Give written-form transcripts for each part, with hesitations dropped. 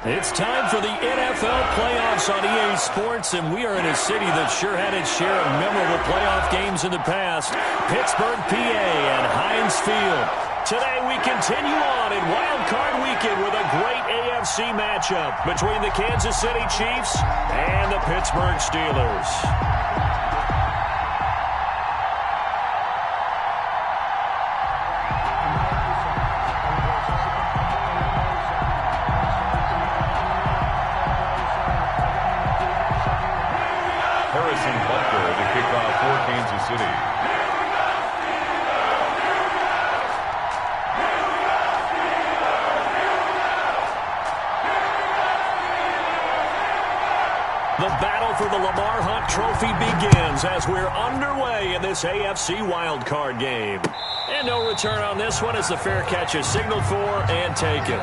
It's time for the NFL playoffs on EA Sports, and we are in a city that sure had its share of memorable playoff games in the past, Pittsburgh, PA, and Heinz Field. Today we continue on in Wild Card Weekend with a great AFC matchup between the Kansas City Chiefs and the Pittsburgh Steelers. Butker to kick off for Kansas City. The battle for the Lamar Hunt Trophy begins as we're underway in this AFC wildcard game. And no return on this one as the fair catch is signaled for and taken.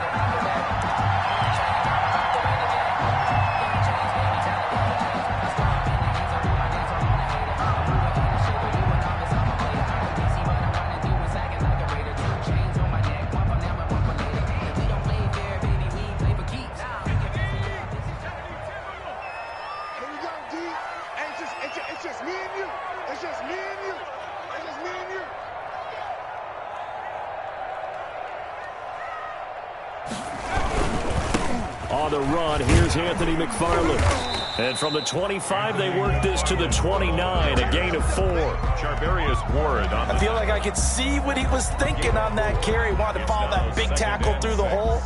On the run, here's Anthony McFarland. And from the 25, they work this to the 29, a gain of 4. Charvarius Ward on I feel like I could see what he was thinking on that carry. Wanted to follow that big tackle through the hole.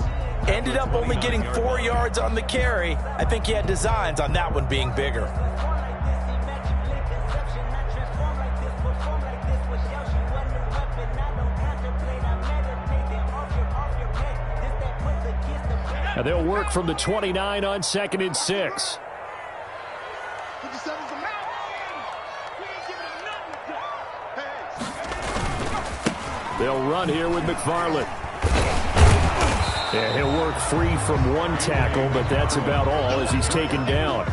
Ended up only getting 4 yards on the carry. I think he had designs on that one being bigger. And they'll work from the 29 on 2nd and 6. They'll run here with McFarland. Yeah, he'll work free from one tackle, but that's about all as he's taken down.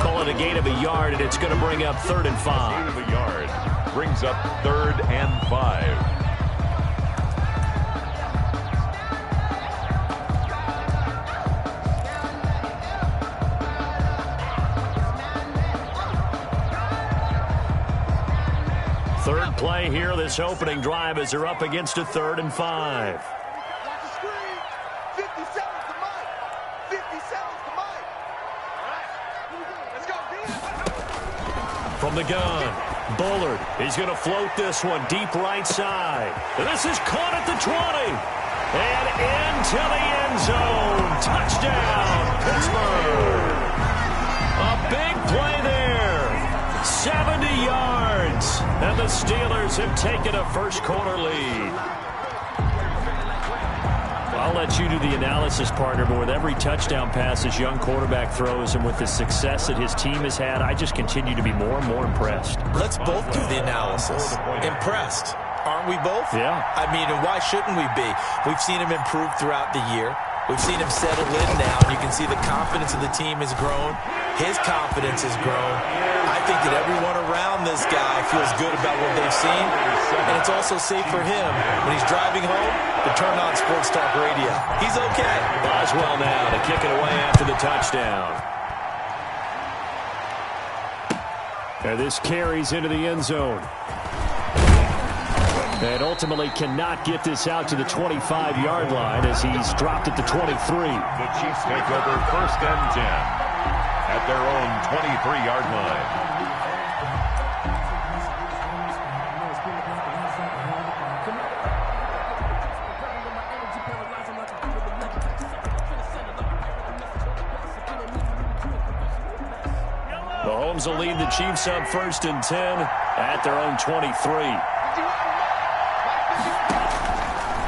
Call it a gain of a yard, and it's going to bring up 3rd and 5. Gain of a yard brings up 3rd and 5. Third play here, this opening drive, as they're up against a 3rd and 5. From the gun, Bullard. He's going to float this one deep right side. This is caught at the 20. And into the end zone. Touchdown, Pittsburgh. A big play there. 70 yards. And the Steelers have taken a first-quarter lead. I'll let you do the analysis, partner, but with every touchdown pass this young quarterback throws and with the success that his team has had, I just continue to be more and more impressed. Let's both do the analysis. Impressed. Aren't we both? Yeah. I mean, and why shouldn't we be? We've seen him improve throughout the year. We've seen him settle in now. You can see the confidence of the team has grown. His confidence has grown. I think that everyone around this guy feels good about what they've seen. And it's also safe for him when he's driving home to turn on Sports Talk Radio. He's okay. Boswell now to kick it away after the touchdown. And this carries into the end zone. And ultimately cannot get this out to the 25-yard line as he's dropped at the 23. The Chiefs take over 1st and 10 at their own 23-yard line. Mahomes will lead the Chiefs up 1st and 10 at their own 23.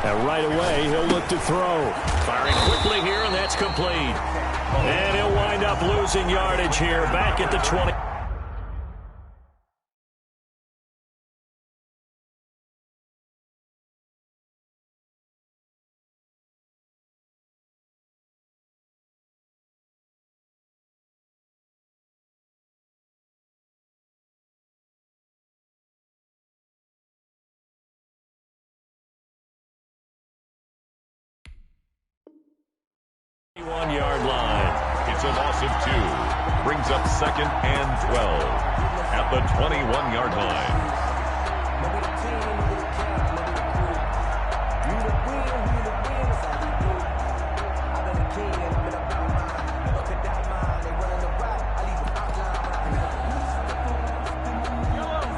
And right away, he'll look to throw. Firing quickly here, and that's complete. And he'll wind up losing yardage here, back at the 20. 1-yard line. It's a loss of 2. Brings up 2nd and 12 at the 21-yard line.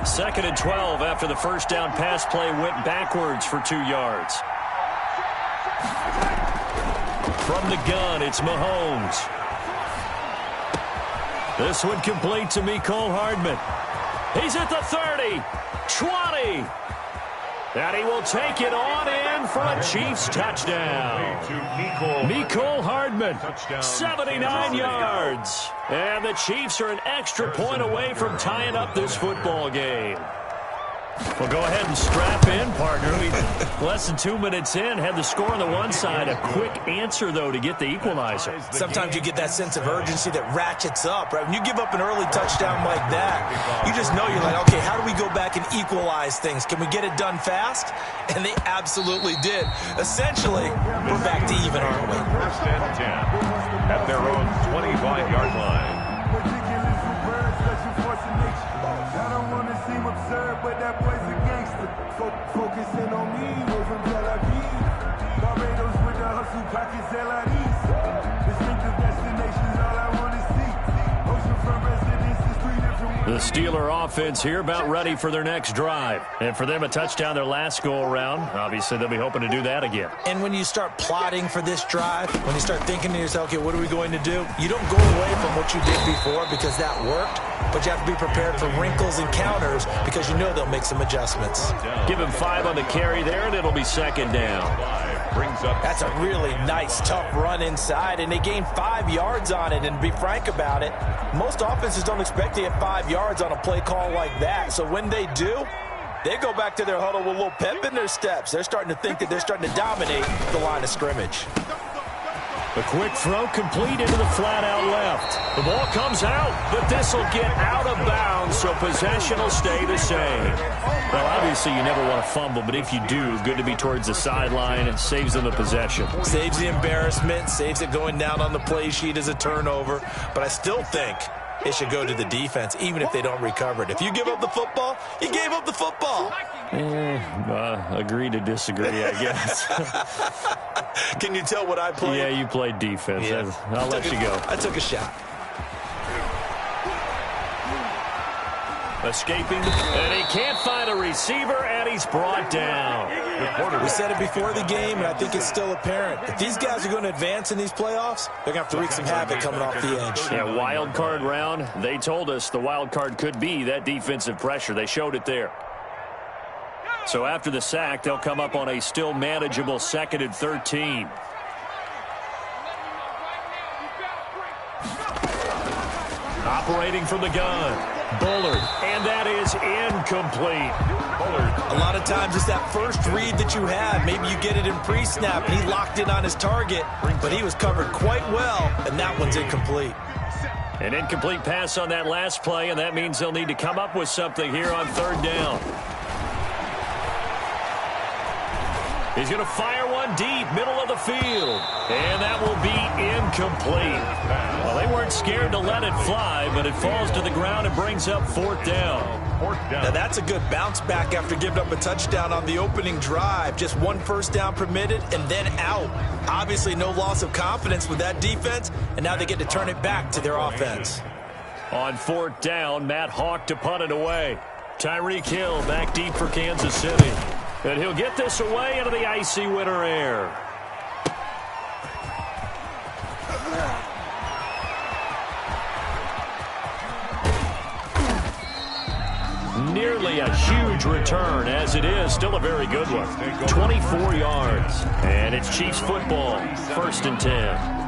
Second and 12 after the first down pass play went backwards for 2 yards. From the gun, it's Mahomes. This one complete to Mecole Hardman. He's at the 30, 20. And he will take it on in for a Chiefs touchdown. Mecole Hardman, 79 yards. And the Chiefs are an extra point away from tying up this football game. Well, go ahead and strap in, partner. Less than 2 minutes in, had the score on the one side. A quick answer, though, to get the equalizer. Sometimes you get that sense of urgency that ratchets up, right? When you give up an early touchdown like that, you just know you're like, okay, how do we go back and equalize things? Can we get it done fast? And they absolutely did. Essentially, we're back to even, aren't we? First and 10 at their own 25-yard line. I don't want to seem absurd, but that boy's a gangster. Focusing on me, we're from Tel Aviv. Barbados with the hustle, pockets LIDs. Distinctive destinations, all I want to see. Oceanfront residences, 3 different. The Steeler offense here about ready for their next drive. And for them, a touchdown their last go-around. Obviously, they'll be hoping to do that again. And when you start plotting for this drive, when you start thinking to yourself, okay, what are we going to do? You don't go away from what you did before because that worked. But you have to be prepared for wrinkles and counters because you know they'll make some adjustments. Give him 5 on the carry there, and it'll be second down. That's a really nice, tough run inside, and they gained 5 yards on it. And to be frank about it, most offenses don't expect to get 5 yards on a play call like that. So when they do, they go back to their huddle with a little pep in their steps. They're starting to think that they're starting to dominate the line of scrimmage. The quick throw complete into the flat out left. The ball comes out, but this will get out of bounds, so possession will stay the same. Well, obviously you never want to fumble, but if you do, good to be towards the sideline and saves them the possession. Saves the embarrassment, saves it going down on the play sheet as a turnover, but I still think it should go to the defense, even if they don't recover it. If you give up the football, you gave up the football. Agree to disagree, I guess. Can you tell what I played? Yeah, you played defense. Yeah. I'll let you go. I took a shot. Escaping, and he can't find a receiver, and he's brought down. We said it before the game, and I think it's still apparent. If these guys are going to advance in these playoffs, they're going to have to wreak some havoc coming off the edge. Yeah, wild card round. They told us the wild card could be that defensive pressure. They showed it there. So after the sack, they'll come up on a still manageable 2nd and 13. Operating from the gun, Bullard, and that is incomplete. A lot of times it's that first read that you have. Maybe you get it in pre-snap, and he locked in on his target, but he was covered quite well, and that one's incomplete. An incomplete pass on that last play, and that means they'll need to come up with something here on 3rd down. He's going to fire one deep, middle of the field. And that will be incomplete. Well, they weren't scared to let it fly, but it falls to the ground and brings up 4th down. Now, that's a good bounce back after giving up a touchdown on the opening drive. Just 1 first down permitted and then out. Obviously, no loss of confidence with that defense, and now they get to turn it back to their offense. On 4th down, Matt Hawk to punt it away. Tyreek Hill back deep for Kansas City. And he'll get this away into the icy winter air. Nearly a huge return, as it is. Still a very good one. 24 yards. And it's Chiefs football. 1st and 10.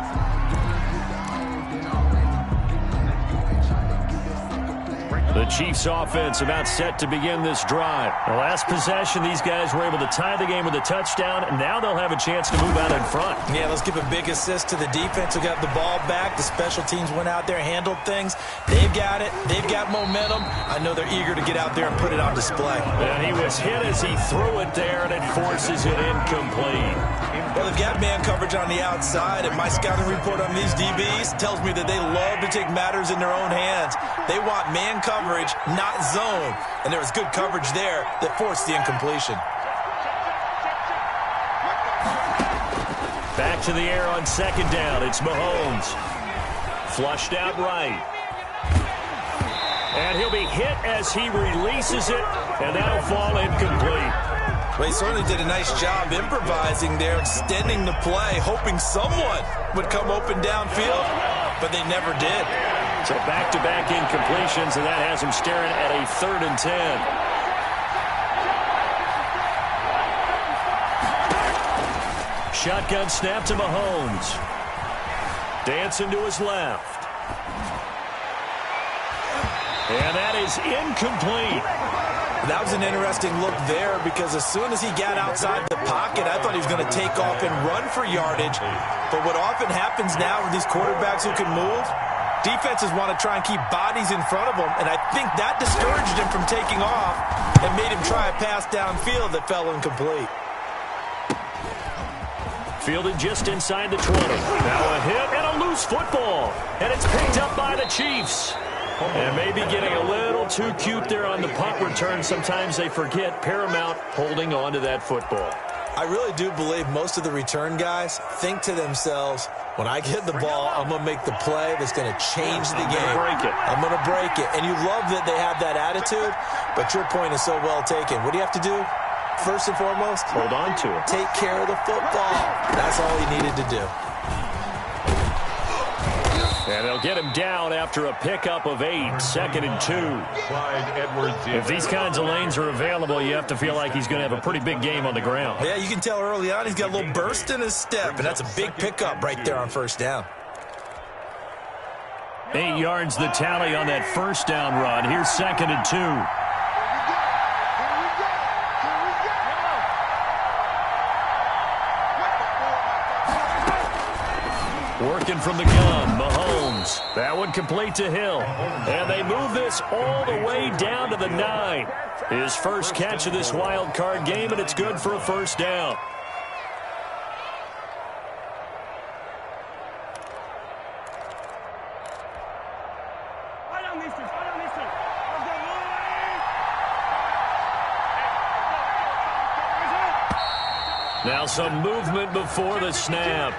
The Chiefs offense about set to begin this drive. The last possession, these guys were able to tie the game with a touchdown, and now they'll have a chance to move out in front. Yeah, let's give a big assist to the defense who got the ball back. The special teams went out there, handled things. They've got it. They've got momentum. I know they're eager to get out there and put it on display. And he was hit as he threw it there, and it forces it incomplete. Well, they've got man coverage on the outside, and my scouting report on these DBs tells me that they love to take matters in their own hands. They want man coverage, not zone. And there was good coverage there that forced the incompletion. Back to the air on second down. It's Mahomes. Flushed out right. And he'll be hit as he releases it, and that'll fall incomplete. Well, he certainly did a nice job improvising there, extending the play, hoping someone would come open downfield, but they never did. So back-to-back incompletions, and that has him staring at a 3rd and 10. Shotgun snap to Mahomes. Dancing to his left. And that is incomplete. That was an interesting look there because as soon as he got outside the pocket, I thought he was going to take off and run for yardage. But what often happens now with these quarterbacks who can move, defenses want to try and keep bodies in front of them, and I think that discouraged him from taking off and made him try a pass downfield that fell incomplete. Fielded just inside the 20. Now a hit and a loose football. And it's picked up by the Chiefs. And maybe getting a little too cute there on the punt return. Sometimes they forget Paramount holding on to that football. I really do believe most of the return guys think to themselves, when I get the ball, I'm going to make the play that's going to change the game. I'm going to break it. And you love that they have that attitude, but your point is so well taken. What do you have to do? First and foremost, hold on to it. Take care of the football. That's all he needed to do. And they'll get him down after a pickup of 8, 2nd and 2. If these kinds of lanes are available, you have to feel like he's going to have a pretty big game on the ground. Yeah, you can tell early on he's got a little burst in his step, and that's a big pickup right there on first down. 8 yards the tally on that first down run. Here's 2nd and 2. Working from the gun, Mahomes. That one complete to Hill. And they move this all the way down to the 9. His first catch of this wild card game, and it's good for a first down. Now some movement before the snap.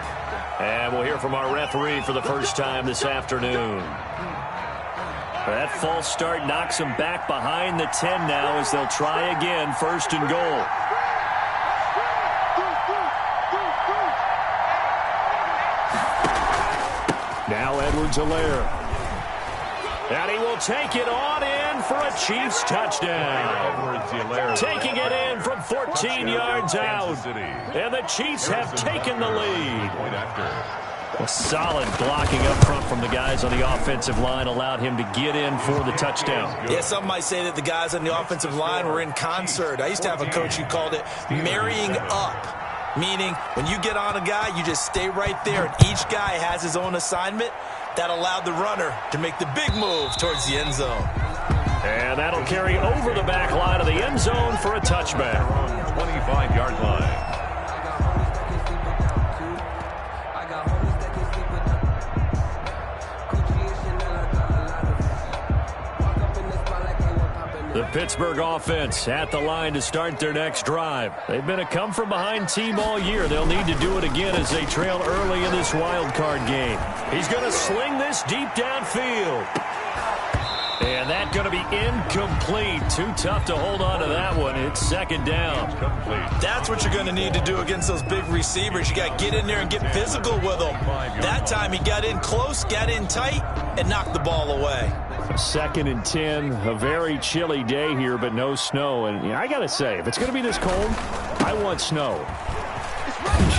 And we'll hear from our referee for the first time this afternoon. That false start knocks them back behind the 10 now as they'll try again, 1st and goal. Now Edwards-Helaire. And he will take it on in for a Chiefs touchdown. Taking it in from 14 yards out. And the Chiefs have taken the lead. A solid blocking up front from the guys on the offensive line allowed him to get in for the touchdown. Yeah, some might say that the guys on the offensive line were in concert. I used to have a coach who called it marrying up. Meaning, when you get on a guy, you just stay right there, and each guy has his own assignment. That allowed the runner to make the big move towards the end zone. And that'll carry over the back line of the end zone for a touchback. 25-yard line. The Pittsburgh offense at the line to start their next drive. They've been a come-from-behind team all year. They'll need to do it again as they trail early in this wild card game. He's going to sling this deep downfield. And that's going to be incomplete. Too tough to hold on to that one. It's 2nd down. That's what you're going to need to do against those big receivers. You got to get in there and get physical with them. That time he got in close, got in tight, and knocked the ball away. 2nd and 10, a very chilly day here, but no snow. And I got to say, if it's going to be this cold, I want snow.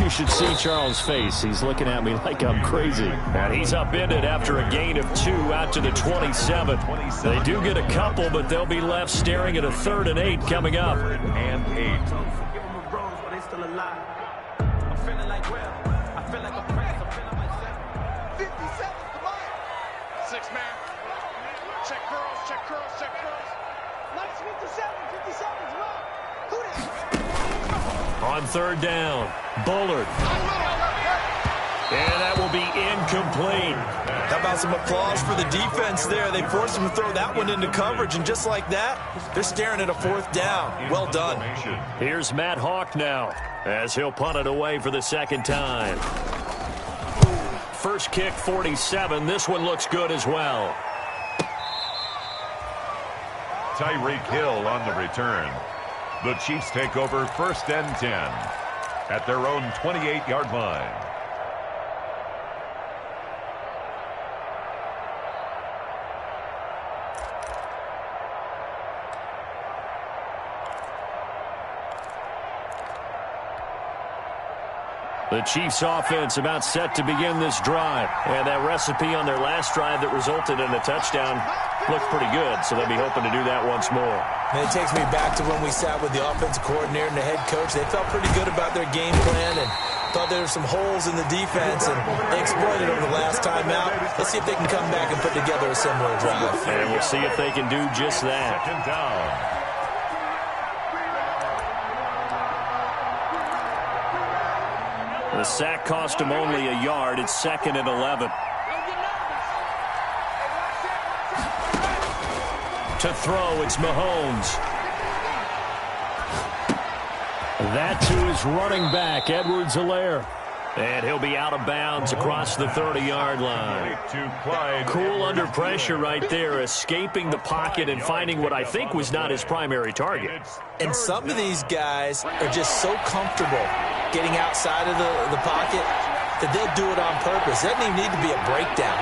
You should see Charles' face. He's looking at me like I'm crazy. And he's upended after a gain of 2 out to the 27. They do get a couple, but they'll be left staring at a 3rd and 8 coming up. 3rd and 8. On third down, Bullard. And that will be incomplete. How about some applause for the defense there? They forced him to throw that one into coverage, and just like that, they're staring at a fourth down. Well done. Here's Matt Hawk now, as he'll punt it away for the second time. First kick, 47. This one looks good as well. Tyreek Hill on the return. The Chiefs take over 1st and 10 at their own 28-yard line. The Chiefs offense about set to begin this drive. And that recipe on their last drive that resulted in a touchdown looked pretty good, so they'll be hoping to do that once more. And it takes me back to when we sat with the offensive coordinator and the head coach. They felt pretty good about their game plan and thought there were some holes in the defense, and they exploited them the last time out. Let's see if they can come back and put together a similar drive. And we'll see if they can do just that. Second down. The sack cost him only a yard. It's 2nd and 11. To throw, it's Mahomes. That to his running back, Edwards-Helaire. And he'll be out of bounds across the 30-yard line. Cool under pressure right there, escaping the pocket and finding what I think was not his primary target. And some of these guys are just so comfortable getting outside of the pocket that they'll do it on purpose. It doesn't even need to be a breakdown.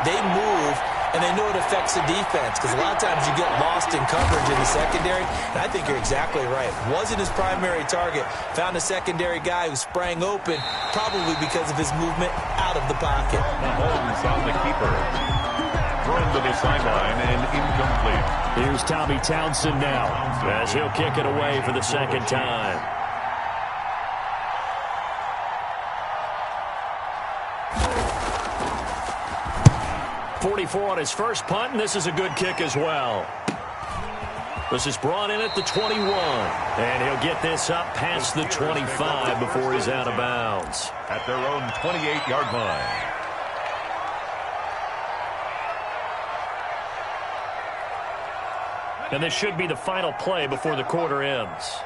They move, and they know it affects the defense, because a lot of times you get lost in coverage in the secondary, and I think you're exactly right. Wasn't his primary target. Found a secondary guy who sprang open, probably because of his movement out of the pocket. Mahomes on the keeper. Thrown to the sideline and incomplete. Here's Tommy Townsend now, as he'll kick it away for the second time. 44 on his first punt, and this is a good kick as well. This is brought in at the 21, and he'll get this up past the 25 before he's out of bounds. At their own 28-yard line. And this should be the final play before the quarter ends.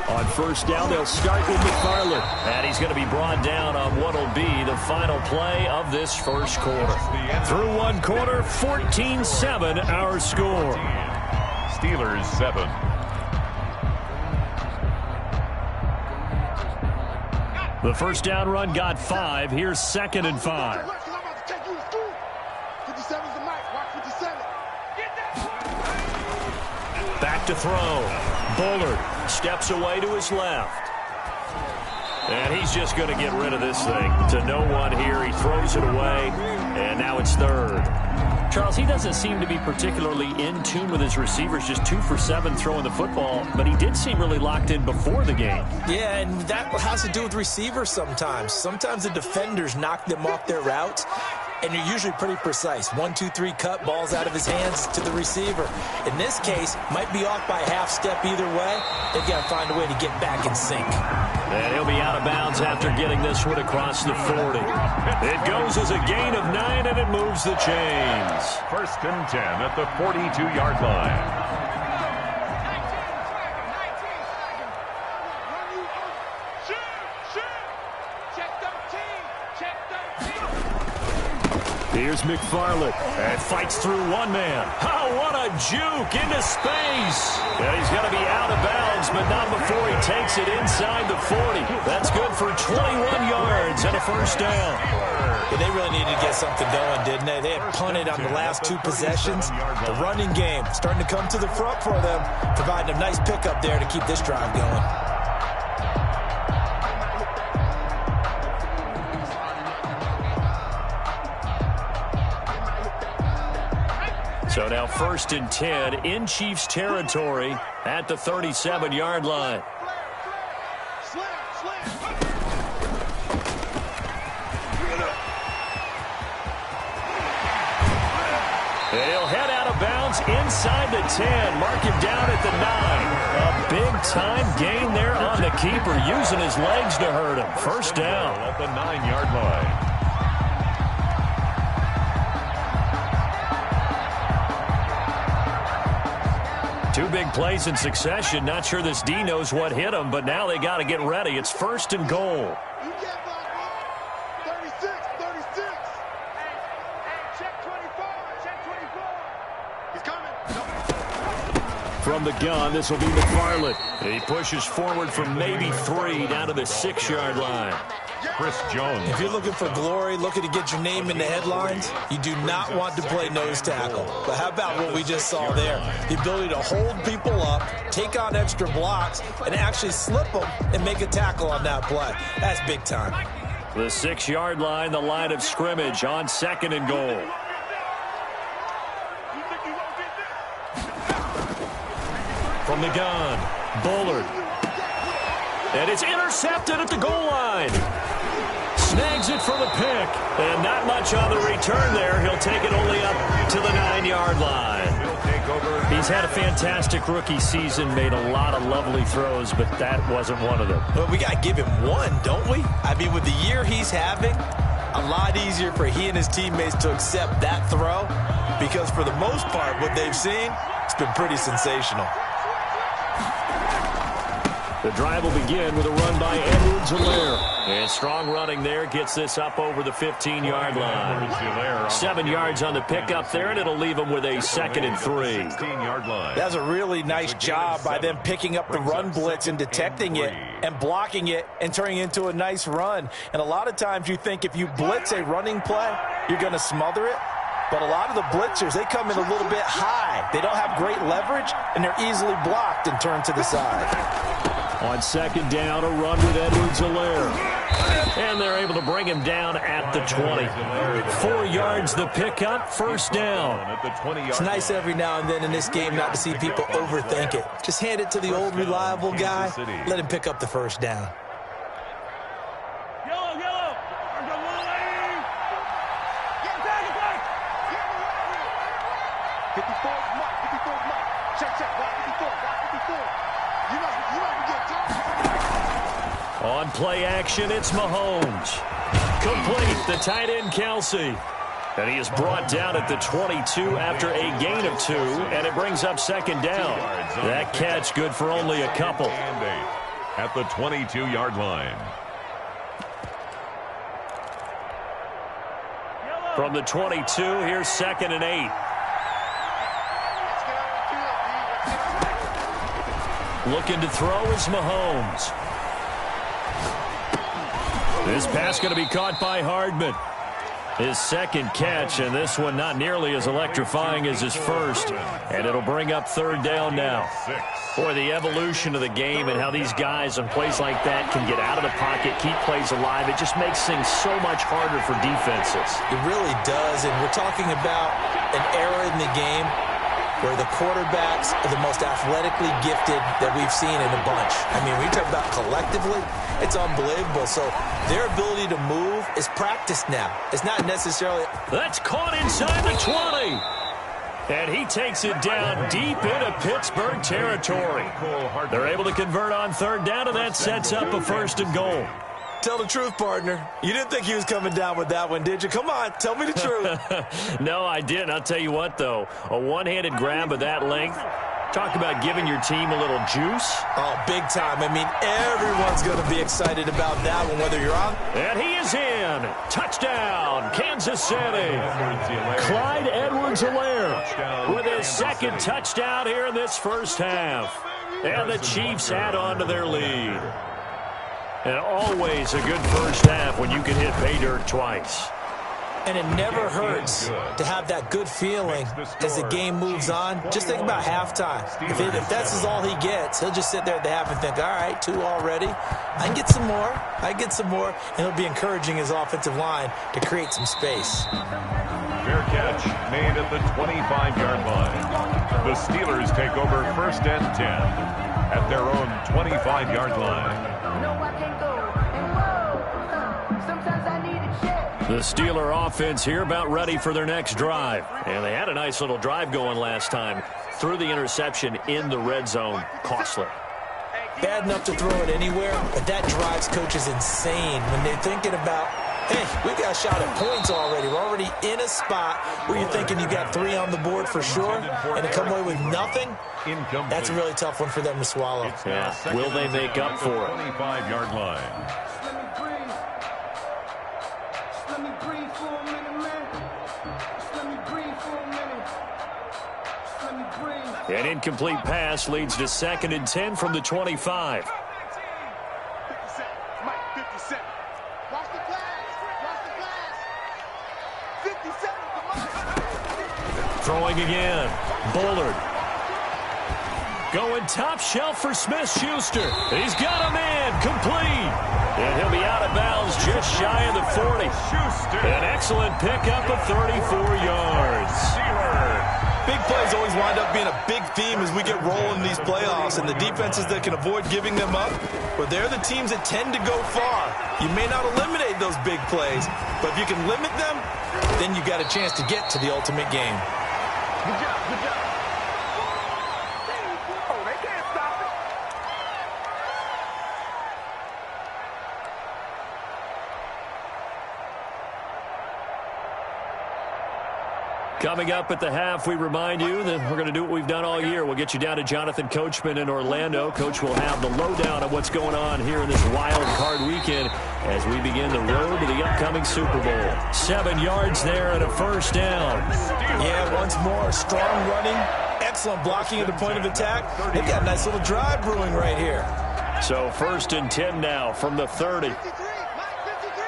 On first down, they'll start with McFarland. And he's going to be brought down on what will be the final play of this first quarter. Through one quarter, 14-7 our score. Steelers 7. The first down run got 5. Here's 2nd and 5. Back to throw. Bullard steps away to his left. And he's just going to get rid of this thing to no one here. He throws it away, and now it's 3rd. Charles, he doesn't seem to be particularly in tune with his receivers, just 2 for 7 throwing the football, but he did seem really locked in before the game. Yeah, and that has to do with receivers sometimes. Sometimes the defenders knock them off their routes, and you're usually pretty precise. 1, 2, 3 cut, balls out of his hands to the receiver. In this case, might be off by a half step either way. They've got to find a way to get back in sync. And he'll be out of bounds after getting this one across the 40. It goes as a gain of 9, and it moves the chains. 1st and 10 at the 42-yard line. Here's McFarland, and fights through one man. Oh, what a juke into space. And he's going to be out of bounds, but not before he takes it inside the 40. That's good for 21 yards and a first down. Yeah, they really needed to get something going, didn't they? They had punted on the last 2 possessions. The running game starting to come to the front for them, providing a nice pickup there to keep this drive going. So now 1st and 10 in Chiefs territory at the 37-yard line. And he'll head out of of bounds inside the 10. Mark him down at the 9. A big-time gain there on the keeper, using his legs to hurt him. First down. At the 9-yard line. Two big plays in succession. Not sure this D knows what hit him, but now they got to get ready. It's first and goal. 36. Hey, check 24. Check 24. He's coming. From the gun, this will be McFarland. He pushes forward for maybe 3 down to the 6-yard line. Chris Jones. If you're looking for glory, looking to get your name in the headlines, you do not want to play nose tackle. But how about what we just saw there? The ability to hold people up, take on extra blocks, and actually slip them and make a tackle on that play. That's big time. The 6-yard line, the line of scrimmage on second and goal. From the gun, Bullard. And it's intercepted at the goal line. Snags it for the pick. And not much on the return there. He'll take it only up to the 9-yard line. He's had a fantastic rookie season, made a lot of lovely throws, but that wasn't one of them. Well, we got to give him one, don't we? I mean, with the year he's having, a lot easier for he and his teammates to accept that throw, because for the most part, what they've seen, it's been pretty sensational. The drive will begin with a run by Edwards-Helaire. And strong running there gets this up over the 15-yard line. 7 yards on the pickup there, and it'll leave him with a 2nd and 3. 16-yard line. That's a really nice job by them picking up the run blitz and detecting it and blocking it and turning it into a nice run. And a lot of times you think if you blitz a running play, you're going to smother it. But a lot of the blitzers, they come in a little bit high. They don't have great leverage, and they're easily blocked and turned to the side. On second down, a run with Edwards-Helaire. And they're able to bring him down at the 20. 4 yards the pickup, first down. It's nice every now and then in this game not to see people overthink it. Just hand it to the old reliable guy. Let him pick up the first down. Yellow. 54 mark. Check. Block 54. You might be getting tired. On play action, it's Mahomes. Complete, the tight end Kelsey. And he is brought down at the 22 after a gain of 2, and it brings up second down. That catch good for only a couple. At the 22-yard line. From the 22, here's 2nd and 8. Looking to throw is Mahomes. This pass going to be caught by Hardman. His second catch, and this one not nearly as electrifying as his first. And it'll bring up third down now. Boy, the evolution of the game and how these guys on plays like that can get out of the pocket, keep plays alive, it just makes things so much harder for defenses. It really does, and we're talking about an era in the game where the quarterbacks are the most athletically gifted that we've seen in a bunch. I mean, when you talk about collectively, it's unbelievable. So their ability to move is practiced now. It's not necessarily... That's caught inside the 20. And he takes it down deep into Pittsburgh territory. They're able to convert on third down, and that sets up a first and goal. Tell the truth, partner. You didn't think he was coming down with that one, did you? Come on, tell me the truth. No, I didn't. I'll tell you what, though. A one-handed grab of that length. Talk about giving your team a little juice. Oh, big time. I mean, everyone's going to be excited about that one, whether you're on. And he is in. Touchdown, Kansas City. Clyde Edwards-Helaire with his second touchdown here in this first half. And the Chiefs add on to their lead. And always a good first half when you can hit pay dirt twice. And it never hurts to have that good feeling as the game moves on. Just think about halftime. If that's all he gets, he'll just sit there at the half and think, all right, 2 already. I can get some more. And he'll be encouraging his offensive line to create some space. Fair catch made at the 25-yard line. The Steelers take over first and 10 at their own 25-yard line. The Steeler offense here about ready for their next drive. And they had a nice little drive going last time. Threw the interception in the red zone. Costly. Bad enough to throw it anywhere, but that drives coaches insane when they're thinking about, hey, we've got a shot at points already. We're already in a spot where you're thinking you got 3 on the board for sure, and to come away with nothing, that's a really tough one for them to swallow. Yeah. Will they make up for it? 25-yard line. Let me breathe for a minute, man. Let me breathe for a minute. Let me breathe. An incomplete pass leads to 2nd and 10 from the 25. 57. Mike, 57. Watch the flash. Watch the flash. 57. Throwing again. Bullard. Going top shelf for Smith-Schuster. He's got a man. Complete. And he'll be out of bounds just shy of the 40. An excellent pickup of 34 yards. Big plays always wind up being a big theme as we get rolling in these playoffs, and the defenses that can avoid giving them up, well, they're the teams that tend to go far. You may not eliminate those big plays, but if you can limit them, then you got a chance to get to the ultimate game. Good job. Good job. Oh, they can't stop it. Coming up at the half, we remind you that we're going to do what we've done all year. We'll get you down to Jonathan Coachman in Orlando. Coach will have the lowdown of what's going on here in this wild card weekend as we begin the road to the upcoming Super Bowl. 7 yards there and a first down. Yeah, once more, strong running, excellent blocking at the point of attack. They've got a nice little drive brewing right here. So 1st and 10 now from the 30. 53. Mike, 53.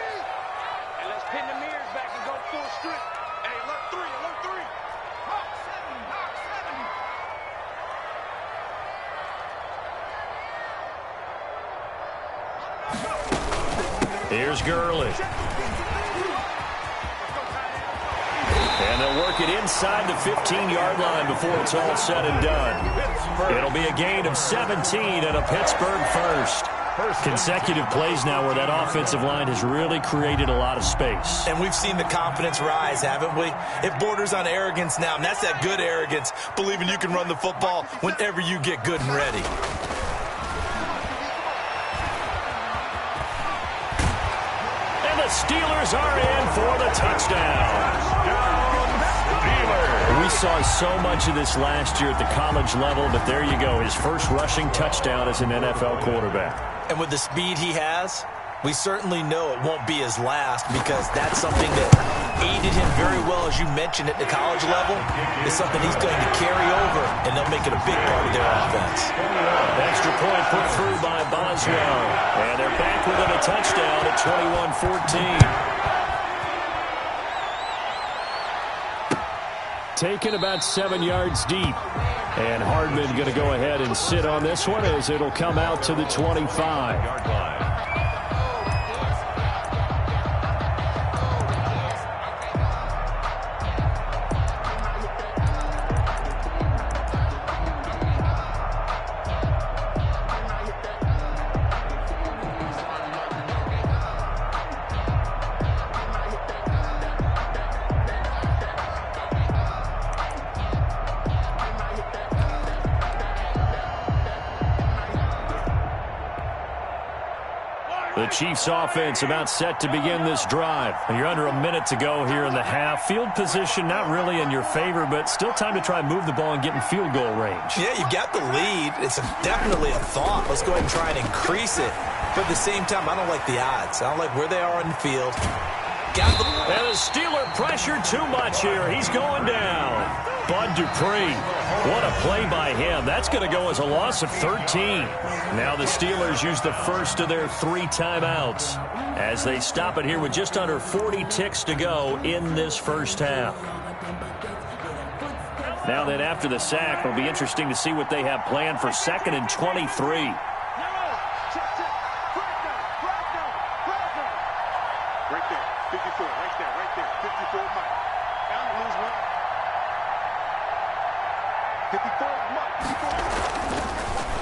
And let's pin the mirrors back and go full strip. Hey, alert 3. Alert 3. Hawk 7. Hawk 7. Here's Gurley. And they'll work it inside the 15-yard line before it's all said and done. It'll be a gain of 17 and a Pittsburgh first. Consecutive plays now where that offensive line has really created a lot of space. And we've seen the confidence rise, haven't we? It borders on arrogance now, and that's that good arrogance, believing you can run the football whenever you get good and ready. And the Steelers are in for the touchdown. We saw so much of this last year at the college level, but there you go. His first rushing touchdown as an NFL quarterback. And with the speed he has, we certainly know it won't be his last, because that's something that aided him very well, as you mentioned, at the college level. It's something he's going to carry over, and they'll make it a big part of their offense. Extra point put through by Boswell. And they're back within a touchdown at 21-14. Taken about 7 yards deep. And Hardman going to go ahead and sit on this one as it'll come out to the 25-yard line. The Chiefs offense about set to begin this drive. You're under a minute to go here in the half. Field position not really in your favor, but still time to try and move the ball and get in field goal range. Yeah, you've got the lead. It's definitely a thought. Let's go ahead and try and increase it. But at the same time, I don't like the odds. I don't like where they are on the field. And the Steeler pressure too much here. He's going down. Bud Dupree. What a play by him. That's going to go as a loss of 13. Now the Steelers use the first of their 3 timeouts as they stop it here with just under 40 ticks to go in this first half. Now then, after the sack, it'll be interesting to see what they have planned for 2nd and 23. Right there. 54. Right there. Right there. 54 Mike. Down to lose one. 54 Mike. 54.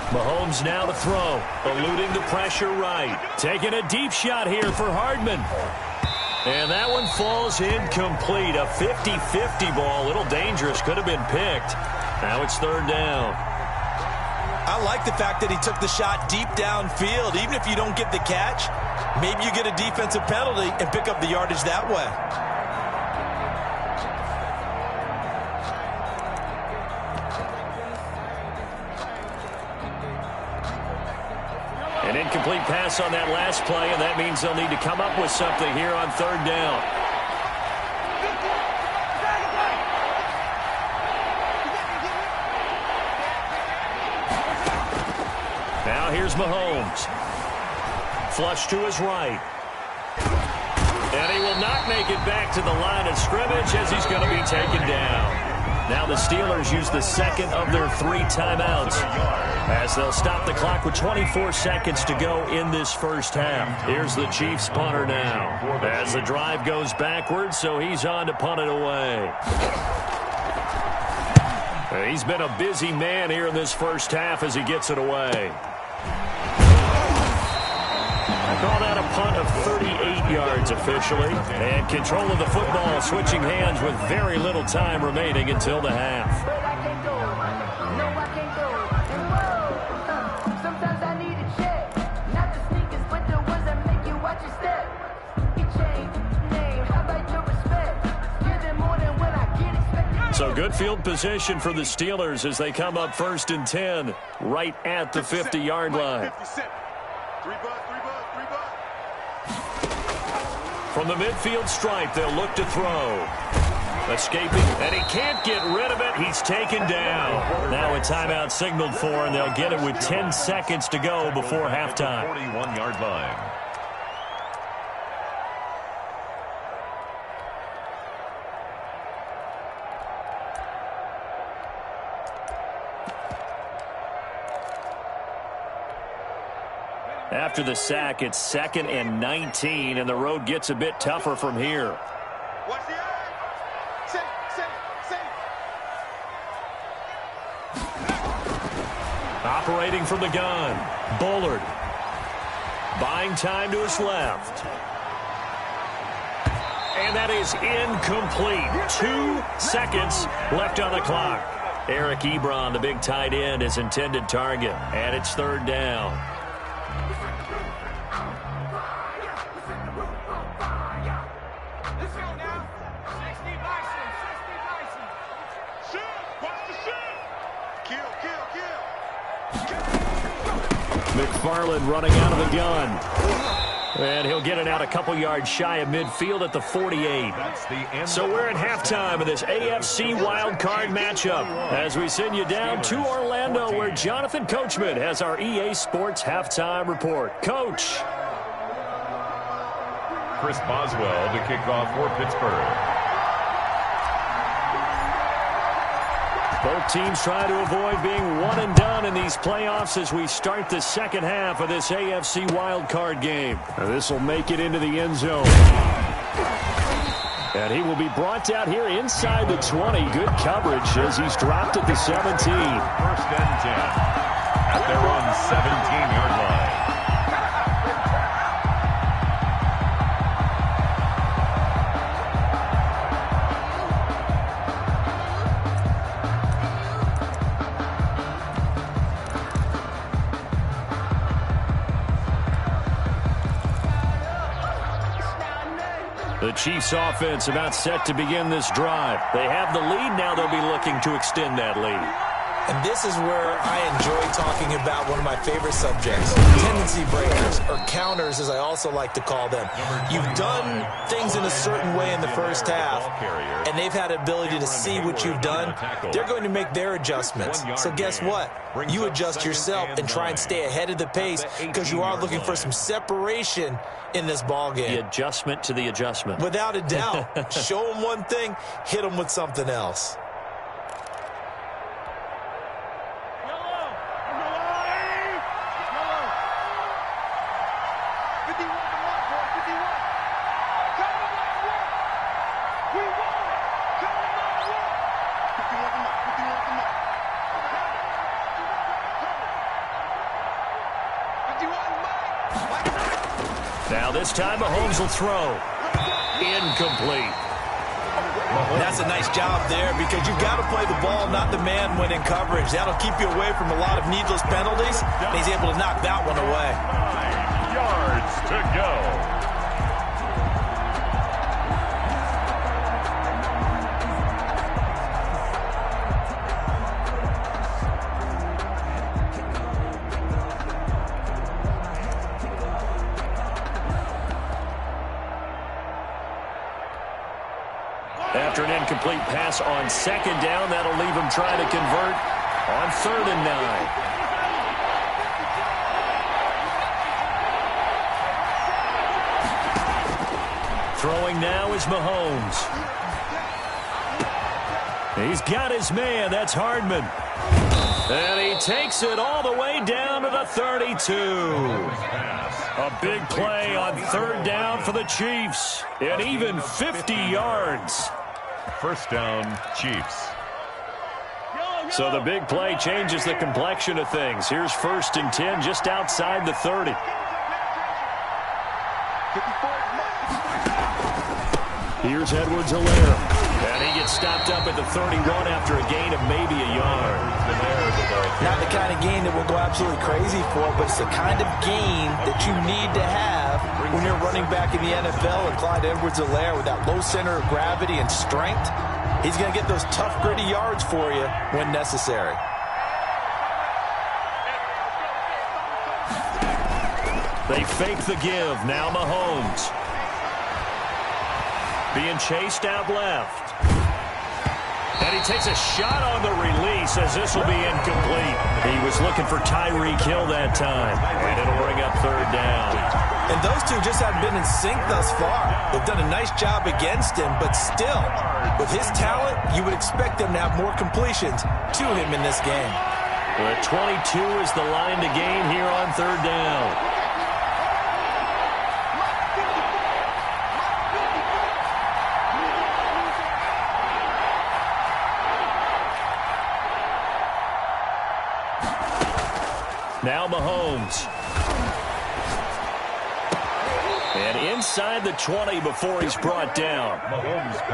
Mahomes now to throw, eluding the pressure right. Taking a deep shot here for Hardman. And that one falls incomplete. A 50-50 ball, a little dangerous, could have been picked. Now it's third down. I like the fact that he took the shot deep downfield. Even if you don't get the catch, maybe you get a defensive penalty and pick up the yardage that way. An incomplete pass on that last play, and that means they'll need to come up with something here on third down. Now here's Mahomes. Flush to his right. And he will not make it back to the line of scrimmage as he's going to be taken down. Now the Steelers use the second of their 3 timeouts as they'll stop the clock with 24 seconds to go in this first half. Here's the Chiefs punter now as the drive goes backwards, so he's on to punt it away. He's been a busy man here in this first half as he gets it away. Call that a punt of 38 yards officially. And control of the football switching hands with very little time remaining until the half. So good field position for the Steelers as they come up 1st and 10 right at the 50-yard line. From the midfield stripe, they'll look to throw. Escaping, and he can't get rid of it. He's taken down. Now a timeout signaled for, and they'll get it with 10 seconds to go before halftime. 41-yard line. After the sack, it's 2nd and 19, and the road gets a bit tougher from here. Watch the eye. Safe. Operating from the gun, Bullard. Buying time to his left. And that is incomplete. 2 seconds left on the clock. Eric Ebron, the big tight end, his intended target. And it's third down. McFarland running out of the gun. And he'll get it out a couple yards shy of midfield at the 48. So we're at halftime of this AFC wildcard matchup as we send you down to Orlando where Jonathan Coachman has our EA Sports halftime report. Coach. Chris Boswell to kick off for Pittsburgh. Both teams try to avoid being one and done in these playoffs as we start the second half of this AFC wildcard game. This will make it into the end zone. And he will be brought out here inside the 20. Good coverage as he's dropped at the 17. 1st and 10 at their own 17-yard line. The Chiefs offense about set to begin this drive. They have the lead now. They'll be looking to extend that lead. And this is where I enjoy talking about one of my favorite subjects, tendency breakers, or counters as I also like to call them. You've done things in a certain way in the first half, and they've had the ability to see what you've done. They're going to make their adjustments. So guess what? You adjust yourself and try and stay ahead of the pace because you are looking for some separation in this ball game. The adjustment to the adjustment. Without a doubt. Show them one thing, hit them with something else. Now this time Mahomes will throw. Incomplete. That's a nice job there because you've got to play the ball, not the man when in coverage. That'll keep you away from a lot of needless penalties, and he's able to knock that one away. 9 yards to go. After an incomplete pass on second down, that'll leave him trying to convert on 3rd and 9. Throwing now is Mahomes. He's got his man. That's Hardman. And he takes it all the way down to the 32. A big play on 3rd down for the Chiefs. And even 50 yards. First down, Chiefs. So the big play changes the complexion of things. Here's 1st and 10 just outside the 30. Here's Edwards-Helaire. And he gets stopped up at the 31 after a gain of maybe a yard. Not the kind of gain that we'll go absolutely crazy for, but it's the kind of gain that you need to have when you're running back in the NFL. And Clyde Edwards-Helaire, with that low center of gravity and strength, he's going to get those tough, gritty yards for you when necessary. They fake the give. Now Mahomes. Being chased out left. And he takes a shot on the release as this will be incomplete. He was looking for Tyreek Hill that time. And it'll bring up 3rd down. And those two just haven't been in sync thus far. They've done a nice job against him, but still, with his talent, you would expect them to have more completions to him in this game. The 22 is the line to gain here on 3rd down. Now Mahomes. And inside the 20 before he's brought down.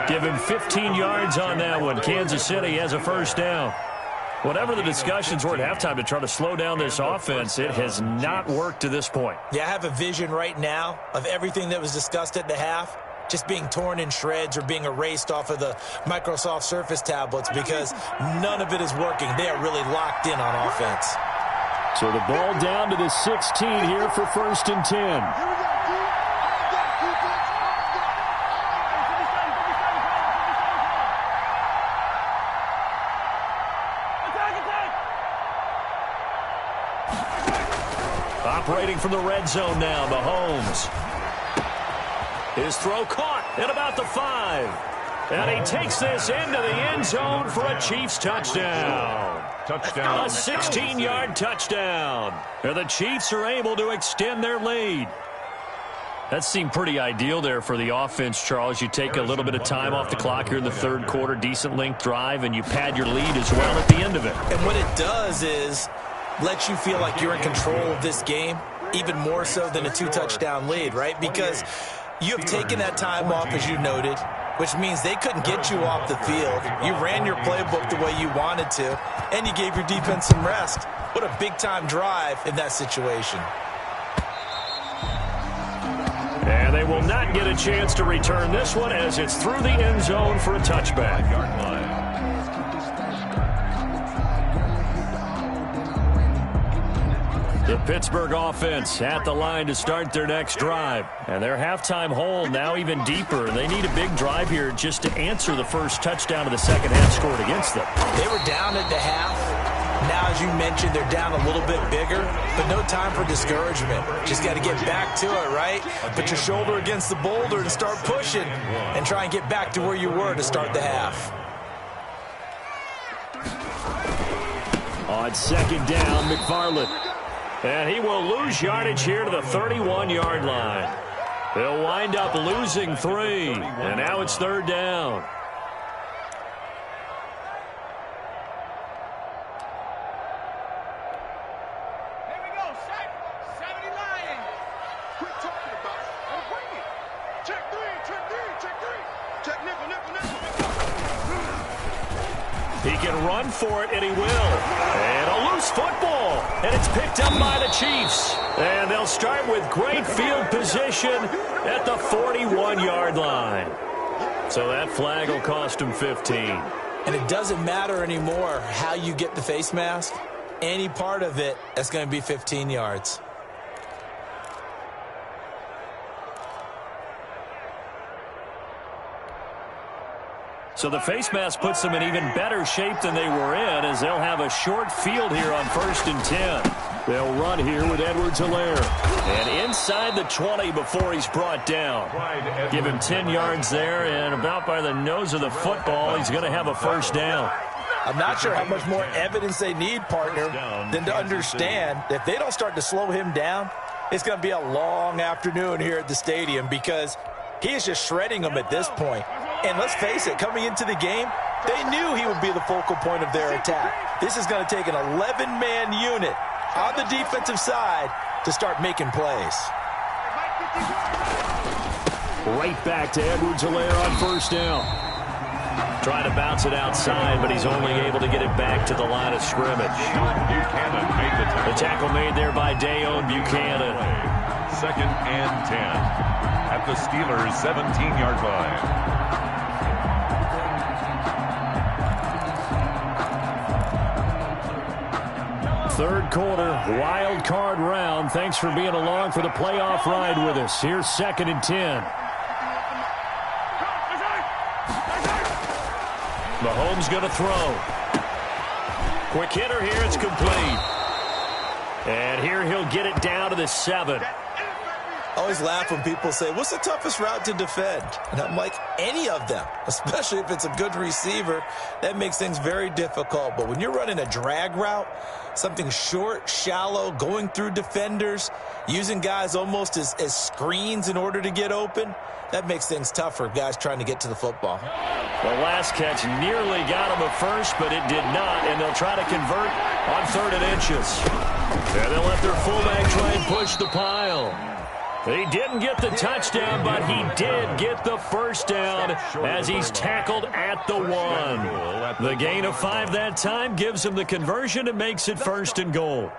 Give him 15 yards on that one. Kansas City has a 1st down. Whatever the discussions were at halftime to try to slow down this offense, it has not worked to this point. Yeah, I have a vision right now of everything that was discussed at the half just being torn in shreds or being erased off of the Microsoft Surface tablets because none of it is working. They are really locked in on offense. So the ball down to the 16 here for 1st and 10. Operating from the red zone now, Mahomes. His throw caught at about the 5. And he takes this into the end zone for a Chiefs touchdown. Touchdown. A 16-yard touchdown. And the Chiefs are able to extend their lead. That seemed pretty ideal there for the offense, Charles. You take a little bit of time off the clock here in the 3rd quarter, decent length drive, and you pad your lead as well at the end of it. And what it does is let you feel like you're in control of this game, even more so than a 2-touchdown lead, right? Because you have taken that time off, as you noted, which means they couldn't get you off the field. You ran your playbook the way you wanted to, and you gave your defense some rest. What a big-time drive in that situation. And they will not get a chance to return this one as it's through the end zone for a touchback. The Pittsburgh offense at the line to start their next drive. And their halftime hole now even deeper. They need a big drive here just to answer the first touchdown of the second half scored against them. They were down at the half. Now, as you mentioned, they're down a little bit bigger, but no time for discouragement. Just got to get back to it, right? Put your shoulder against the boulder and start pushing and try and get back to where you were to start the half. On 2nd down, McFarland. And he will lose yardage here to the 31-yard line. They'll wind up losing 3. And now it's 3rd down. Here we go, 70 Lions. Quit talking about it. He can run for it, and he will. And a loose football. And it's picked up by the Chiefs. And they'll start with great field position at the 41-yard line. So that flag will cost him 15. And it doesn't matter anymore how you get the face mask. Any part of it, that's going to be 15 yards. So the face mask puts them in even better shape than they were in, as they'll have a short field here on 1st and 10. They'll run here with Edwards-Helaire. And inside the 20 before he's brought down. Give him 10 yards there, and about by the nose of the football, he's going to have a first down. I'm not sure how much more evidence they need, partner, than to understand that if they don't start to slow him down, it's going to be a long afternoon here at the stadium, because he is just shredding them at this point. And let's face it, coming into the game, they knew he would be the focal point of their attack. This is going to take an 11-man unit on the defensive side to start making plays. Right back to Edwards-Helaire on 1st down. Trying to bounce it outside, but he's only able to get it back to the line of scrimmage. Buchanan made the tackle. The tackle made there by Dayon Buchanan. 2nd and 10 at the Steelers' 17-yard line. Third quarter, wild card round. Thanks for being along for the playoff ride with us. Here's 2nd and 10. Mahomes going to throw. Quick hitter here. It's complete. And here he'll get it down to the 7. I always laugh when people say, what's the toughest route to defend? And I'm like, any of them, especially if it's a good receiver. That makes things very difficult. But when you're running a drag route, something short, shallow, going through defenders, using guys almost as screens in order to get open, that makes things tough for guys trying to get to the football. The last catch nearly got him a first, but it did not, and they'll try to convert on 3rd and inches. And they'll let their fullback try and push the pile. He didn't get the touchdown, but he did get the first down as he's tackled at the 1. The gain of 5 that time gives him the conversion and makes it 1st and goal.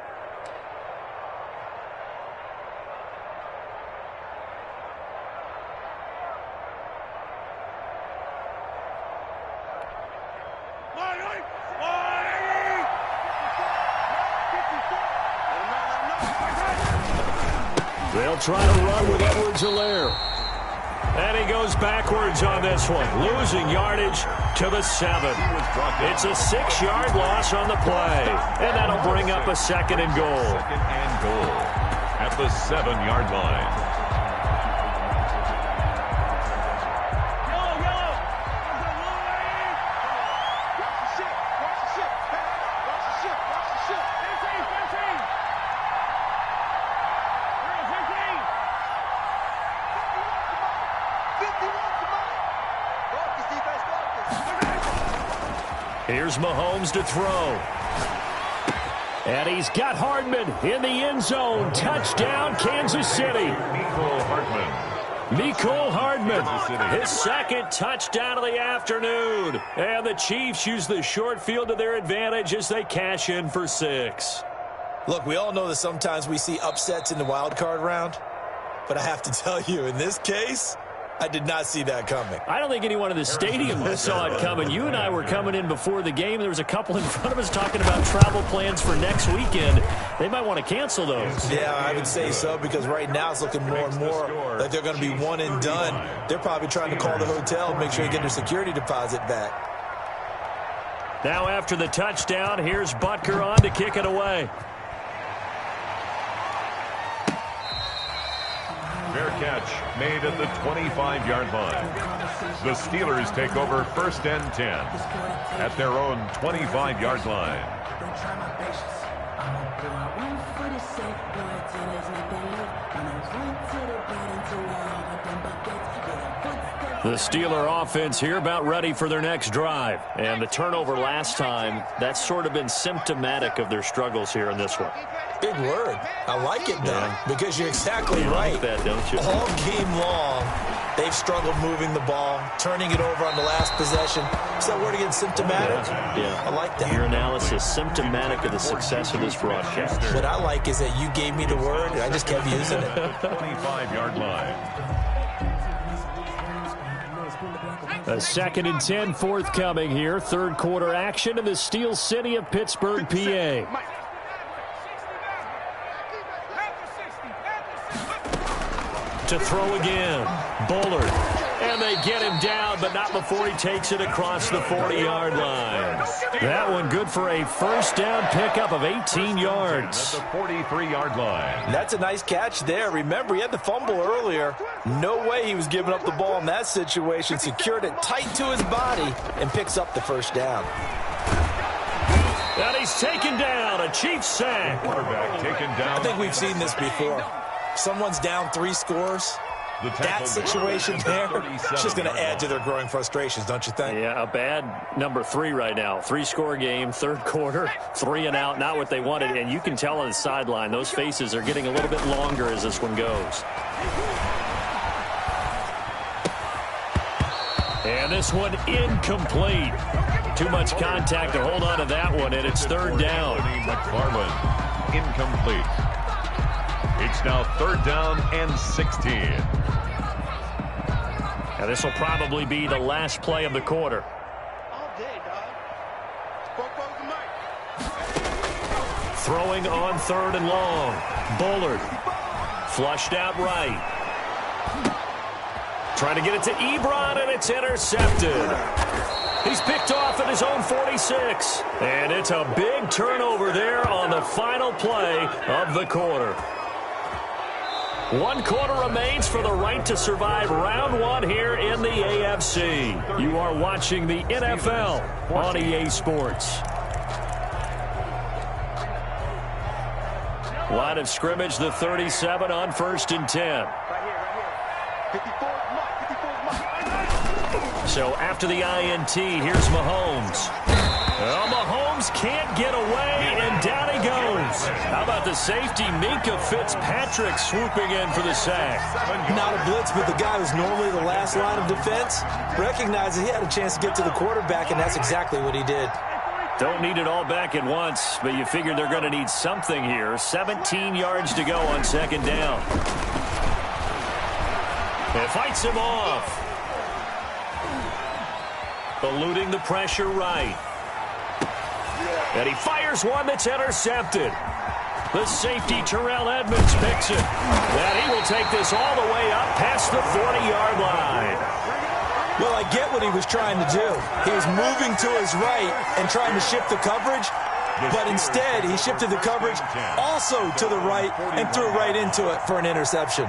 They'll try to run with Edwards-Helaire. And he goes backwards on this one, losing yardage to the 7. It's a 6-yard loss on the play, and that'll bring up a 2nd and goal. 2nd and goal at the 7-yard line. Here's Mahomes to throw. And he's got Hardman in the end zone. Touchdown, Kansas City. Mecole Hardman, his 2nd touchdown of the afternoon. And the Chiefs use the short field to their advantage as they cash in for 6. Look, we all know that sometimes we see upsets in the wild card round. But I have to tell you, in this case, I did not see that coming. I don't think anyone in the stadium saw it coming. You and I were coming in before the game. There was a couple in front of us talking about travel plans for next weekend. They might want to cancel those. Yeah, I would say so, because right now it's looking more and more like they're going to be one and done. They're probably trying to call the hotel and make sure they get their security deposit back. Now after the touchdown, here's Butker on to kick it away. Fair catch made at the 25-yard line. The Steelers take over 1st and 10 at their own 25-yard line. The Steeler offense here about ready for their next drive. And the turnover last time, that's sort of been symptomatic of their struggles here in this one. Big word. I like it, though, because you're exactly right. Like that, don't you? All game long, They've struggled moving the ball, turning it over on the last possession. Is that word again, symptomatic? Yeah. I like that. Your analysis, symptomatic of the success of this broadcast. What I like is that you gave me the word, and I just kept using it. 25-yard line. A 2nd and 10 forthcoming here. Third quarter action in the Steel City of Pittsburgh, PA. To throw again. Bullard. And they get him down, but not before he takes it across the 40-yard line. That one good for a first down pickup of 18 yards. At the 43-yard line. That's a nice catch there. Remember, he had the fumble earlier. No way he was giving up the ball in that situation. Secured it tight to his body and picks up the first down. And he's taken down. A Chiefs sack. Quarterback taken down. I think we've seen this before. Someone's down 3 scores. That situation there, it's just going to add to their growing frustrations, don't you think? Yeah, a bad number 3 right now. 3-score game, third quarter, 3 and out, not what they wanted. And you can tell on the sideline, those faces are getting a little bit longer as this one goes. And this one incomplete. Too much contact to hold on to that one, and it's third down. McFarland, incomplete. It's now third down and 16. Now this will probably be the last play of the quarter. All day, dog. Throwing on third and long. Bullard. Flushed out right. Trying to get it to Ebron, and it's intercepted. He's picked off at his own 46. And it's a big turnover there on the final play of the quarter. 1 quarter remains for the right to survive round 1 here in the AFC. You are watching the NFL on EA Sports. Line of scrimmage, the 37 on 1st and 10. So after the INT, here's Mahomes. Well, Mahomes can't get away, and down he goes. How about the safety, Minkah Fitzpatrick, swooping in for the sack? Not a blitz, but the guy who's normally the last line of defense recognized that he had a chance to get to the quarterback, and that's exactly what he did. Don't need it all back at once, but you figure they're going to need something here. 17 yards to go on 2nd down. It fights him off. Eluding the pressure right. And he fires one that's intercepted. The safety, Terrell Edmonds, picks it. And he will take this all the way up past the 40-yard line. Well, I get what he was trying to do. He was moving to his right and trying to shift the coverage, but instead he shifted the coverage also to the right and threw right into it for an interception.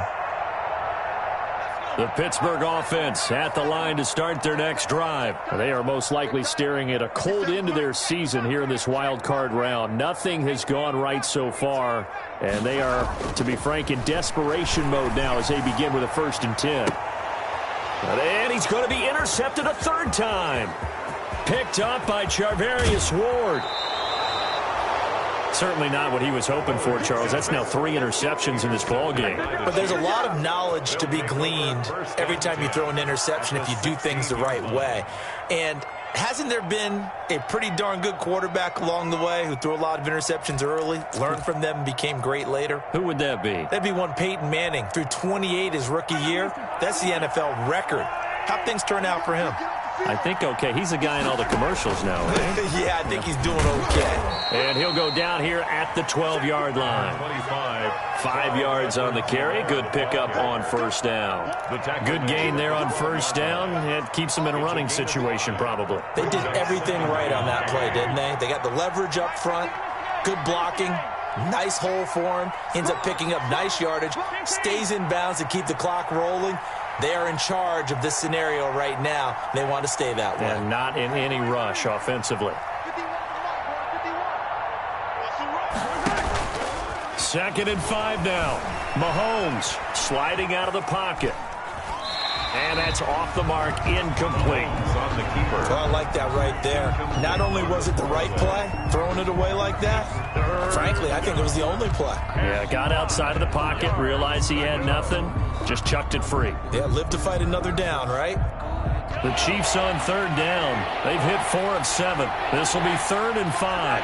The Pittsburgh offense at the line to start their next drive. They are most likely staring at a cold end to their season here in this wild card round. Nothing has gone right so far, and they are, to be frank, in desperation mode now as they begin with a 1st and 10. And he's going to be intercepted a 3rd time. Picked up by Charvarius Ward. Certainly not what he was hoping for, Charles. That's now 3 interceptions in this ball game. But there's a lot of knowledge to be gleaned every time you throw an interception if you do things the right way. And hasn't there been a pretty darn good quarterback along the way who threw a lot of interceptions early, learned from them, and became great later? Who would that be? That'd be one Peyton Manning. Threw 28 his rookie year. That's the NFL record. How'd things turn out for him? I think okay. He's a guy in all the commercials now, right? Yeah, I think he's doing okay. And he'll go down here at the 12-yard line. 5 yards on the carry. Good pickup on 1st down. Good gain there on 1st down. It keeps them in a running situation probably. They did everything right on that play, didn't they? They got the leverage up front, good blocking, nice hole for him, ends up picking up nice yardage, stays in bounds to keep the clock rolling. They are in charge of this scenario right now. They want to stay that way. And not in any rush offensively. 2nd and 5 now. Mahomes sliding out of the pocket. And that's off the mark, incomplete. On the keeper. Well, I like that right there. Not only was it the right play, throwing it away like that, Frankly, I think it was the only play. Yeah, got outside of the pocket, realized he had nothing, just chucked it free. Yeah, live to fight another down, right? The Chiefs on third down. They've hit 4 of 7. This will be 3rd and 5.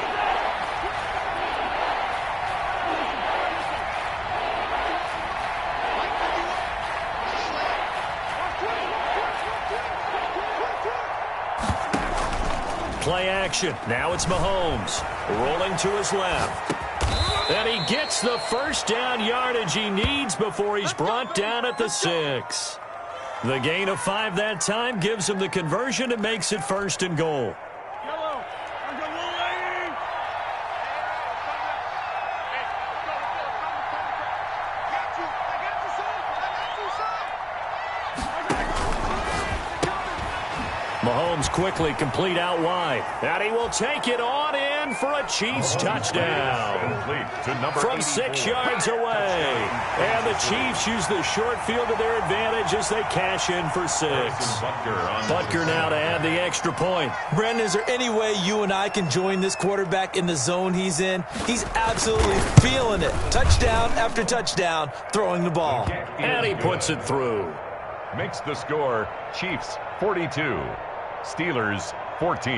Play action. Now it's Mahomes. Rolling to his left. And he gets the first down yardage he needs before he's brought down at the 6. The gain of 5 that time gives him the conversion and makes it 1st and goal. Mahomes quickly complete out wide. And he will take it on in for a Chiefs touchdown. From 6 yards away. And the Chiefs use the short field to their advantage as they cash in for 6. Butker now to add the extra point. Brandon, is there any way you and I can join this quarterback in the zone he's in? He's absolutely feeling it. Touchdown after touchdown, throwing the ball. And he puts it through. Makes the score Chiefs 42. Steelers 14.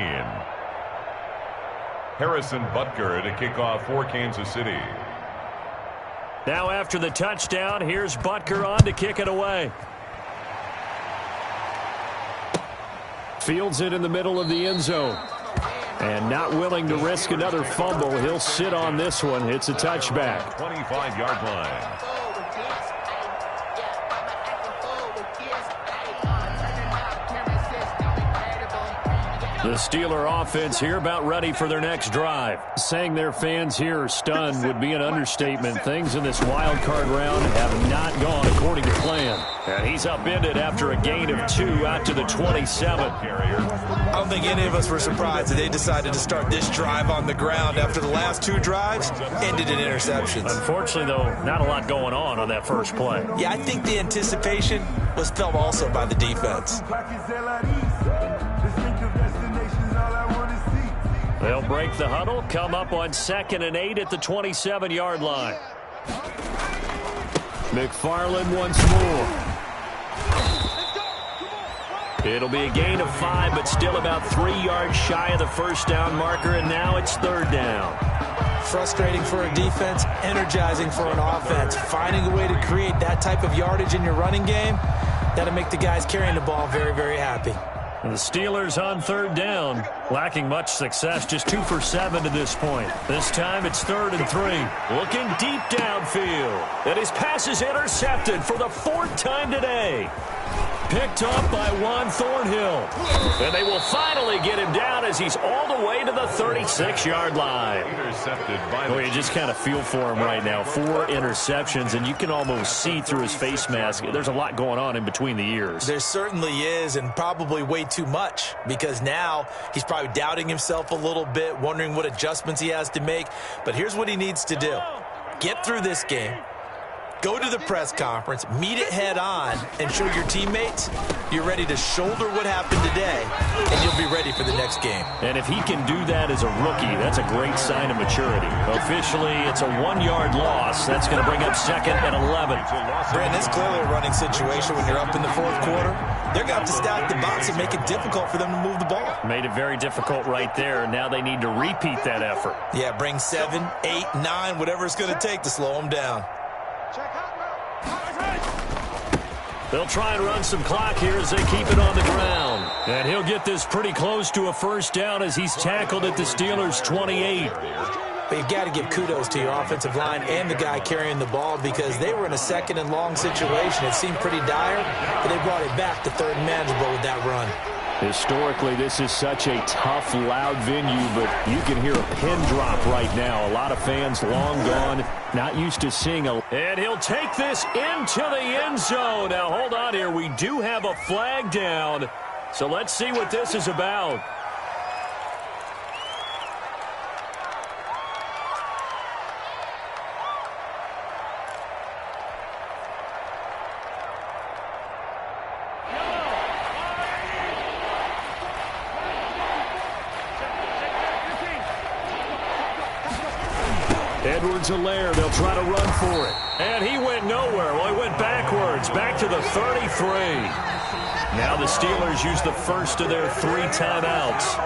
Harrison Butker to kick off for Kansas City. Now after the touchdown, here's Butker on to kick it away. Fields it in the middle of the end zone. And not willing to risk another fumble, he'll sit on this one. It's a touchback. 25-yard line. The Steeler offense here about ready for their next drive. Saying their fans here are stunned would be an understatement. Things in this wild card round have not gone according to plan. And he's upended after a gain of 2 out to the 27. I don't think any of us were surprised that they decided to start this drive on the ground after the last 2 drives ended in interceptions. Unfortunately, though, not a lot going on that first play. Yeah, I think the anticipation was felt also by the defense. They'll break the huddle, come up on 2nd and 8 at the 27-yard line. McFarland once more. It'll be a gain of 5, but still about 3 yards shy of the first down marker, and now it's 3rd down. Frustrating for a defense, energizing for an offense. Finding a way to create that type of yardage in your running game, that'll make the guys carrying the ball very, very happy. And the Steelers on 3rd down, lacking much success, just 2 for 7 to this point. This time it's 3rd and 3. Looking deep downfield. And his pass is intercepted for the 4th time today. Picked up by Juan Thornhill. And they will finally get him down as he's all the way to the 36-yard line. Intercepted by you just kind of feel for him right now. 4 interceptions, and you can almost see through his face mask. There's a lot going on in between the ears. There certainly is, and probably way too much, because now he's probably doubting himself a little bit, wondering what adjustments he has to make. But here's what he needs to do. Get through this game. Go to the press conference, meet it head on, and show your teammates you're ready to shoulder what happened today, and you'll be ready for the next game. And if he can do that as a rookie, that's a great sign of maturity. Officially, it's a 1-yard loss. That's going to bring up 2nd and 11. Brandon, it's clearly a running situation when you're up in the 4th quarter. They're going to have to stack the box and make it difficult for them to move the ball. Made it very difficult right there. Now they need to repeat that effort. Yeah, bring 7, 8, 9, whatever it's going to take to slow them down. They'll try and run some clock here as they keep it on the ground. And he'll get this pretty close to a first down as he's tackled at the Steelers' 28. But you've got to give kudos to your offensive line and the guy carrying the ball because they were in a 2nd and long situation. It seemed pretty dire, but they brought it back to 3rd and manageable with that run. Historically, this is such a tough, loud venue, but you can hear a pin drop right now. A lot of fans long gone, not used to seeing a... And he'll take this into the end zone. Now, hold on here. We do have a flag down, so let's see what this is about. Edwards-Helaire, they'll try to run for it. And he went nowhere. Well, he went backwards, back to the 33. Now the Steelers use the first of their 3 timeouts.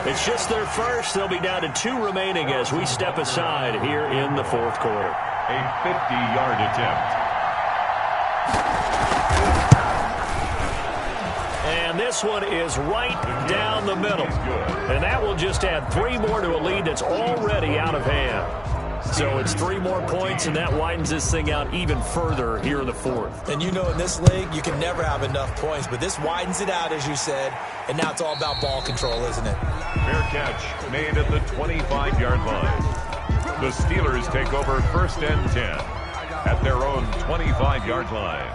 It's just their first. They'll be down to 2 remaining as we step aside here in the fourth quarter. A 50-yard attempt. And this one is right down the middle. And that will just add 3 more to a lead that's already out of hand. So it's 3 more points, and that widens this thing out even further here in the fourth. And you know, in this league, you can never have enough points, but this widens it out, as you said, and now it's all about ball control, isn't it? Fair catch made at the 25-yard line. The Steelers take over first and 10 at their own 25-yard line.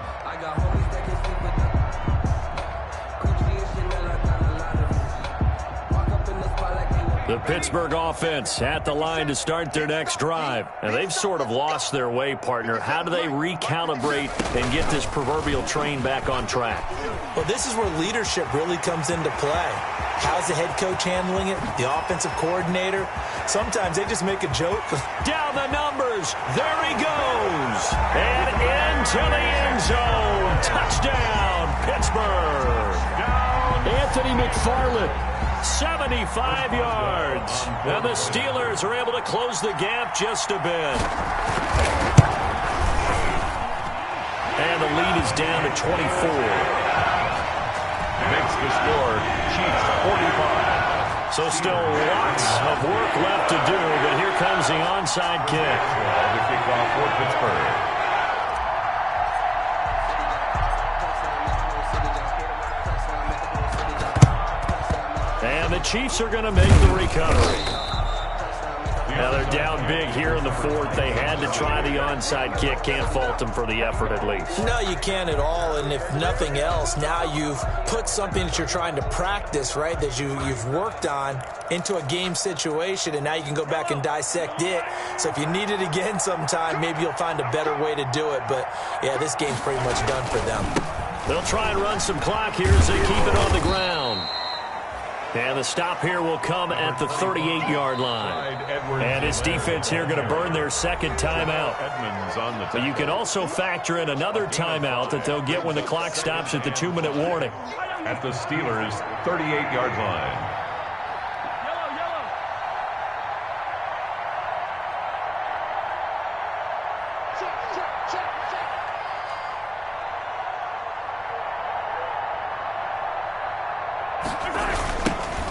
The Pittsburgh offense at the line to start their next drive. And they've sort of lost their way, partner. How do they recalibrate and get this proverbial train back on track? Well, this is where leadership really comes into play. How's the head coach handling it? The offensive coordinator? Sometimes they just make a joke. Down the numbers. There he goes. And into the end zone. Touchdown, Pittsburgh. Anthony McFarland. 75 yards. And the Steelers are able to close the gap just a bit. And the lead is down to 24. Makes the score Chiefs 45. So still lots of work left to do, but here comes the onside kick. The kickoff for Pittsburgh. And the Chiefs are going to make the recovery. Now they're down big here in the fourth. They had to try the onside kick. Can't fault them for the effort at least. No, you can't at all. And if nothing else, now you've put something that you're trying to practice, right, that you've worked on into a game situation, and now you can go back and dissect it. So if you need it again sometime, maybe you'll find a better way to do it. But, yeah, this game's pretty much done for them. They'll try and run some clock here as they keep it on the ground. And the stop here will come at the 38-yard line. And this defense here going to burn their second timeout. But you can also factor in another timeout that they'll get when the clock stops at the 2-minute warning. At the Steelers' 38-yard line.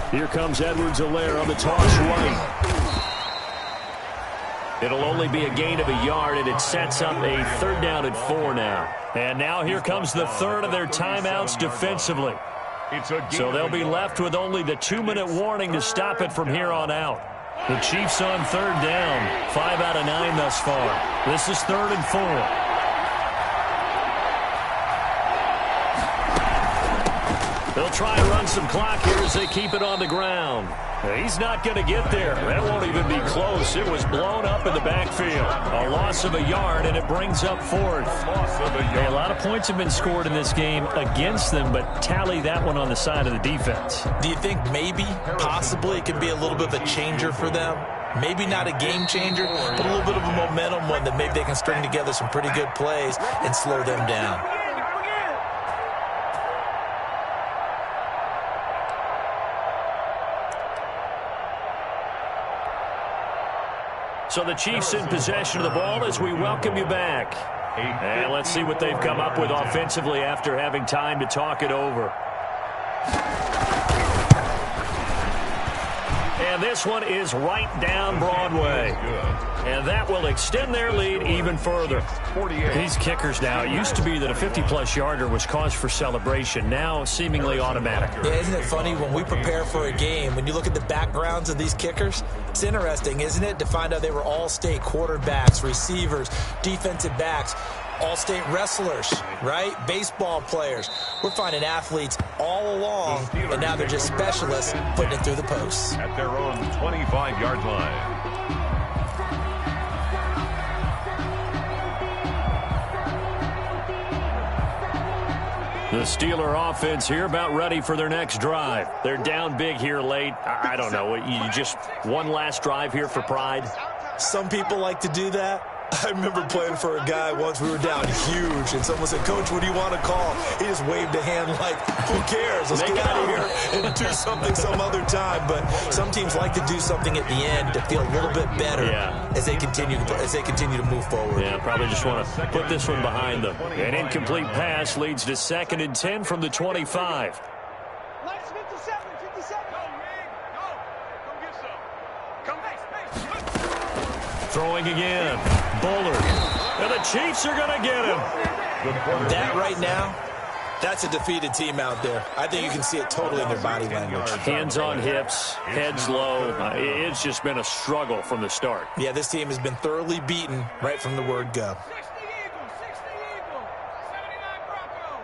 Here comes Edwards-Helaire on the toss right. It'll only be a gain of a yard, and it sets up a 3rd down and 4 now. And now here comes the third of their timeouts defensively. So they'll be left with only the 2-minute warning to stop it from here on out. The Chiefs on 3rd down. 5 out of 9 thus far. This is 3rd and 4. They'll try and run some clock here as they keep it on the ground. He's not going to get there. That won't even be close. It was blown up in the backfield. A loss of a yard, and it brings up 4th. A lot of points have been scored in this game against them, but tally that one on the side of the defense. Do you think maybe, possibly, it could be a little bit of a changer for them? Maybe not a game changer, but a little bit of a momentum one that maybe they can string together some pretty good plays and slow them down. So the Chiefs in possession of the ball as we welcome you back. And let's see what they've come up with offensively after having time to talk it over. And this one is right down Broadway. And that will extend their lead even further. These kickers now, it used to be that a 50-plus yarder was cause for celebration. Now seemingly automatic. Yeah, isn't it funny when we prepare for a game, when you look at the backgrounds of these kickers, it's interesting, isn't it, to find out they were all-state quarterbacks, receivers, defensive backs, all-state wrestlers, right? Baseball players. We're finding athletes all along, and now they're just specialists putting it through the posts. At their own 25-yard line. The Steeler offense here about ready for their next drive. They're down big here late. I don't know. You just one last drive here for pride? Some people like to do that. I remember playing for a guy once. We were down huge, and someone said, "Coach, what do you want to call?" He just waved a hand like, "Who cares? Let's get out of here and do something some other time." But some teams like to do something at the end to feel a little bit better as they continue to move forward. Yeah, probably just want to put this one behind them. An incomplete pass leads to 2nd and 10 from the 25. Let's 57. Go, Rig. Go. Come get some. Come back. Throwing again. Bullard. And the Chiefs are going to get him. That right now, that's a defeated team out there. I think you can see it totally in their body language. Hands on hips, heads low. It's just been a struggle from the start. Yeah, this team has been thoroughly beaten right from the word go. 60 Eagles. 79 Bronco.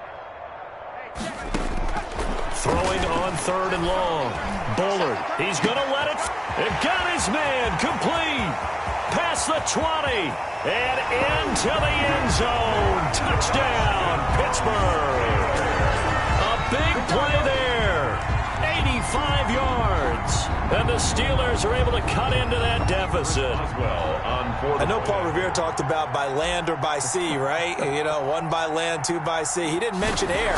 Throwing on 3rd and long. Bullard. He's going to let it. It got his man. Complete. Past the 20 and into the end zone. Touchdown, Pittsburgh. A big play there. 85 yards. And the Steelers are able to cut into that deficit. I know Paul Revere talked about by land or by sea, right? You know, 1 by land, 2 by sea. He didn't mention air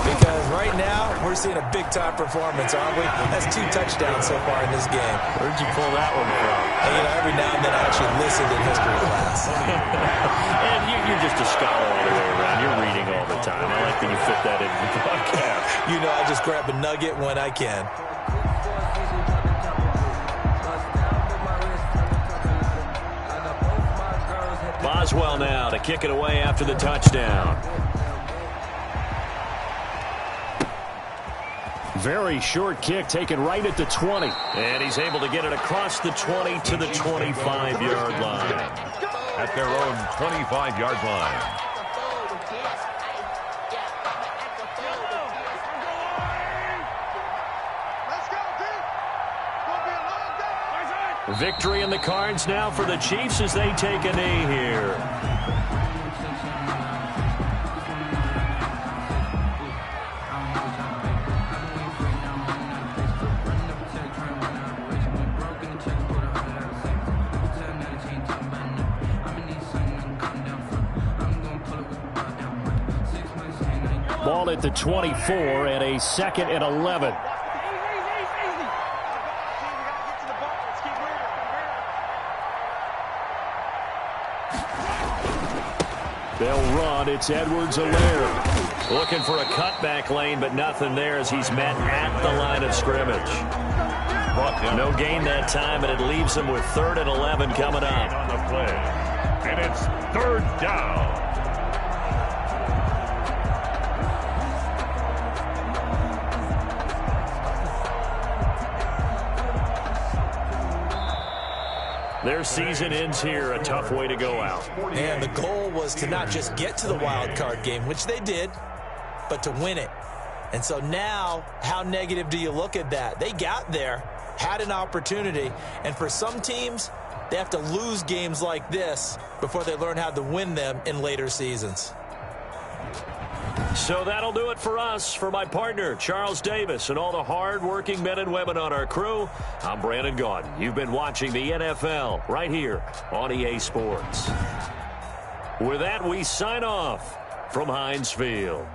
because right now we're seeing a big-time performance, aren't we? That's 2 touchdowns so far in this game. Where'd you pull that one from? And, you know, every now and then I actually listened in history class. And you're just a scholar all the way around. You're reading all the time. I like when you fit that into the podcast. You know, I just grab a nugget when I can. Boswell now to kick it away after the touchdown. Very short kick taken right at the 20. And he's able to get it across the 20 to the 25-yard line. At their own 25-yard line. Victory in the cards now for the Chiefs as they take a knee here. Ball at the 24 and a 2nd and 11. They'll run. It's Edwards-Helaire. Looking for a cutback lane, but nothing there as he's met at the line of scrimmage. No gain that time, and it leaves him with 3rd and 11 coming up. On the play. And it's 3rd down. Their season ends here. A tough way to go out. And the goal was to not just get to the wild card game, which they did, but to win it. And so now, how negative do you look at that? They got there, had an opportunity, and for some teams, they have to lose games like this before they learn how to win them in later seasons. So that'll do it for us. For my partner, Charles Davis, and all the hard-working men and women on our crew, I'm Brandon Gaudin. You've been watching the NFL right here on EA Sports. With that, we sign off from Heinz Field.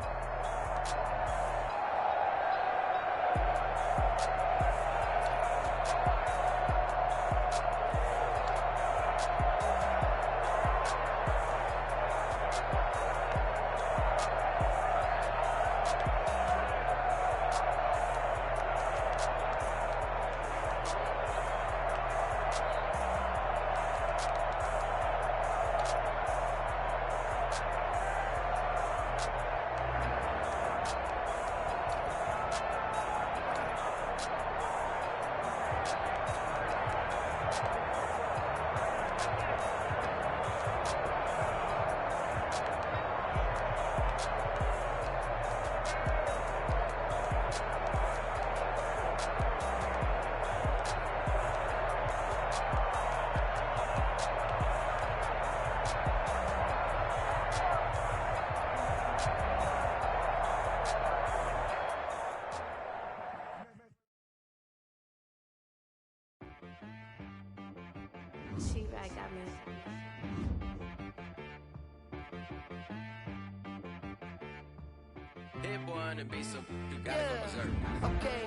hit one and be some. You gotta go berserk. Okay.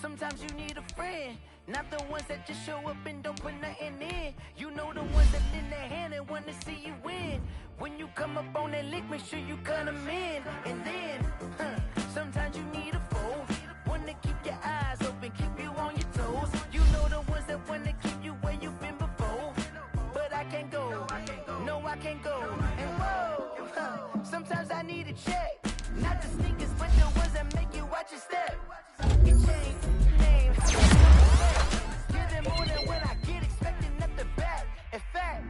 Sometimes you need a friend, not the ones that just show up and don't put nothing in. You know the ones that lend their hand and want to see you win. When you come up on that lick, make sure you cut them in. And then, sometimes you need a foe, one to keep your eyes open, keep you on your toes. You know the ones that want to keep you where you've been before. But I can't go, no I can't go. And whoa, sometimes I need a check, not the sneakers, but the ones that make you watch your step. Your chain, name, give them more than what I get, expecting at the back. In fact,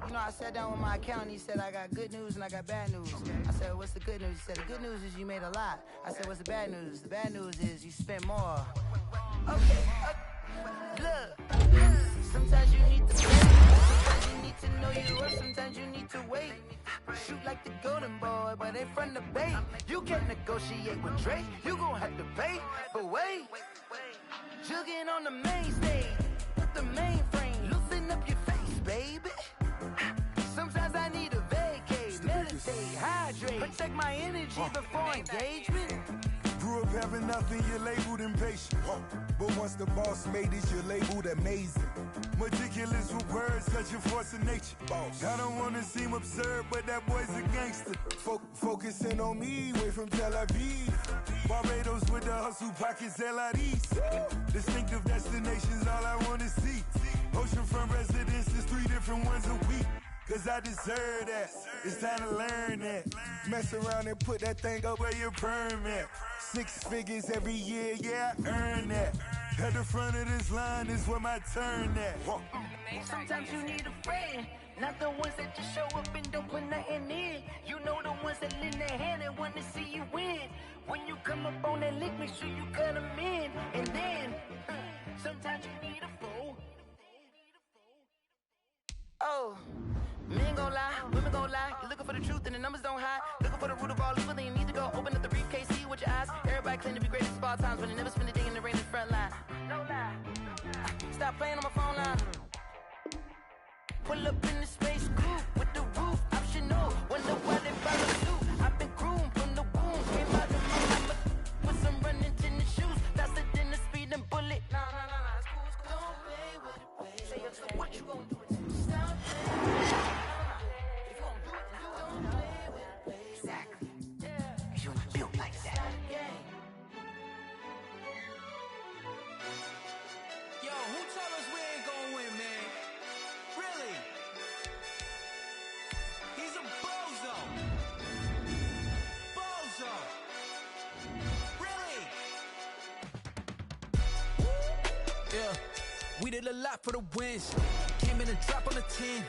you know, I sat down with my accountant, he said I got good news and I got bad news. I said, what's the good news? He said, the good news is you made a lot. I said, what's the bad news? The bad news is you spent more. Okay, look, sometimes you need to pay, sometimes you need to know you or sometimes you need to wait. Shoot like the golden boy, but in front of Bay. You can't negotiate with Drake, you gon' have to pay. But wait, jugging on the main stage, with the mainframe, loosen up your face, baby. Sometimes I need a vacate, meditate, hydrate, protect my energy before engagement. Grew up having nothing, you're labeled impatient. But once the boss made it, you're labeled amazing. Meticulous with words, such a force of nature. I don't wanna seem absurd, but that boy's a gangster. Focusing on me, way from Tel Aviv. Barbados with the hustle pockets, LIDs. Distinctive destinations, all I wanna see. Oceanfront residences, 3 different ones a week. Cause I deserve that, it's time to learn that. Mess around and put that thing up where your permit. 6 figures every year, yeah, I earn that. At the front of this line is where my turn at. Sometimes you need a friend, not the ones that just show up and don't put nothing in. You know the ones that lend their hand and want to see you win. When you come up on that lick, make sure you cut them in. And then, sometimes you need a foe. Oh, men gon' lie, women gon' lie. You're looking for the truth and the numbers don't hide. Looking for the root of all evil, then you need to go open up the briefcase, see with your eyes. Everybody claim to be greatest of all times, but they never spend a day in the rain in the front line. No lie. Stop playing on my phone line. Pull up in the space coupe with the roof optional. Wonder why they follow suit. I've been groomed from the womb. Came out of my mama with some running tennis shoes. Faster than the speeding bullet. Nah, it's cool, it's cool. Don't play with it, baby. Say it, so what you gon' do? Stop playing. If you gon' do it, then don't play with it, baby. Exactly. Yeah. You ain't built like that. Yo, who told us we ain't gonna win, man? Really? He's a bozo. Bozo. Really? Yeah, we did a lot for the wins. Came in and drop on the 10.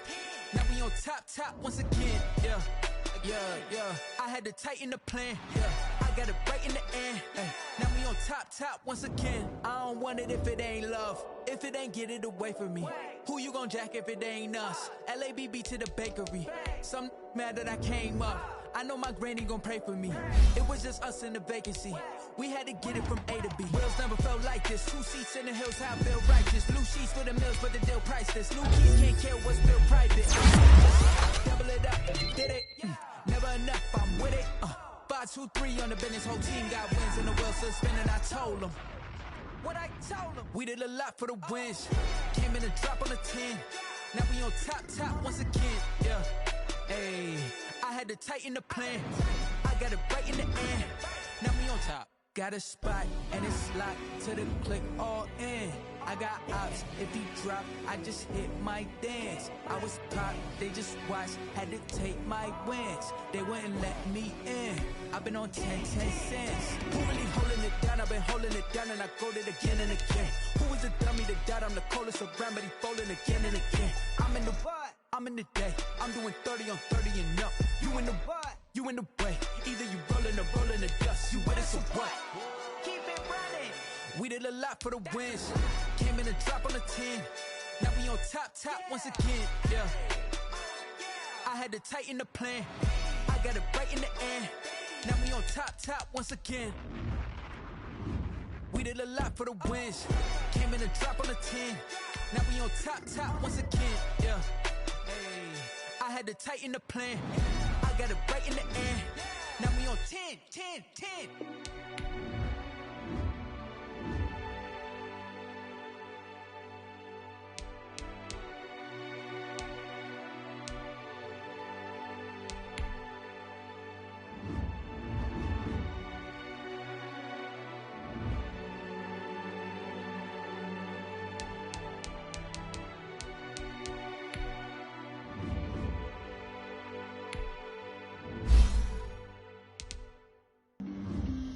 Now we on top once again. Yeah. I had to tighten the plan. Yeah, I got it right in the end. Ay. Now we on top once again. I don't want it if it ain't love. If it ain't, get it away from me. Who you gon' jack if it ain't us? LABB to the bakery. Some mad that I came up. I know my granny gon' pray for me. It was just us in the vacancy. We had to get it from A to B. Wheels never felt like this. 2 seats in the hills, how I feel righteous. Blue sheets for the mills, but the deal priceless. New keys can't care what's still private. Double it up, did it? Never enough, I'm with it. 5, 2, 3 on the business. Whole team got wins and the wheels still spinning. I told them what I told them. We did a lot for the wins. Came in and drop on the 10. Now we on top once again. Yeah, hey, I had to tighten the plan. I got it right in the end. Now we on top. Got a spot and it's locked to the click all in. I got ops, if he drop, I just hit my dance. I was pop, they just watched, had to take my wins. They wouldn't let me in. I've been on 10 cents. Who really holding it down? I've been holding it down and I go it again and again. Who was the dummy that died? I'm the coldest around, but he folding again and again. I'm in the what? I'm in the day. I'm doing 30 on 30 and up. You in the what? You in the way. Either you rolling or rolling the dust. You with us or what? Keep it running. We did a lot for the wins. Came in and drop on the 10. Now we on top once again. Yeah, I had to tighten the plan. I got it right in the end. Now we on top once again. We did a lot for the wins. Came in and drop on the 10. Now we on top once again. Yeah, hey, I had to tighten the plan. I got it right in the end. Now we on 10. 10.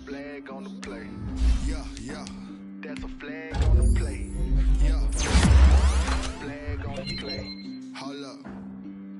Flag on the play. Yeah. That's a flag on the play. Yeah. Flag on the play. Hold up.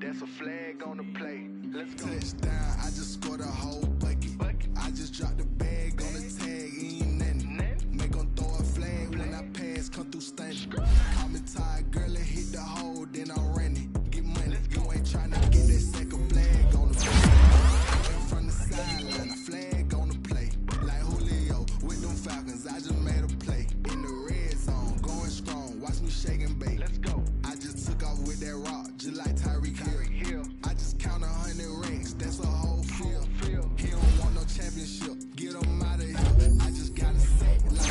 That's a flag on the play. Let's go. Touchdown. I just scored a whole bucket. I just dropped the bag on the tag. Ain't nothing. Make 'em throw a flag when I pass. Come through stunning. Call me tired, girl, and hit the hole. Then I'm running. Get money. You ain't trying to get that second flag on the play. In from the sideline, a flag on the play. Like Julio with them Falcons, I just made a play. In the red zone, going strong. Watch me shake and bake. Let's go. I just took off with that rock, just like Tyreek Hill. I just count 100 rings, that's a whole field. He don't want no championship, get him out of here. I just gotta say, like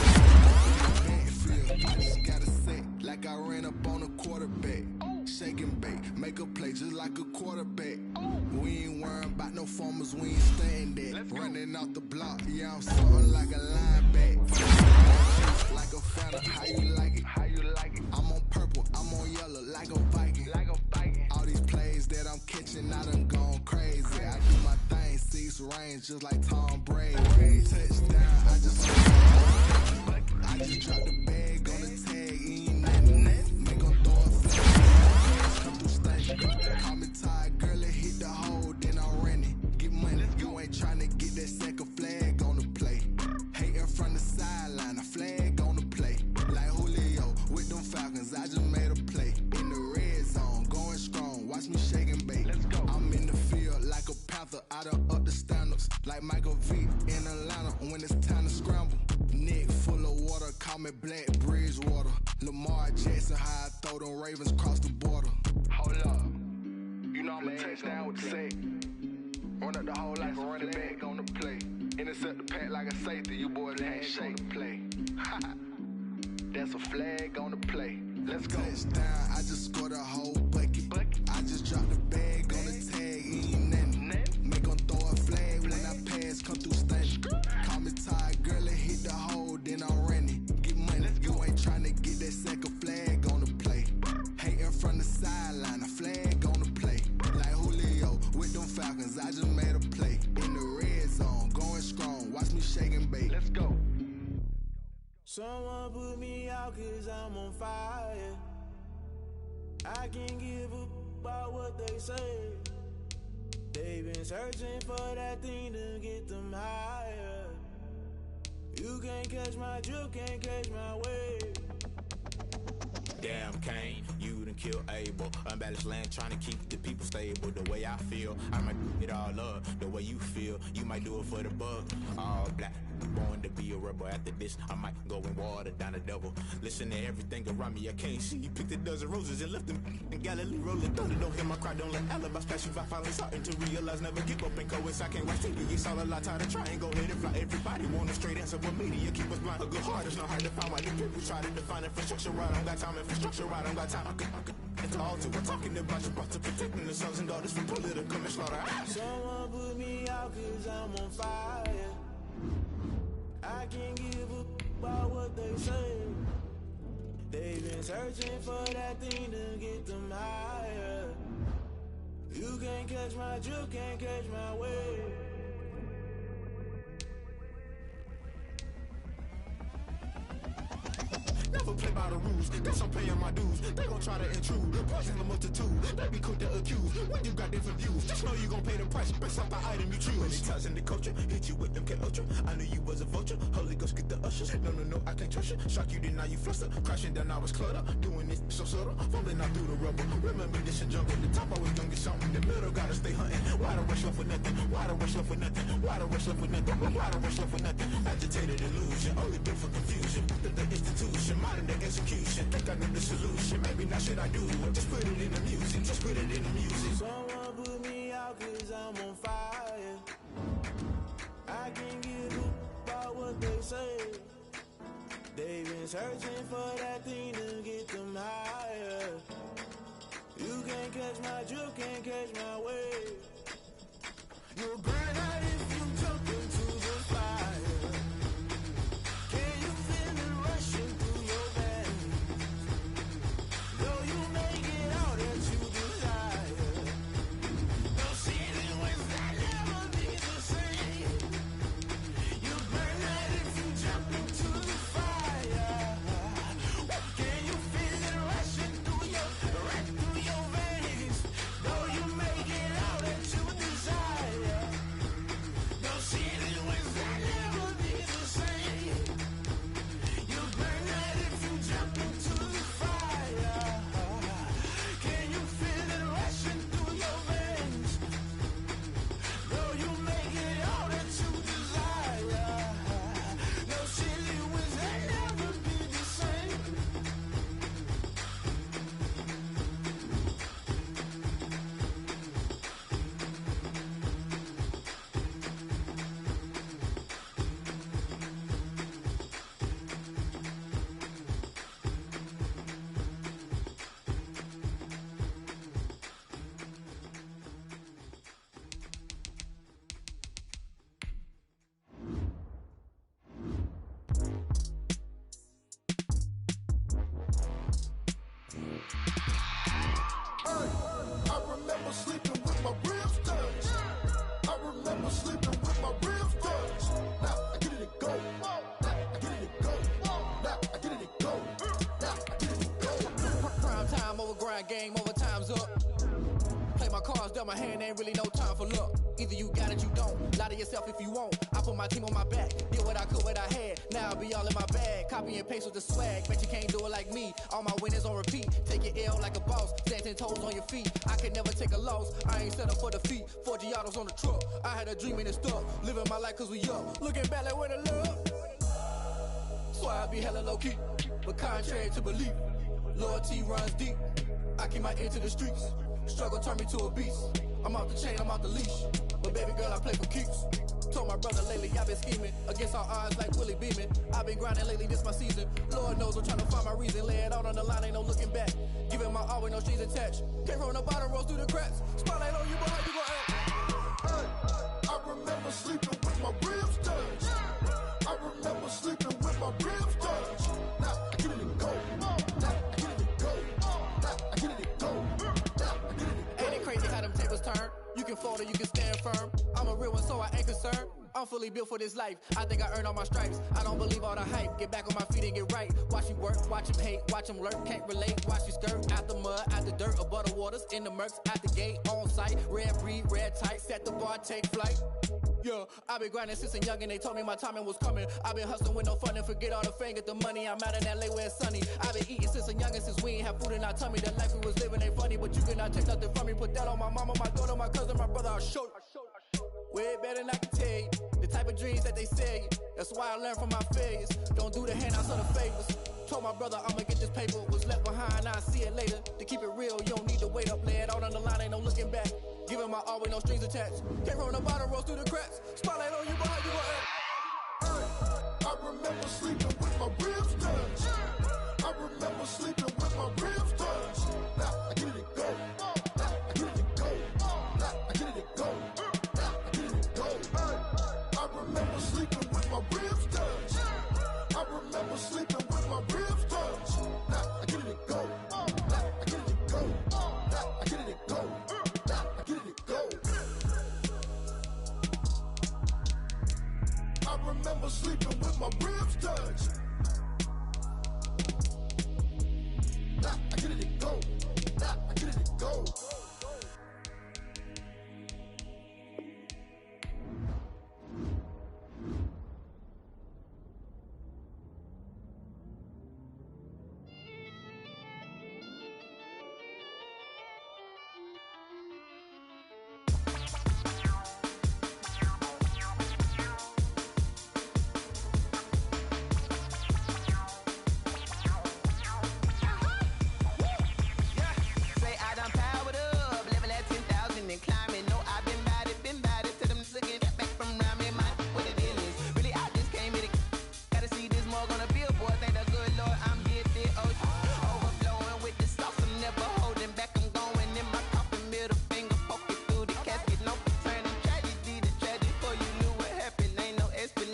I just gotta say, like I ran up on a quarterback. Shake and bake, make a play just like a quarterback. We ain't worrying about no formers, we ain't staying there. Running out the block, yeah, I'm something like a lineback. Like a Fanta, how you like it? I'm on purple, I'm on yellow, like a Viking. All these plays that I'm catching, I done gone crazy. I do my thing, 6 range, just like Tom Brady. Touchdown, I just dropped the bag on the tag, ain't nothing. Make 'em throw a flag, come through stunning. Call me tired, girl, and hit the hole, then I'm running. Get money, you ain't trying to get that second flag on the play. Hating from the sideline, a flag on the play. Like Julio with them Falcons, I just made a play. In the red zone, going strong, watch me shake and bake. Let's go. I'm in the field like a Panther, I done up the standards. Like Michael Vick in Atlanta when it's time to scramble. Neck full of water, call me Black Bridgewater. Lamar Jackson, how I throw them Ravens cross the border. Hold up, you know I'm a touchdown with the sack. Run up the hole like a running back on the play. Intercept the pack like a safety, you boys ain't shake the play. That's a flag on the play. Let's go. Touchdown, I just scored a whole bucket. I just dropped the bag on the tag, ain't nothing. Make 'em throw a flag when I pass, come through stunning. Call me tired, girl, and hit the hole, then I'm running. Get money, you ain't trying to get that second flag on the play. Hating from the sideline, a flag on the play. Like Julio with them Falcons, I just made a play. In the red zone, going strong, watch me shake and bake. Let's go. Someone put me out 'cause I'm on fire. I can't give up about what they say. They've been searching for that thing to get them higher. You can't catch my drift, can't catch my wave. Damn Kane, you done killed Abel. Unbalanced land trying to keep the people stable. The way I feel, I might it all up. The way you feel, you might do it for the bug. All black, born to be a rebel. After this, I might go and water down the devil. Listen to everything around me, I can't see. Picked a dozen roses and left them in Galilee rolling thunder. Don't hear my cry, don't let alibis pass you. I finally starting to realize, never give up and coast. I can't watch TV, it's all a lot. Tired of trying, go ahead and fly. Everybody want a straight answer, but media keep us blind. A good heart is not hard to find. Why the people try to define infrastructure right? I don't got time, infrastructure right, I don't got time. It's all to we're talking about you, about to protecting the sons and daughters from political and slaughter. Someone put me out 'cause I'm on fire. I can't give up about what they say. They've been searching for that thing to get them higher. You can't catch my drift, can't catch my wave. Never play by the rules, guess I'm paying my dues. They gon' try to intrude, poison the multitude. They be quick to accuse, when you got different views. Just know you gon' pay the price, based off the item you choose. Many times in the culture, hit you with them K-Ultra. I knew you was a vulture, Holy Ghost get the ushers. No, I can't trust you. Shock you, then now you fluster. Crashing down, I was clutter. Doing this so subtle, fumbling out through the rubble. Remember this and jungle, the top always gonna get something. The middle gotta stay hunting. Why the rush left for nothing? Why the rush left for nothing? Why the rush left for nothing? Why the rush left for nothing? Agitated illusion, only built for confusion. The institution, modern day execution. Think I know the solution, maybe not should I do it. Just put it in the music, just put it in the music. Someone put me out 'cause I'm on fire. I searching for that thing to get them higher. You can't catch my drift, can't catch my wave. You'll burn out if you jump into the fire. Can you feel it rushing through your veins? Though you make it all that you desire. No ceiling was that never be the same. You'll burn out if you jump into the fire. Can you feel it rushing through your veins? Though you make it all that you desire. No ceiling was that never be the same. You burn out if you jump into the fire. Can you feel it rushing through your veins? Though you make it all that you desire. No ceiling was that never be the same. I remember sleeping with my ribs touched. I remember sleeping with my ribs touched. Now I get it to go. Now I get it to go. Now I get it to go. Now I get it to go. Prime time over grind game, over time's up. Play my cards, dealt my hand, ain't really no time for luck. Either you got it, you don't. Lie to yourself if you won't. I put my team on my back, did what I could, what I had. Now I be all in my bag, copy and paste with the swag. Bet you can't do it like me. All my winners on repeat. Take your L like a boss, stand 10 toes on your feet. I can never take a loss. I ain't set up for defeat. 4 Giottos on the truck. I had a dream and it stuck. Living my life cause we up. Looking back like where the love. Swear I be hella low key, but contrary to belief, loyalty runs deep. I keep my ear to the streets. Struggle turned me to a beast. I'm off the chain, I'm off the leash. But baby girl, I play for keeps. Told my brother lately, I've been scheming against all odds like Willie Beeman. I've been grinding lately, this my season. Lord knows I'm trying to find my reason. Lay it out on the line, ain't no looking back. Giving my all with no strings attached. Came from the bottom, rose through the cracks. Spotlight on you, but how you gon' act? I remember sleeping with my ribs touched. I remember sleeping with my ribs touched. Now I get it to go. Now I get it to go. Now I get it to go. Now I get it to go. Ain't it crazy how them tables turn? You can fold or you can stand firm. I'm a real one, so I ain't concerned. I'm fully built for this life. I think I earned all my stripes. I don't believe all the hype. Get back on my feet and get right. Watch you work, watch him hate, watch him lurk. Can't relate, watch you skirt. Out the mud, out the dirt, above the waters, in the murks, out the gate, on site. Red breed, red tight, set the bar, take flight. Yeah, I been grinding since a young and they told me my timing was coming. I been hustling with no fun and forget all the fame, get the money. I'm out in LA where it's sunny. I been eating since a young and since we ain't have food in our tummy. The life we was living ain't funny, but you cannot take nothing from me. Put that on my mama, my daughter, my cousin, my brother, I'll show you. Way better than I can tell you. The type of dreams that they sell you. That's why I learned from my failures. Don't do the handouts or the favors. Told my brother I'ma get this paper. Was left behind, I'll see it later. To keep it real, you don't need to wait up. Lay it out on the line, ain't no looking back. Giving my all with no strings attached. Came from the bottom, rose through the cracks. Spotlight on you, but how you gon' act? I remember sleeping with my ribs touched. I remember sleeping with my ribs touched. Now I get it to go. Now I get it to go. Now I get it to go. Now I get it to go. I remember sleeping with my ribs touched. I remember sleeping with my ribs touched. Now I get it to go. Now I get it to go. Now I get it to go. Now I get it to go. I remember sleeping with my ribs touched. Now I get it to go. Now I get it to go.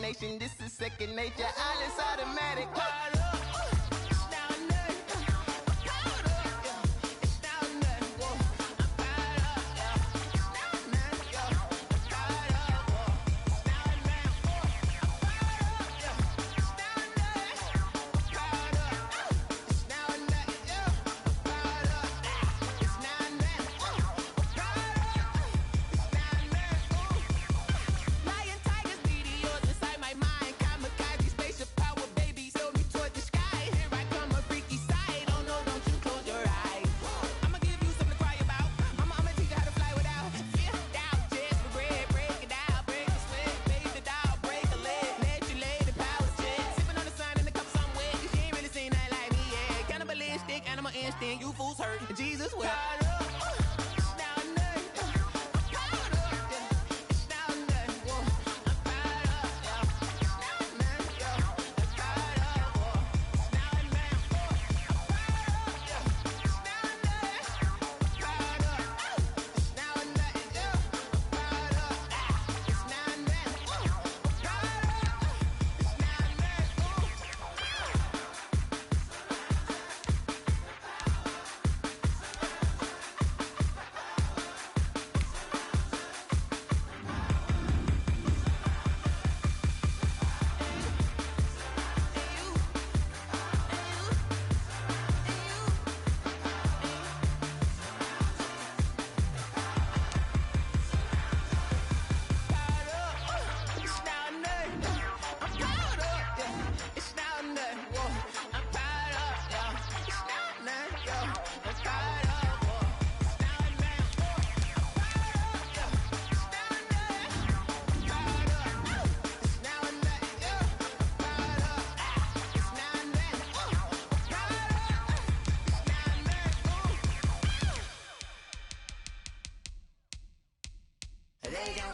imagination. This is second nature. All is automatic. Caught up. You fools hurt. Jesus will.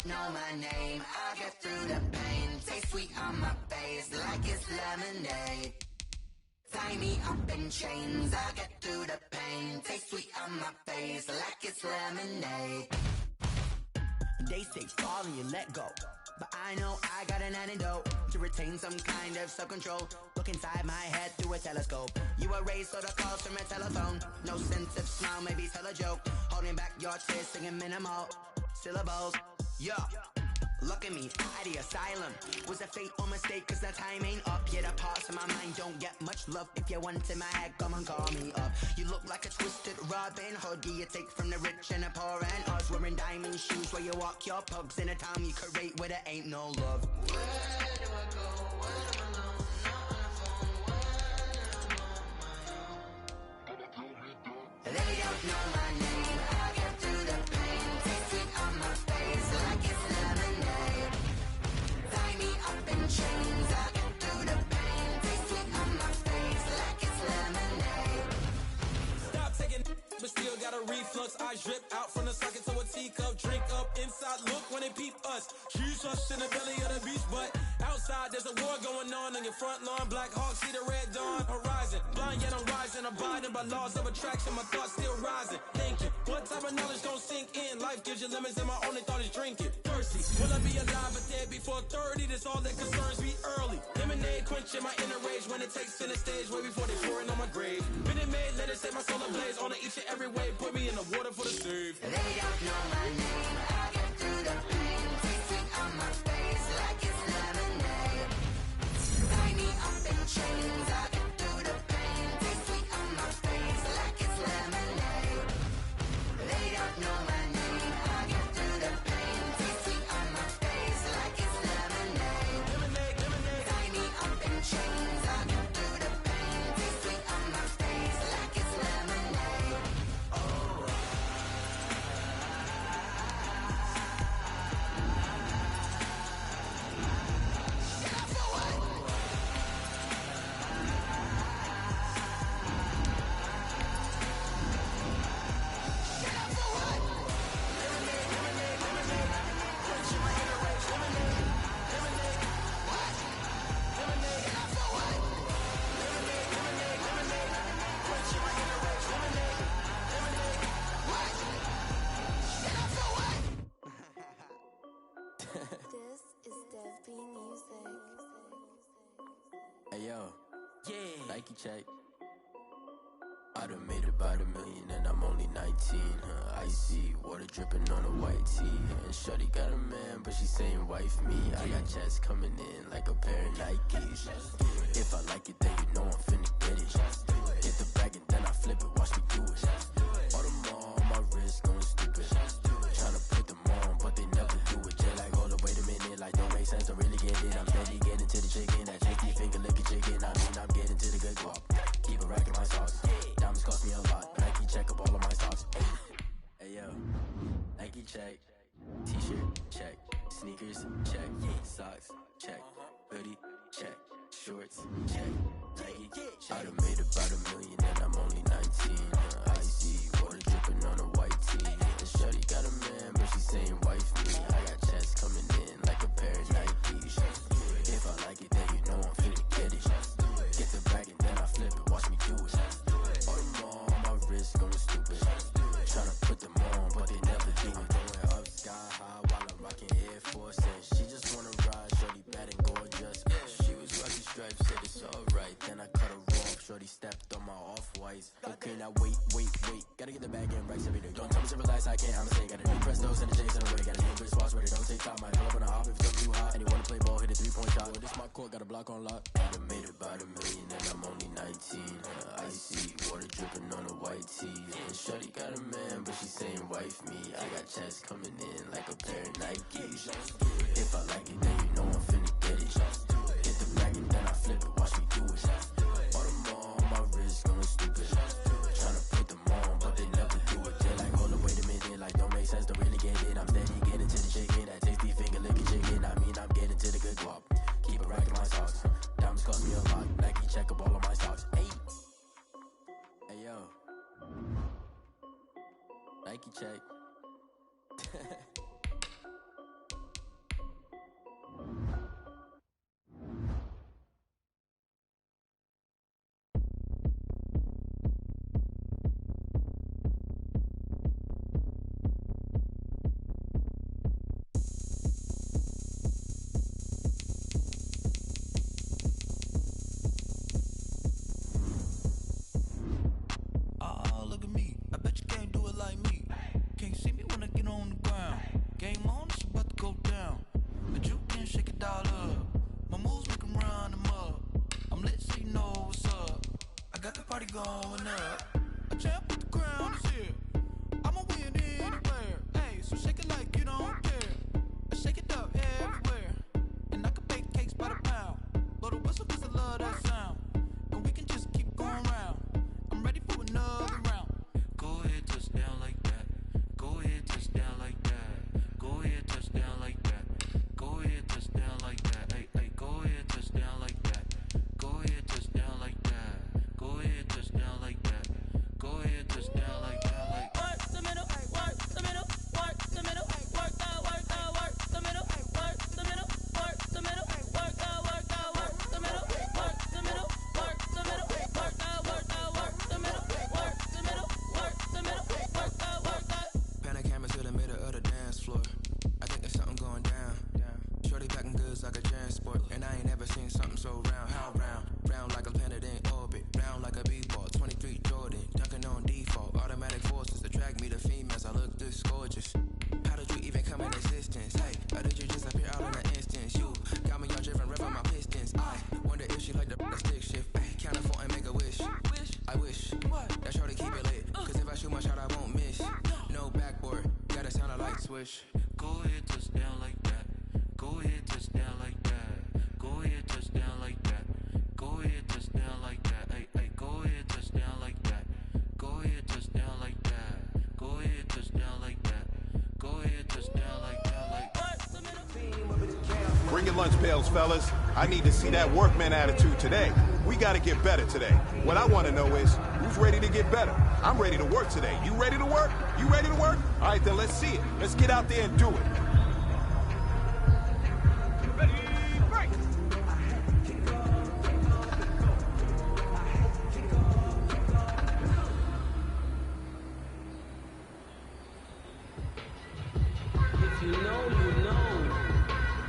Know my name, I'll get through the pain. Taste sweet on my face like it's lemonade. Tie me up in chains, I'll get through the pain. Taste sweet on my face like it's lemonade. They say fall and you let go, but I know I got an antidote to retain some kind of self-control. Look inside my head through a telescope. You erase all the calls from a telephone. No sense of smile, maybe tell a joke. Holding back your tears, singing minimal syllables. Yeah, look at me, out of the asylum. Was a fate or mistake, cause the time ain't up. Yeah, the parts of my mind don't get much love. If you want in my head, come and call me up. You look like a twisted Robin Hood. You take from the rich and the poor and us. Wearing diamond shoes where you walk your pugs in a town you create where there ain't no love. Where do I go? Where am I alone? Not on the phone. When I'm on my own. They don't know my name. I get through the pain. Taste sweet on my face like it's lemonade. Tie me up in chains. I get through the pain. Taste sweet on my face like it's lemonade. Stop taking, but still got a reflux. I drip out from the socket to a teacup. Drink up inside. Look when they peep us. Choose us in the belly of the beast, but outside there's a war going on your front lawn. Black Hawk see the red dawn horizon. Blind yet I'm rising, abiding by laws of attraction. My thoughts still rising. Thinking, what type of knowledge gon' sink in? Life gives you limits, and my only thought is drinking. Thirsty, will I be alive or dead before 30? That's all that concerns me early. Lemonade quenching my inner rage when it takes center stage, way before they pouring on my grave. Been it made, let it set my soul ablaze. On each and every way, put me in the water for the save. They don't know my name. I get through the pain. Taste sweet on my face like it's lemonade. Tie me up in chains. I get through the pain. Taste sweet on my face like it's lemonade. They don't know my name. I get through the pain. Taste sweet on my face like it's lemonade. Lemonade, lemonade. Tie me up in chains. I get through the pain. Taste sweet on my face like it's lemonade. Oh. Nike check. I done made about $1 million and I'm only 19. Icy water dripping on a white tee. And shorty got a man, but she saying wife me. I got checks coming in like a pair of Nikes. If I like it, then you know I'm finna get it. Hit the bag and then I flip it, watch me do it. All them on my wrist going stupid. Tryna put them on, but they never do it. Just like, hold up, wait a minute, like don't make sense, I really get it. I'm steady getting to the chicken, that chicky finger licking chicken. I mean, I'm getting to the good guap. Keep a rack in my socks. Diamonds cost me a lot. Nike check up all of my stocks. Hey yo, Nike check. T-shirt check. Sneakers check. Socks check. Hoodie check. Shorts check. Nike check. I done made about $1 million and I'm only 19. Icy water dripping on a white tee. And shorty got a man, but she saying wife me. I got checks coming in like a pair of Nikes. If I like it, then you know I'm finna get it. Get the bag and then I flip it, watch me do it. All them on my wrist going stupid. Tryna put them on, but they never do it. Going up sky high while I'm rocking Air Force. And she just wanna ride, shorty bad and gorgeous. She was rocking stripes, said it's alright. Then I cut her off, shorty stepped on my off-whites. Okay, now wait. Gotta get the bag and racks every day. Don't tell me to relax, I can't, I'ma say. Got a new Presto, send the J's in the way. Got a new Chris Foss, ready, don't take time. Might pull up on a hop if it's up too hot. And you wanna play ball, hit a 3-point shot. Well, this my court, got a block on lock. I done made about $1 million and I'm only 19. Icy water dripping on a white tee. And shorty got a man, but she saying wife me. I got checks coming in like a pair of Nikes. If I like it, then you know I'm finna get it. Hit the bag and then I flip it, watch me do it. All them on my wrist going stupid. Tryna put them on, but they never do it. They're like, hold up, wait a minute, like don't make sense, don't really get it. I'm steady getting to the chicken, that tasty finger licking chicken. I mean, I'm getting to the good guap. Keep a rack in my socks. Diamonds cost me a lot. Nike check up all of my stocks. Hey yo, Nike check. Going up, a champ with the crown is here. I'ma win anywhere. Hey, so shake it like you don't care. I shake it up everywhere. And I can bake cakes by the pound. Blow the whistle 'cause I love that sound. And we can just keep going round. I'm ready for another round. Go ahead, touch down like that. Go ahead, touch down like that. Go ahead, touch down like that. Go ahead, touch down like that. Hey, go ahead, touch down like that. Go ahead, touch down like that. Go ahead, touch down like that. Go ahead, touch down like that. Like work the middle, work the middle, work the middle, work out, work the middle, work the middle, work the middle, work out, work the middle, work the middle, work the middle, work out, work the middle, work the middle, work the middle, work out. Panic cameras to the middle of the dance floor. I think there's something going down. Shorty packing goods like a transport, and I ain't never seen something so round. How round? Round like a planet in orbit, round like a b-ball. 23 Jordan, dunking on default. Automatic forces attract me to females. I look this gorgeous. How did you even come in existence? Hey, or did you just appear out in an instance? You got me all driven, revving my pistons. I wonder if she like the stick shift. Ay, count to 4 and make a wish. I wish that shorty keep it lit. 'Cause if I shoot my shot, I won't miss. No backboard, gotta sound a light switch. Go ahead, touch down like that. Go ahead, touch down like that. Go ahead, touch down like that. Go ahead, touch down like that. Hey, go ahead, touch down like that. Go ahead, touch down like that. Go ahead, touch down like that. Go ahead, touch down like that. Like bring your lunch pails, fellas. I need to see that workman attitude today. We got to get better today. What I want to know is, who's ready to get better? I'm ready to work today. You ready to work? You ready to work? All right, then let's see it. Let's get out there and do it. If you know, you know.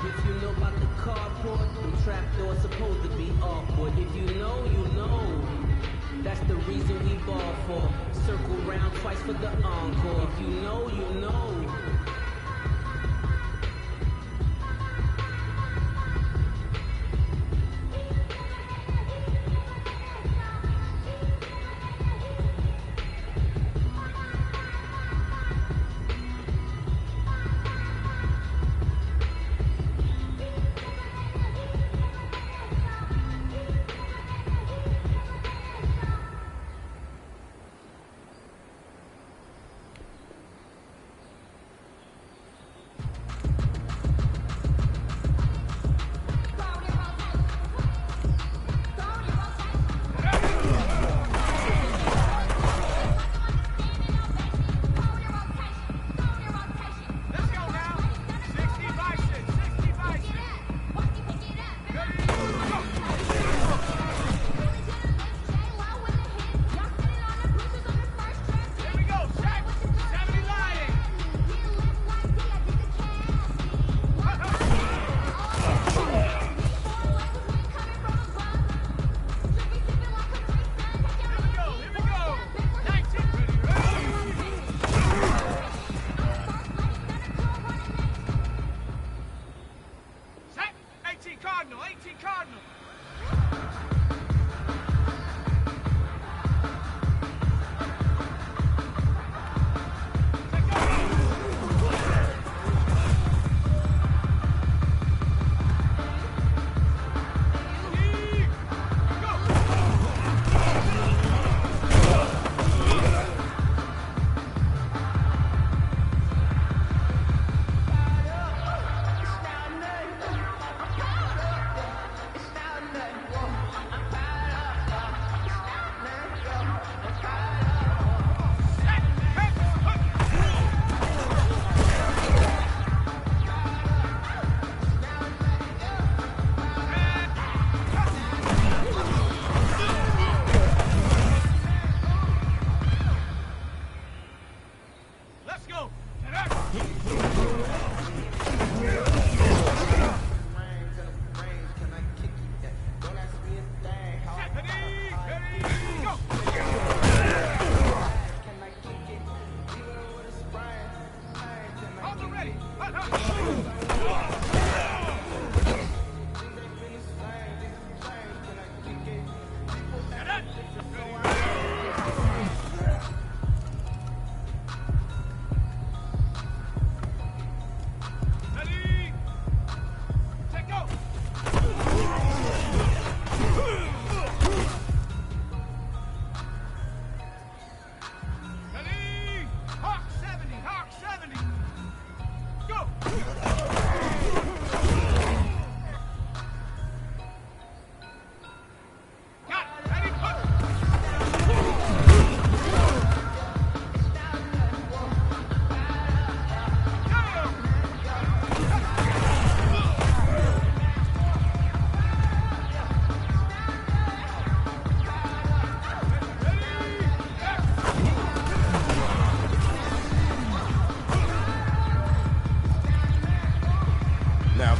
If you know about the car court, the trapdoor's supposed to be awkward. If you know, you know. That's the reason we ball for. Circle round twice for the encore. If you know, you know.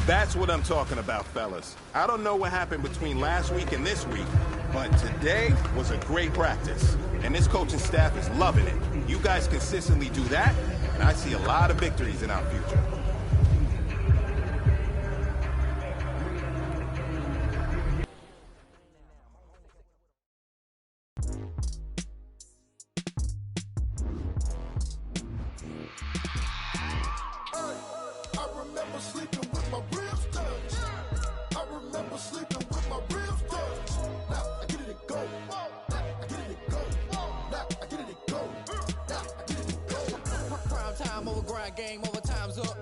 That's what I'm talking about, fellas. I don't know what happened between last week and this week, but today was a great practice. And this coaching staff is loving it. You guys consistently do that, and I see a lot of victories in our future. Game over, time's up.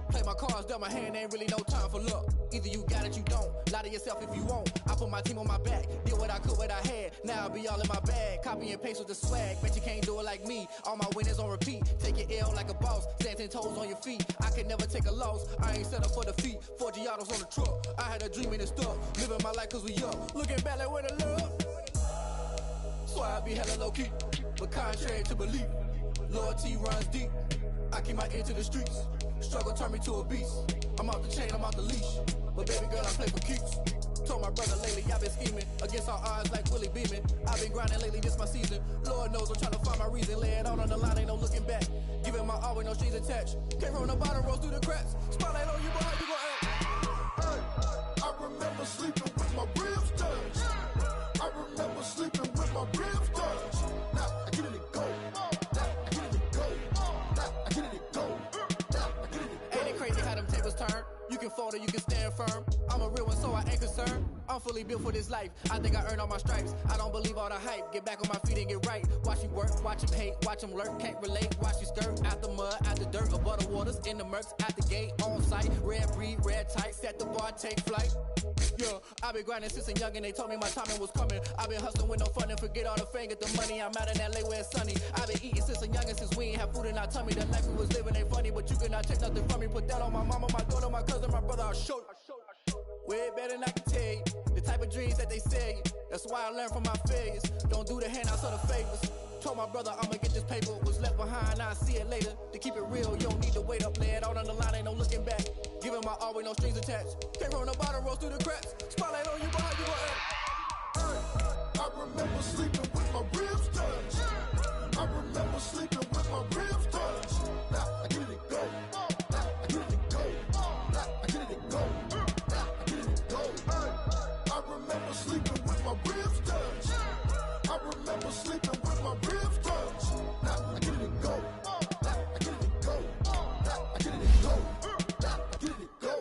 Play my cards, dealt my hand, ain't really no time for luck. Either you got it, you don't. Lie to yourself if you won't. I put my team on my back, did what I could, what I had. Now I'll be all in my bag. Copy and paste with the swag. Bet you can't do it like me. All my winners on repeat. Take your L like a boss. Stand 10 toes on your feet. I can never take a loss. I ain't set up for defeat. 4 Giottos on the truck. I had a dream and it's stuck. Living my life cause we up. Looking back like where the love. So I be hella low key. But contrary to belief, loyalty runs deep. I keep my ear to the streets. Struggle turned me to a beast. I'm off the chain, I'm off the leash. but baby girl, I play for keeps. Told my brother lately, I've been scheming against all odds like Willie Beeman. I've been grinding lately, this my season. Lord knows I'm trying to find my reason. Lay it out on the line, ain't no looking back. Giving my all with no strings attached. Came from the bottom, rose through the cracks. Spotlight on you, boy, how you gon' act? Hey, I remember sleeping with my ribs touched. I remember sleeping with my ribs touched. Now I get it and go. Now I get it and go. Now I get it and go. Now I get it and go. Ain't it crazy how them tables turn? You can fold or you can stand firm. I'm a real one, so I ain't concerned. I'm fully built for this life. I think I earned all my stripes. I don't believe all the hype. Get back on my feet and get right. Watch you work, watch him hate, watch him lurk. Can't relate, watch you skirt. Out the mud, out the dirt, above the waters, in the murks, at the gate, on site. Red breed, red tight, set the bar, take flight. Yeah, I've been grinding since a young and they told me my timing was coming. I've been hustling with no fun and forget all the fame, get the money. I'm out in LA where it's sunny. I've been eating since a young and since we ain't have food in our tummy. The life we was living ain't funny, but you cannot take nothing from me. Put that on my mama, my daughter, my cousin, my brother, I'll show you. Way better than I can tell you. The type of dreams that they sell you. That's why I learned from my failures. Don't do the handouts or the favors. Told my brother I'ma get this paper. Was left behind, I'll see it later. To keep it real, you don't need to wait up. Lay it out on the line, ain't no looking back. Giving my all with no strings attached. Came from the bottom, rose through the cracks. Spotlight on you, boy, how you gon' act? Hey, I remember sleeping with my ribs touched. I remember sleeping with my ribs touched. Now I get it and go. Now I get it and go. Now I get it and go. Now I get it and go. Hey, I remember sleeping with my ribs touched. I remember sleeping with my ribs touched. Now I get it and go. Now I get it and go. Now I get it and go. Now I get it and go.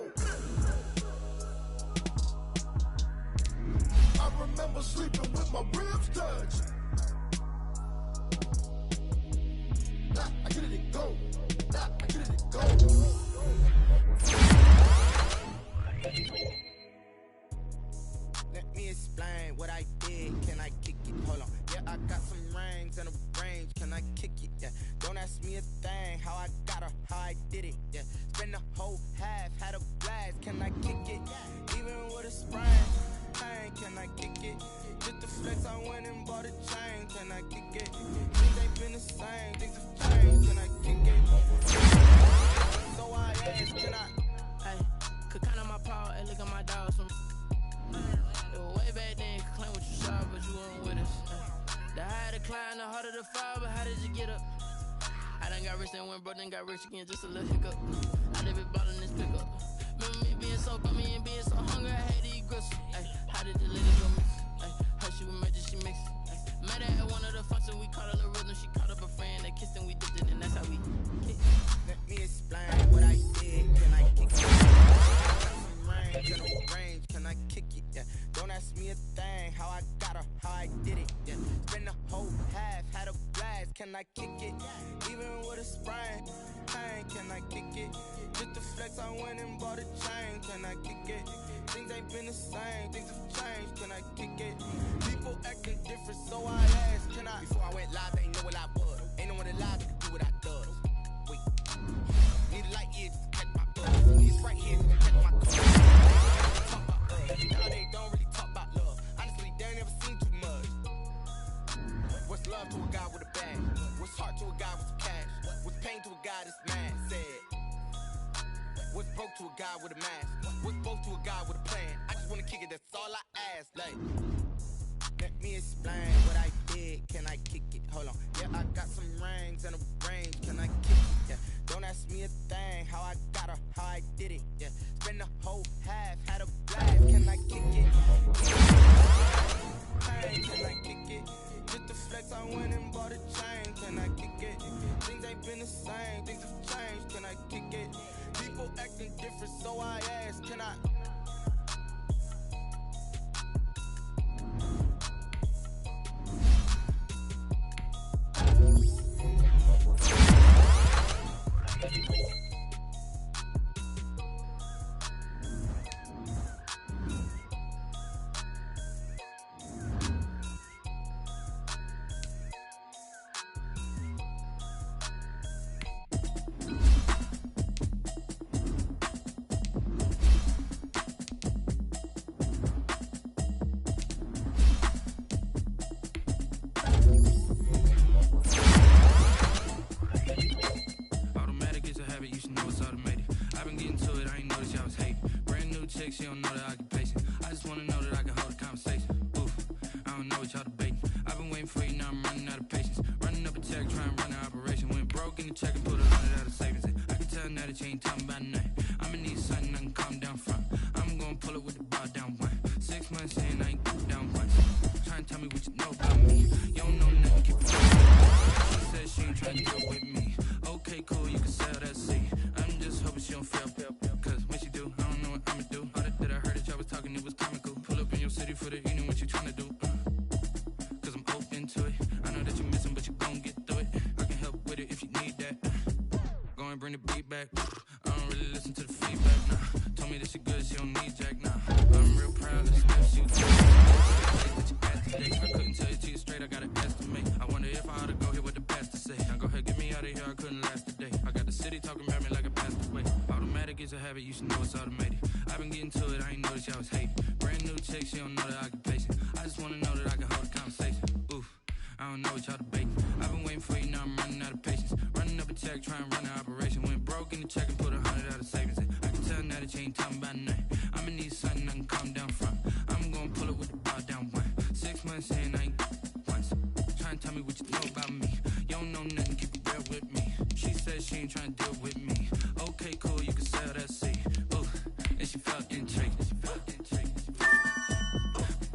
I remember sleeping with my ribs touched. Now I get it and go. Now I get it and go. Let me explain what I did. Can I kick it? Hold on. Yeah, I got some rings and a range. Can I kick it? Yeah. Don't ask me a thing. How I got her, how I did it. Yeah. Spend the whole half, had a blast. Can I kick it? Even with a sprain. Pain, can I kick it? Just the flex, I went and bought a chain. Can I kick it? Things ain't been the same. Things have changed. Can I kick it? So I asked, can I? Hey, could count on my power and look at my dogs from. It was way back then, could claim what you saw, but you weren't with us. The higher the climb, the harder the fall, but how did you get up? I done got rich and went broke, then got rich again, just a little hiccup. I done been ballin' this pickup. Remember me being so bummy and being so hungry, I had to eat grits. Ay, how did the lady go miss? Ay, how she was magic, she mixed. Met her at one of the functions, we caught her the rhythm, she caught up a friend, they kissed and we dipped it, and that's how we kicked. Let me explain what I did. Can I kick it? Some range and a range. Can I kick it? Yeah. Don't ask me a thing. How I got her, how I did it. Yeah. Spend the whole half, had a blast. Can I kick it? Even with a sprain. Pain, can I kick it? Just the flex, I went and bought a chain. Can I kick it? Things ain't been the same. Things have changed. Can I kick it? People acting different, so I asked, can I? Before I went live, they ain't know what I was. Ain't no one alive that could do what I does. Wait. Need a light here just to catch my buzz. Need a Sprite here just to catch my cuz. Talk about us. Now they don't really talk about love. Honestly, they ain't never seen too much. What's love to a guy with a bag? What's heart to a guy with some cash? What's pain to a guy that's mad? Said. What's broke to a guy with a mask? What's both to a guy with a plan? I just wanna kick it, that's all I ask. Like, let me explain what I did. Can I kick it? Hold on. Yeah, I got some rings and a range. Can I kick it? Yeah. Don't ask me a thing. How I got her, how I did it. Yeah. Spend the whole half, had a blast. Can I kick it? Hey, can I kick it? Just the flex, I went and bought a chain. Can I kick it? Things ain't been the same. Things have changed. Can I kick it? People acting different, so I asked, can I? she don't know that I get patient. I just wanna know that I can hold a conversation. Oof, I don't know what y'all debating. I've been waiting for you, now I'm running out of patience. Running up a check, trying to run an operation. Went broke in the check and put 100 out of savings in. I can tell now that you ain't talking about nothing. I'ma need something I can calm down from. I'm gonna pull it with the bar down one. 6 months in, I ain't down once. Trying to tell me what you know about me. You don't know nothing, keep it. She said she ain't trying to deal with me. Okay, cool, you can sell that seed. I'm just hoping she don't fail. Cause when she do, I don't know what I'ma do. All that I heard that y'all was talking, it was comical. Pull up in your city for the evening, what you trying to do? Cause I'm open to it. I know that you're missing, but you gon' get through it. I can help with it if you need that. Go and bring the beat back. I don't really listen to the feedback, nah. Told me that she good, she don't need Jack, nah. I'm real proud of the steps you took. I couldn't tell you to you straight, I gotta estimate. I wonder if I ought to go here with the pastor say. Now go ahead, get me out of here, I couldn't last a day. I got the city talking about me like I passed away. Automatic is a habit, you should know it's automated. I've been getting to it, I ain't noticed y'all was hating. Brand new chick, she don't know that I can patient. I just wanna know that I can hold a conversation. Oof, I don't know what y'all debating. I've been waiting for you, now I'm running out of patience. Running up a check, trying to run an operation. Went broke in the check and put 100 out of savings in. I can tell now that you ain't talking about nothing. I'ma need something I can calm down from. I'm gonna pull it with the bar down one. 6 months in, I ain't once. Trying to tell me what you know about me. You don't know nothing, keep it real with me. She said she ain't trying to deal with me. Okay, cool, you can sell that seed. Ooh, and she felt intrigued.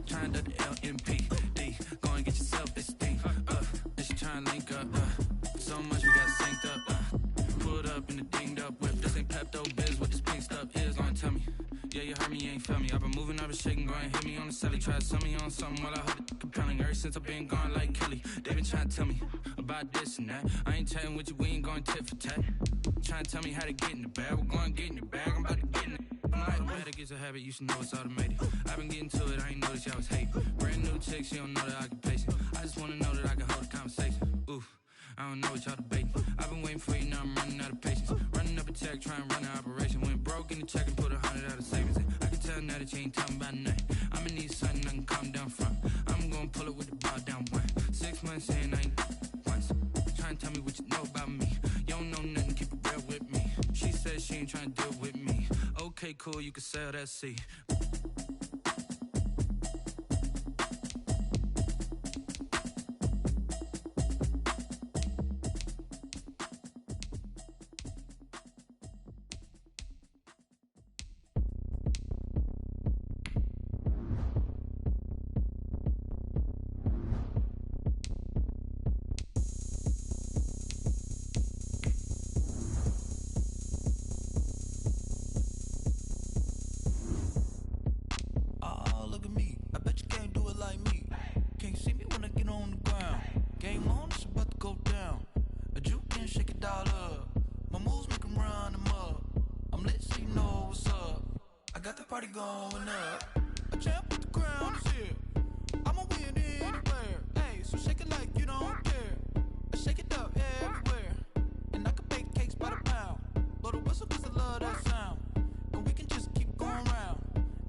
Trying to the LMPD. Go and get yourself this thing. And she trying to link up. So much we got synced up. Pulled up in the dinged up whip. This ain't Pepto Biz, what this pink stuff is. Gonna tell me. Yeah, you heard me, you ain't felt me. I've been moving, I've been shaking, go and hit me on the celly. Try to sell me on something while I hold it compelling. Ever since I've been gone like Kelly, they been trying to tell me about this and that. I ain't chatting with you, we ain't going tit for tat. Trying to tell me how to get in the bag, we're going to get in the bag, I'm about to get in it. Automatic is a habit, you should know it's automated. I've been getting to it, I ain't noticed y'all was hating. Brand new chick, she don't know that I can patient. I just wanna know that I can hold a conversation. Oof, I don't know what y'all debating. I've been waiting for you, now I'm running out of patience. Running up a check, trying to run an operation. Went broke in the check and put 100 out of savings in. I can tell now that you ain't talking about nothing. I'ma need something I can calm down from. I'm gonna pull it with the bar down one. 6 months in, I ain't once. Trying to tell me what you know about me. You don't know nothing, keep it real with me. She said she ain't trying to deal with me. Okay, cool, you can sell that seed. Going up, a champ with the crown is here. I'ma win anywhere. Hey, so shake it like you don't care. I shake it up everywhere. And I can bake cakes by the pound. Blow the whistle cause I love that sound. And we can just keep going round.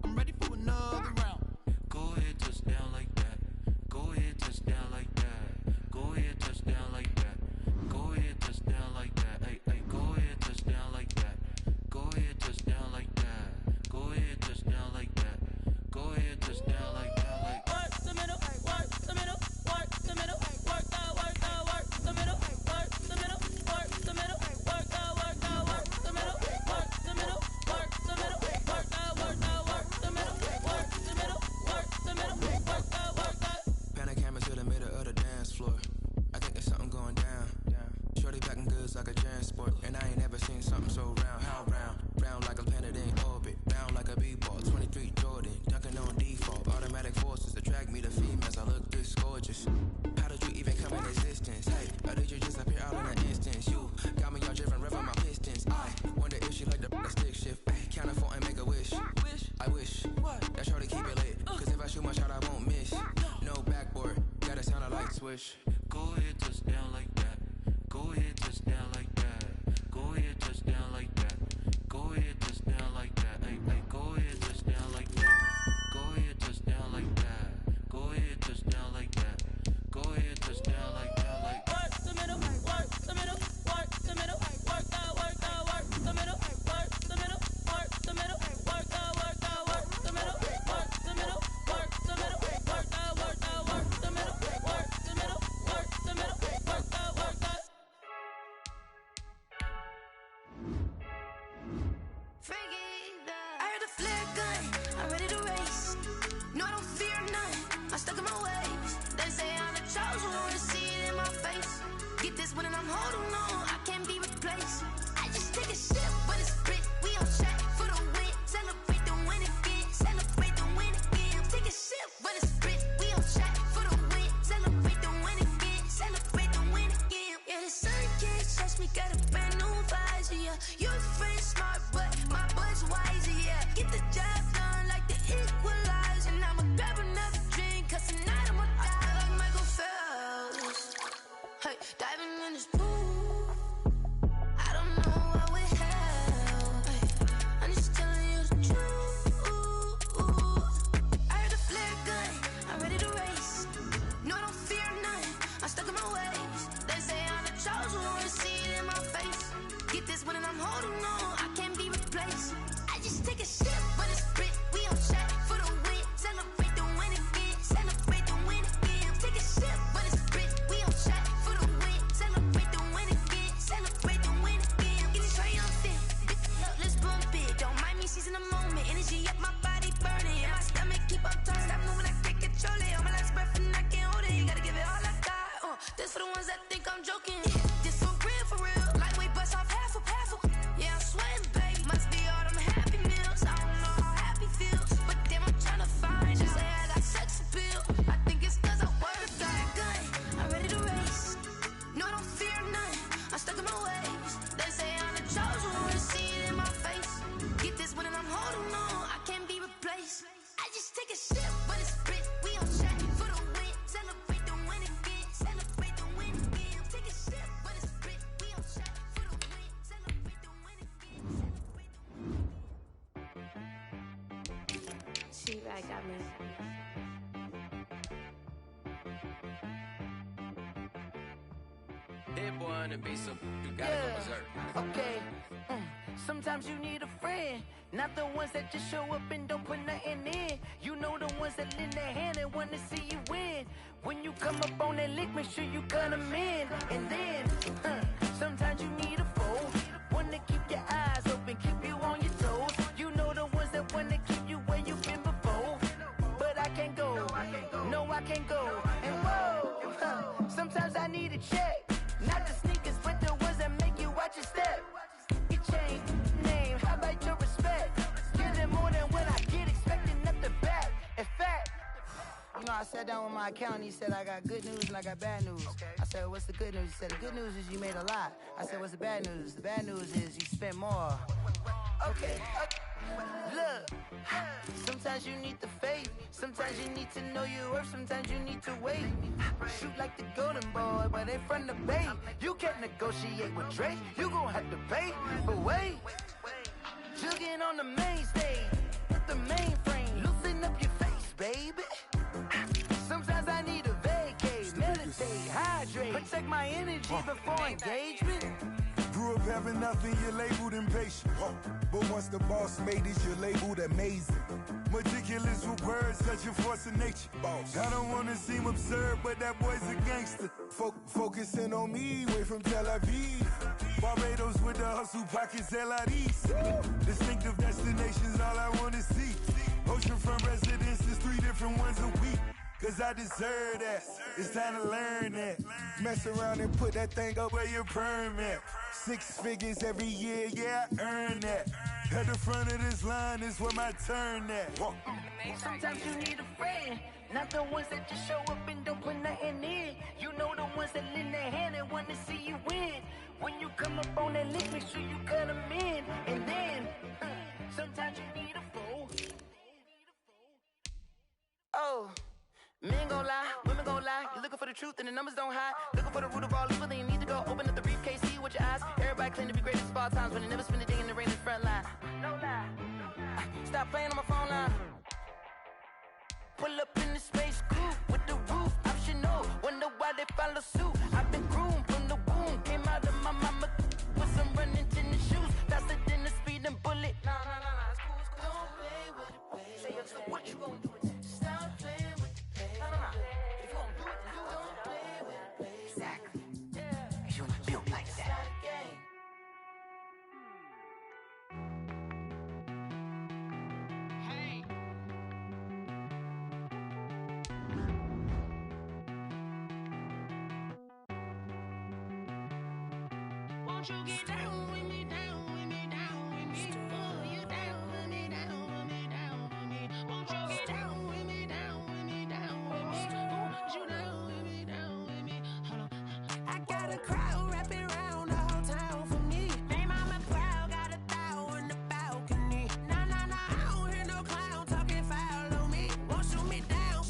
I'm ready for another round. Go ahead, touch down like that. Go ahead, touch down like that. Go ahead, touch down like that. Go ahead, touch down like that. Hey, hey, go ahead, touch down like that. Go ahead, touch down like that. Go ahead, touch down like that. Go ahead, touch down like that. Like work the middle, work the middle, work the middle, work that, work the middle, work the middle, work the middle, work that, work the middle, work the middle, work the middle, work that, work the middle, work the middle, work the middle, work that. Panic cameras to the middle of the dance floor. I think there's something going down. Shorty packing goods like a transport, and I ain't never seen something so round. How round? Round like a planet in orbit. Round like a b-ball. 23 Jordan, dunking on default. Automatic forces attract me to females. I look this gorgeous. How did you even come in existence? Hey, or did you just appear out in an instance? You got me all driven, revving my pistons. I wonder if she like the stick shift. Ay, count it 4 and make a wish. I wish that shorty keep it lit. Cause if I shoot my shot, I won't miss. No backboard, gotta sound a light switch. go ahead, touch down like that. Go ahead, touch down like that. Go ahead, touch down like that. Go ahead, touch down like that. Hey, hey, go ahead, touch down like that. Go ahead, touch down like that. Go ahead, touch down like that. Go ahead, touch down like that. Like work the middle, work the middle, work the middle, work that, work the middle, work the middle, work the middle, work that, work stuck in my ways. They say I'm the chosen one, see it in my face. Get this one and I'm holding on, I can't be replaced. I just take a sip, but it's spit. We on track for the win. Celebrate the win again. Celebrate the win again. Take a sip, but it's spit. We on track for the win. Celebrate the win again. Celebrate the win again. Yeah, the sun can't touch me. Got a brand new visor. Yeah, your friend smart, but my bud's wiser. Yeah, get the job done like the equalizer. And I'ma grab another drink, 'cause tonight I'ma die like Michael Phelps. Hey, diving in this pool. I don't know what we have. Hey, I'm just telling you the truth. I heard the flare gun, I'm ready to race. No, I don't fear none, I'm stuck in my ways. They say I'm the chosen one, see it in my face. Get this one and I'm holding on, I can't be replaced. I just take a sip, but it's spit. We on track for the win. Celebrate the win again. Celebrate the win again. Take a sip, but it's spit. We on track for the win. Celebrate the win again. Celebrate the win again. Get it triumphant. Look, let's bump it. Don't mind me seizing the moment. Energy up, my body burning. And my stomach keep up turning. Stop moving, I can't control it. On my last breath and I can't hold it. You gotta give it all I got. This for the ones that think I'm joking. This for real, for real. Lightweight bust off half a half. Yeah, I'm sweating, babe. Must be all them happy meals. I don't know how happy feels, but damn, I'm tryna find you. Say I got sex appeal. I think it's 'cause I work. Got a gun, I'm ready to race. No, I don't fear none. I'm stuck in my ways. They say I'm the chosen one, see it in my face. Get this one and I'm holding on, I can't be replaced. I just take a sip, but it's spit. We on track for the win. Celebrate the win again. Celebrate the win again. Take a sip, but it's spit. We on track for the win. Celebrate the win again. She right got me. Hit boy on the beat, so you gotta go berserk. Okay. Sometimes you need a friend, not the ones that just show up and don't put nothing in. You know the ones that lend their hand and wanna see you win. When you come up on that lick, make sure you cut them in. And then, sometimes you need a foe, one to keep your eyes open, keep you on your toes. You know the ones that wanna keep you where you've been before. But I can't go, no I can't go. And whoa, sometimes I need a check. Not the sneakers, but the ones that make you watch your step. Your chain, name, how about your respect? Give them more than what I get, expecting nothing back. In fact, you know, I sat down with my accountant, he said I got good news and I got bad news. I said, what's the good news? He said, the good news is you made a lot. I said, what's the bad news? The bad news is you spent more. Okay. Look, sometimes you need the faith. Sometimes you need to know your worth. Sometimes you need to wait. Shoot like the golden boy, but in front of bait. You can't negotiate with Drake. You gon' have to pay. But wait, jugging on the main stage with the mainframe. Loosen up your face, baby. Sometimes I need a vacate, meditate, hydrate, protect my energy before engagement. Grew up having nothing, you're labeled impatient. But once the boss made it, you're labeled amazing. Meticulous with words, such a force of nature. I don't wanna seem absurd, but that boy's a gangster. Focusing on me, way from Tel Aviv. Barbados with the hustle pockets, LIDs. Distinctive destinations, all I wanna see. Oceanfront residences, 3 different ones a week. 'Cause I deserve that, it's time to learn that. Mess around and put that thing up where your permit. 6 figures every year, yeah, I earn that. At the front of this line is where my turn at. Sometimes you need a friend, not the ones that just show up and don't put nothing in. You know the ones that lend their hand and want to see you win. When you come up on that list, make sure you cut them in. And then, sometimes you need a foe. Oh. Men gon' lie, women gon' lie. You're looking for the truth and the numbers don't hide. Looking for the root of all evil, then you need to go open up the briefcase, see with your eyes. Everybody claim to be greatest of all times, but they never spend a day in the rain in the front line. No lie. Stop playing on my phone line. Pull up in the space coupe with the roof optional. Wonder why they follow suit. I've been groomed from the womb. Came out of my mama with some running tennis shoes. Faster than the speeding bullet. Nah, it's cool, it's cool. Don't play with it, baby. Say so what you gon' do? Stop playing with it. If you gon' do it, then don't play with it, baby. Exactly. Yeah. You built like that. Won't you get down with me, down with me, down with me? Oh, you down with me, down with me, down with me. Won't you get down with me, down with me, down with me? Oh, you down with me, down with me? Hold on. I got a crowd wrapping around the whole town for me. Hey, mama proud, got a thou on the balcony. Nah, nah, nah, I don't hear no clown talking foul on me. Won't shoot me down,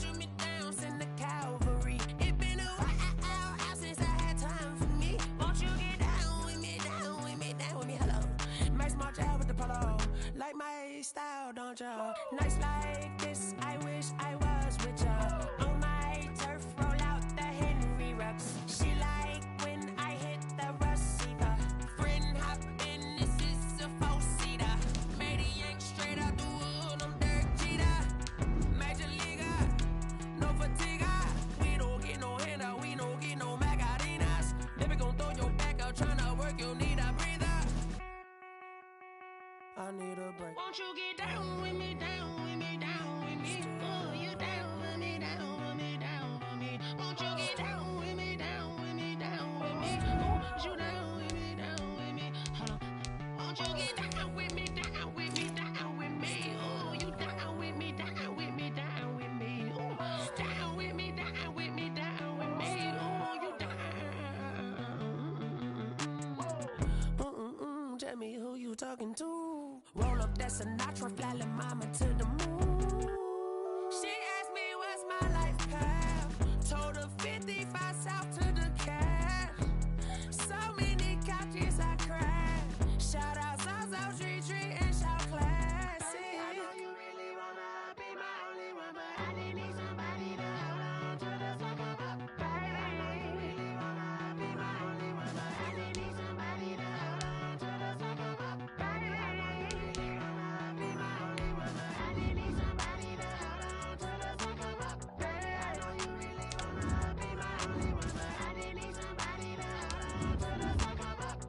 send the cavalry. It been a while since I had time for me. Won't you get down with me, down with me, down with me? Hello, Max March out with the polo. Like my style, don't ya? Nights like this, I wish I was with ya. On my turf, roll out the Henry Rux. She like when I hit the receiver. Friend hop in, this is a four-seater. Made a yank straight out the wood, I'm Derek Jeter. Major leaguer, no fatigue. We don't get no handout, we don't get no Macarinas. Never gon' throw your back out, tryna work, you need a breather. I need a break. Won't you get down with me, down with me, down with me? Oh, you down with me, down with me, down with me? Won't you get down with me, down with me, down with me? Oh, you down with me, down with me? Hold on. Won't you get down with me, down with me, down with me? Oh, you down with me, down with me, down with me? Oh, down with me, down with me, down with me? Oh, you down. Tell me who you talking to. Roll up that Sinatra, fly la mama to the moon. She asked me what's my life path. Told her 55 south to the cat. So many couches I cried. Shout out South Street and shout classy. I know you really wanna be my only one, but I didn't need somebody to hold on to the second up. Baby, I know you really wanna be my only one, but I didn't need somebody to hold on to the second up. Baby, I know you really wanna be my only one, but I didn't need somebody to hold on to the second up. Baby, I know you really wanna be my only one, but I didn't need somebody to hold on to the second up.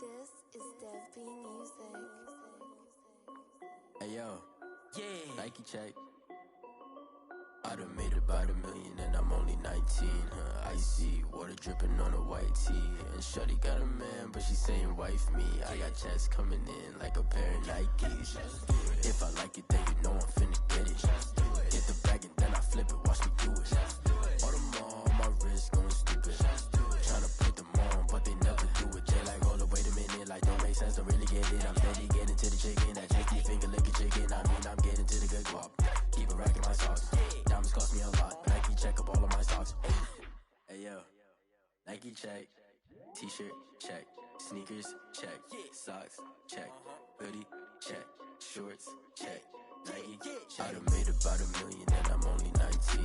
This is Dev B Music. Hey yo, yeah. Nike check. I done made about $1 million and I'm only 19. Icy water dripping on a white tee. And shawty got a man, but she saying wife me. I got checks coming in like a pair of Nikes. If I like it, then you know I'm finna get it. Get the bag and then I flip it. Watch me do it. All the more on my wrist going stupid. Tryna put them on, but they never do it. Jay like, hold up, wait a minute. Like, don't make sense, don't really get it. I'm steady getting to the chicken. That tasty finger licking chicken. I mean, I'm getting to the good guap. Keep it racking my socks. Diamonds cost me a lot. Nike check up all of my socks. Hey yo, Nike check. T-shirt check. Sneakers check. Socks check. Hoodie check. Shorts check. Nike check. I done made about $1 million and I'm only 19.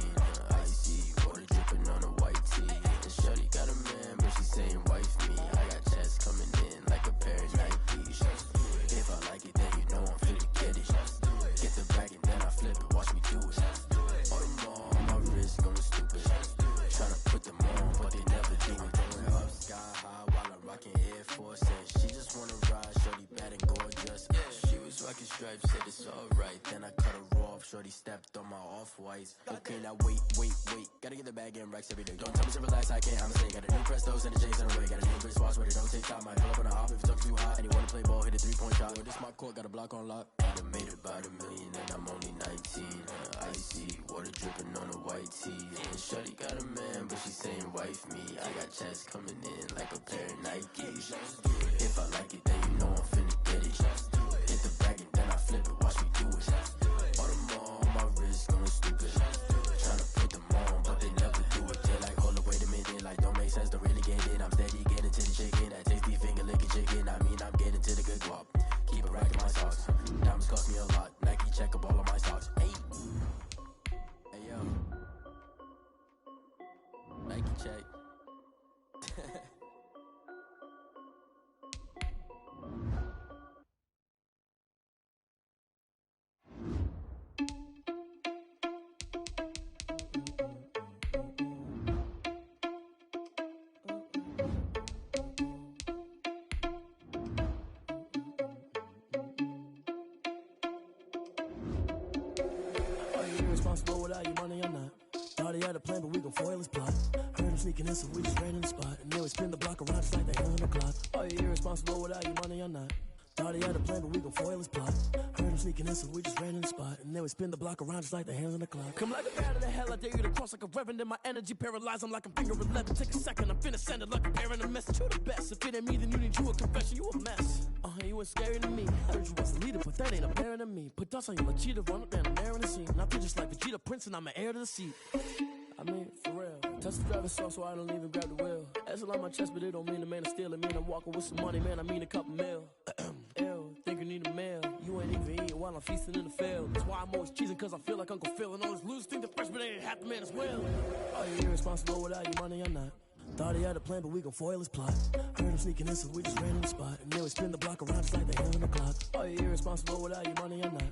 Icy water dripping on a white tee. And shawty got a man, but she saying wife me. I got checks coming in like a pair of Nikes. If I like it, then you know I'm finna get it. Get the bag and then I flip it. Watch me do it. All the more on my wrist going stupid. Tryna put them on, but they never do it. Going up sky high while I'm rocking Air Force. And she just wanna ride, shorty bad and gorgeous. She was rocking stripes, said it's alright. Then I cut her off, shorty stepped on my off-whites. Okay, now wait. Gotta get the bag and racks every day. Don't tell me to relax, I can't, I'm staying. Got a new Prestos and a J's in the way. Got a new Chris Fox where they don't take time. Might pull up on a hop if it's too hot. And you wanna play ball, hit a 3-point shot. Well, this my court, got a block on lock. I done made about $1 million and I'm only 19. Icy, water dripping on a white tee. And shorty got a man, but she saying wife me. I got checks coming in like a pair of Nikes. If I like it, then you know I'm finna get it. Hit the bag and then I flip it, watch me do it. On them all, my wrist going stupid. Tryna put them on, but they never do it. They're like, hold up, wait a minute, like don't make sense to really get it. I'm steady getting to the chicken, that tasty finger licking chicken. I mean, I'm getting to the good guap. Keep it racking my socks. Diamonds cost me a lot. Nike check up all of my socks. Hey yo, Nike check. Irresponsible without your money or not. Thought he had a plan, but we gon' foil his plot. Heard him sneaking in, so we just ran in the spot. And then we spin the block around just like the hand on the clock. Are you irresponsible without your money or not? Thought he had a plan, but we gon' foil his plot. Heard him sneaking in, so we just ran in the spot. And then we spin the block around just like the hands on the clock. Come like a bat of the hell, I dare you to cross like a reverend. And my energy paralyzed, I'm like a finger 11. Take a second, I'm finna send it like a parent a message. You the best, if it ain't me, then you need you a confession. You a mess, you ain't scary to me. Heard you was a leader, but that ain't a parent to me. Put dust on you like cheetah, run up and I'm airing the scene. And I feel just like Vegeta Prince and I'm an heir to the seat. I mean, for real. Touch the driver's soft so I don't even grab the wheel. That's on my chest, but it don't mean the man is stealing. Mean I'm walking with some money, man, I mean a couple mil. Ew, think you need a meal. You ain't even eating while I'm feasting in the field. That's why I'm always cheesing, cause I feel like Uncle Phil. And all those losers think the freshman ain't half the man as well. Are you irresponsible without your money or not? Thought he had a plan, but we gon' foil his plot. Heard him sneaking in, so we just ran in the spot. And then we spin the block around just like the hands on the clock. Are you irresponsible without your money or not?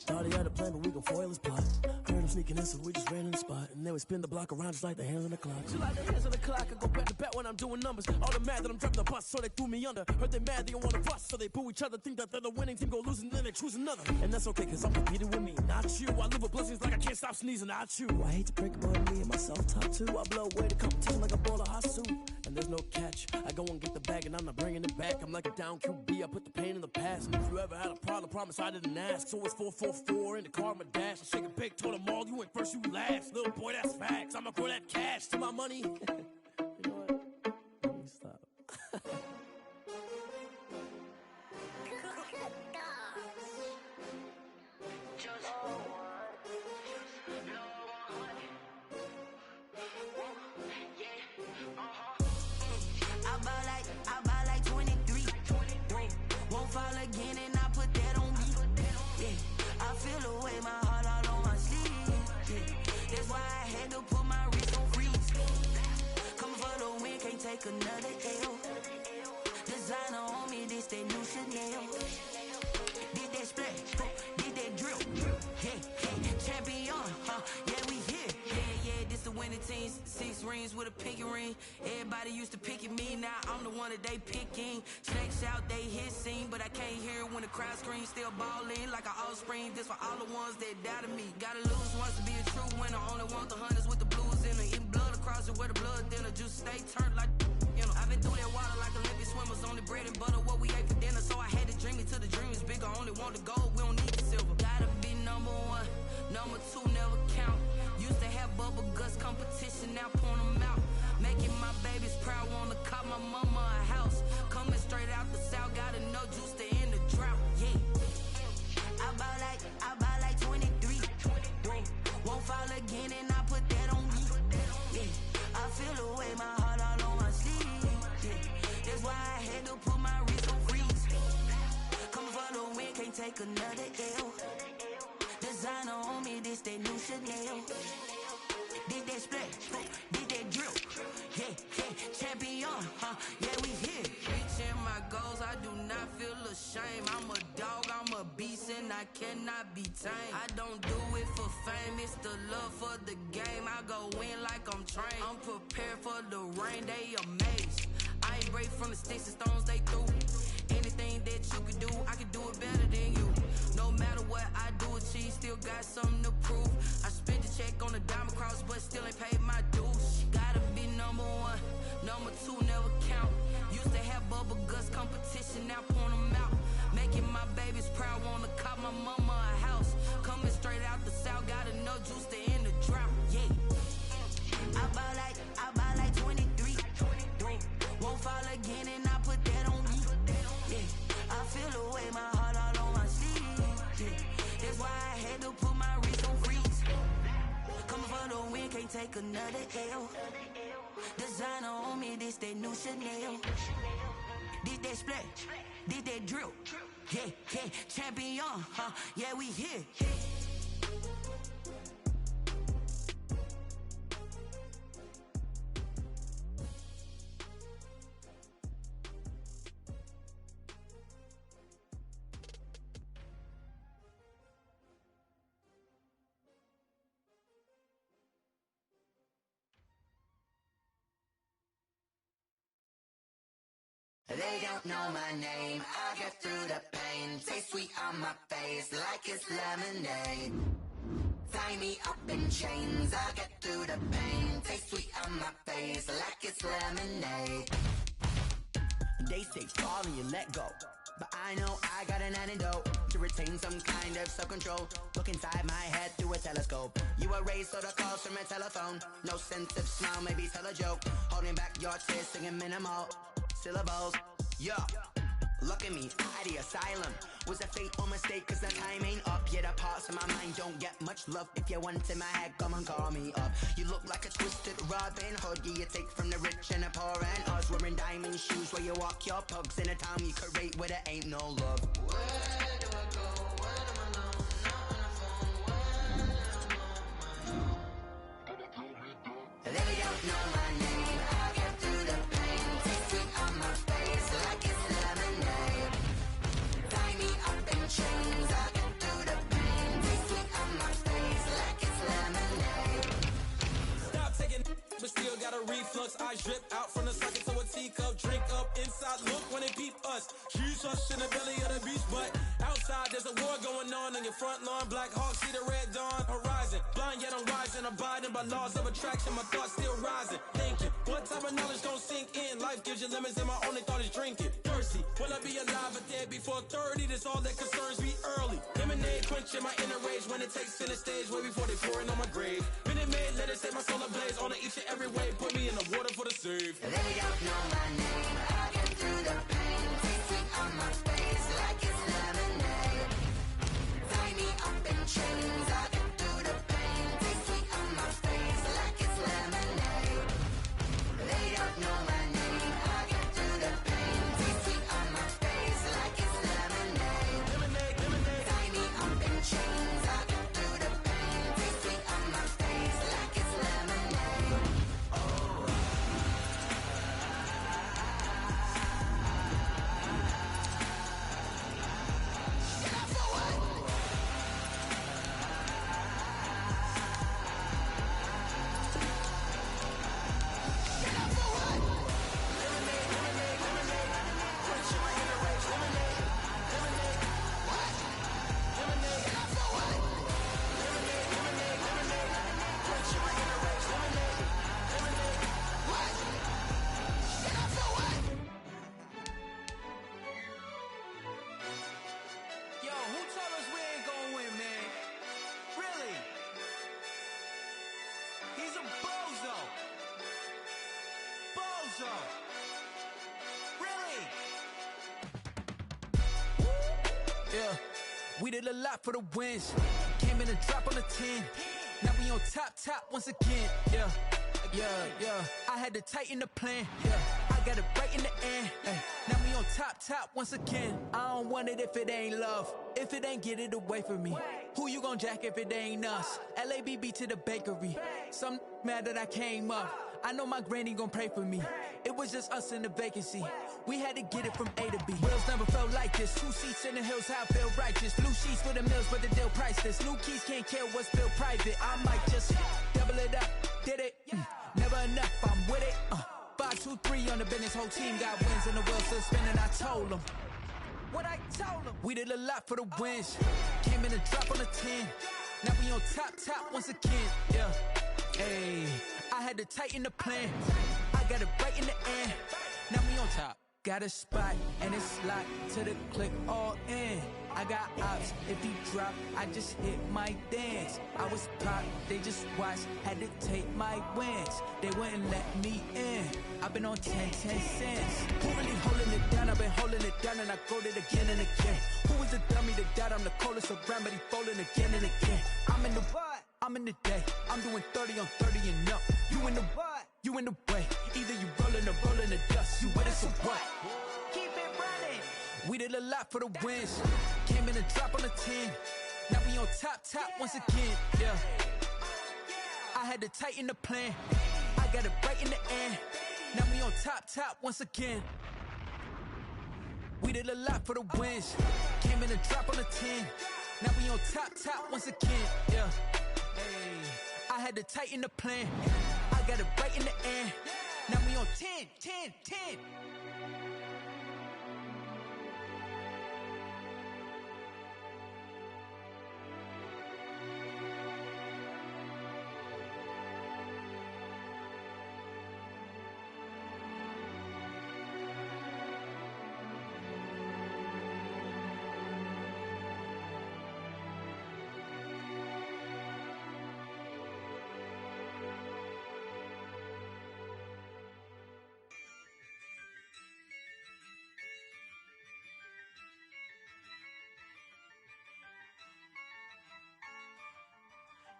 Thought he had a plan, but we gon' foil his plot. Heard him sneaking in, so we just ran in the spot. And then we spin the block around just like the hands on the clock. She like the hands on the clock, I go back to back when I'm doing numbers. All the mad that I'm driving the bus, so they threw me under. Heard they mad, they don't wanna bust, so they boo each other. Think that they're the winning team, go losing, then they choose another. And that's okay, cause I'm competing with me, not you. I live with blessings like I can't stop sneezing, not you. I hate to break it, but me and myself top two. I blow away the competition like a ball of hot soup. And there's no catch, I go and get the bag and I'm not bringing it back. I'm like a down QB, I put the pain in the past. And if you ever had a problem, promise I didn't ask. So it's 444 in the car, my dash. I shake a big, told them all, you went first, you last. Little boy, that's facts, I'ma throw that cash to my money. You know what? Let me stop. I buy like 23. Won't fall again and I put that on me. Yeah, I feel the way my heart all on my sleeve. Yeah, that's why I had to put my wrist on freeze. Coming for the win, can't take another L. Designer on me, this that new Chanel. Did that splash, did that drill. Yeah, champion, yeah, we here. Yeah, this the winning team. 6 rings with a pinky ring. Everybody used to pick at me, now I'm the one that they picking. Snakes out, they hit scene, but I can't hear when the crowd screams. Still ballin' like an offspring. This for all the ones that doubted me. Gotta lose once to be a true winner. Only want the hunters with the blues in it. Eating blood across it where the blood thinner. Just stay turned like, you know. I've been through that water like Olympic swimmers. Only bread and butter, what we ate for dinner. So I had to dream it till the dream is bigger. Only want the gold, we don't need the silver. Gotta be number 1, number 2 never count. Used to have bubble guts competition, now point them out. Making my babies proud, wanna cop my mama a house. Coming straight out the south, gotta know juice to end the drought. Yeah, I buy like 23. Won't fall again and I put that on me. Yeah, I feel the way my heart all on my sleeve. Yeah, that's why I had to put my wrist on freeze. Coming for the win, can't take another L. Designer on me, this that new Chanel. Did that splash, did that drill. Yeah, champion, yeah, we here. Reaching my goals, I do not feel ashamed. I'm a dog, I'm a beast, and I cannot be tamed. I don't do it for fame, it's the love for the game. I go in like I'm trained. I'm prepared for the rain, they amazed. I ain't break from the sticks and stones they threw. Anything that you can do, I can do it better than you. No matter what I do, achieve, still got something to prove. I spent the check on the diamond cross, but still ain't paid my dues. Gotta be number one, number two never count. Used to have bubble guts competition, now point them out. Making my babies proud, wanna cop my mama a house. Coming straight out the south, got enough juice to end the drought. Yeah. I buy like 23. Won't fall again, and I put that on me. Yeah. I feel the way, my heart all on my sleeve. Yeah. That's why I had to put my wrist on freeze. Coming for the win, can't take another L. Designer on me, this that new Chanel. Did that splash, did that drill. Yeah, yeah, champion, huh? Yeah, we here. They don't know my name, I get through the pain. Taste sweet on my face like it's lemonade. Tie me up in chains, I get through the pain. Taste sweet on my face like it's lemonade. They say fall and you let go, but I know I got an antidote to retain some kind of self-control. Look inside my head through a telescope. You erase all the calls from a telephone. No sense of smile, maybe tell a joke. Holding back your tears, singing minimal syllables. Yeah, look at me, at the asylum. Was a fate or mistake, cause the time ain't up. Yet the parts of my mind don't get much love. If you want in my head, come and call me up. You look like a twisted Robin Hood. You take from the rich and the poor and us. Wearing diamond shoes where you walk your pugs. In a town you create where there ain't no love. Where do I go? When I'm alone, not on the phone. When they don't know my name, I get through the pain. Taste sweet on my face like it's lemonade. Tie me up in chains, I get through the pain. Taste sweet on my face like it's lemonade. Stop taking, but still got a reflux. I drip out from the socket to a teacup. Drink up inside, look when they peep us. Shoes us in the belly of the beach, but outside there's a war going on your front lawn. Black Hawk, see the red dawn horizon. Blind yet I'm rising, abiding by laws of attraction. My thoughts still rising. Thinking, what type of knowledge gon' sink in? Life gives you lemons and my only thought is drinking. Thirsty, will I be alive or dead before 30? That's all that concerns me early. Lemonade quenching my inner rage when it takes center stage way before they pour it on my grave. Minute Maid, let it set my soul ablaze. On each and every way, put me in the water for the save. They don't know my name, I get through the pain. Taste sweet on my face like it's lemonade. Tie me up in chains, I get through the pain. Taste sweet on my face like it's lemonade. They don't know my name, I get through the pain. Taste sweet on my face like it's lemonade. Tie me up in chains, I get through the pain. Taste sweet on my face like it's lemonade. Yo, who told us we ain't gonna win, man? Really? He's a bozo. Bozo. Really? Yeah, we did a lot for the wins. Came in a drop on the 10. Now we on top once again. Yeah. I had to tighten the plan. Yeah, I got it right in the end. Ay. Now we on top once again. I don't want it if it ain't love. If it ain't, get it away from me. Who you gon' jack if it ain't us? LABB to the bakery. Some mad that I came up. I know my granny gon' pray for me. It was just us in the vacancy. We had to get it from A to B. Wheels never felt like this. 2 seats in the hills, how I feel righteous. Blue sheets for the mills, but the deal priceless. New keys can't kill what's built private. I might just double it up. Did it? Never enough, I'm with it. 5, 2, 3 on the business. Whole team got wins and the wheels still spinning. I told them. what I told them. We did a lot for the wins. Came in and drop on the 10. Now we on top once again. Yeah. Hey, I had to tighten the plan. I got it right in the end. Now we on top. Got a spot and it's locked to the click all in. I got ops, if he drop, I just hit my dance. I was pop, they just watched, had to take my wins. They wouldn't let me in. I've been on 10 cents. Who really holding it down? I've been holding it down and I go it again and again. Who is the dummy that doubt I'm the coldest around, but he folding again and again. I'm in the what? I'm in the day. I'm doing 30 on 30 and up. You in the what? You in the way. Either you rolling or rolling the dust. You with us or what? Keep it running. We did a lot for the wins. Came in and drop on the 10. Now we on top once again. Yeah. I had to tighten the plan. I got it right in the end. Now we on top once again. We did a lot for the wins. Came in and drop on the 10. Now we on top once again. Yeah. Hey, I had to tighten the plan. I got it right in the end. Now we on 10.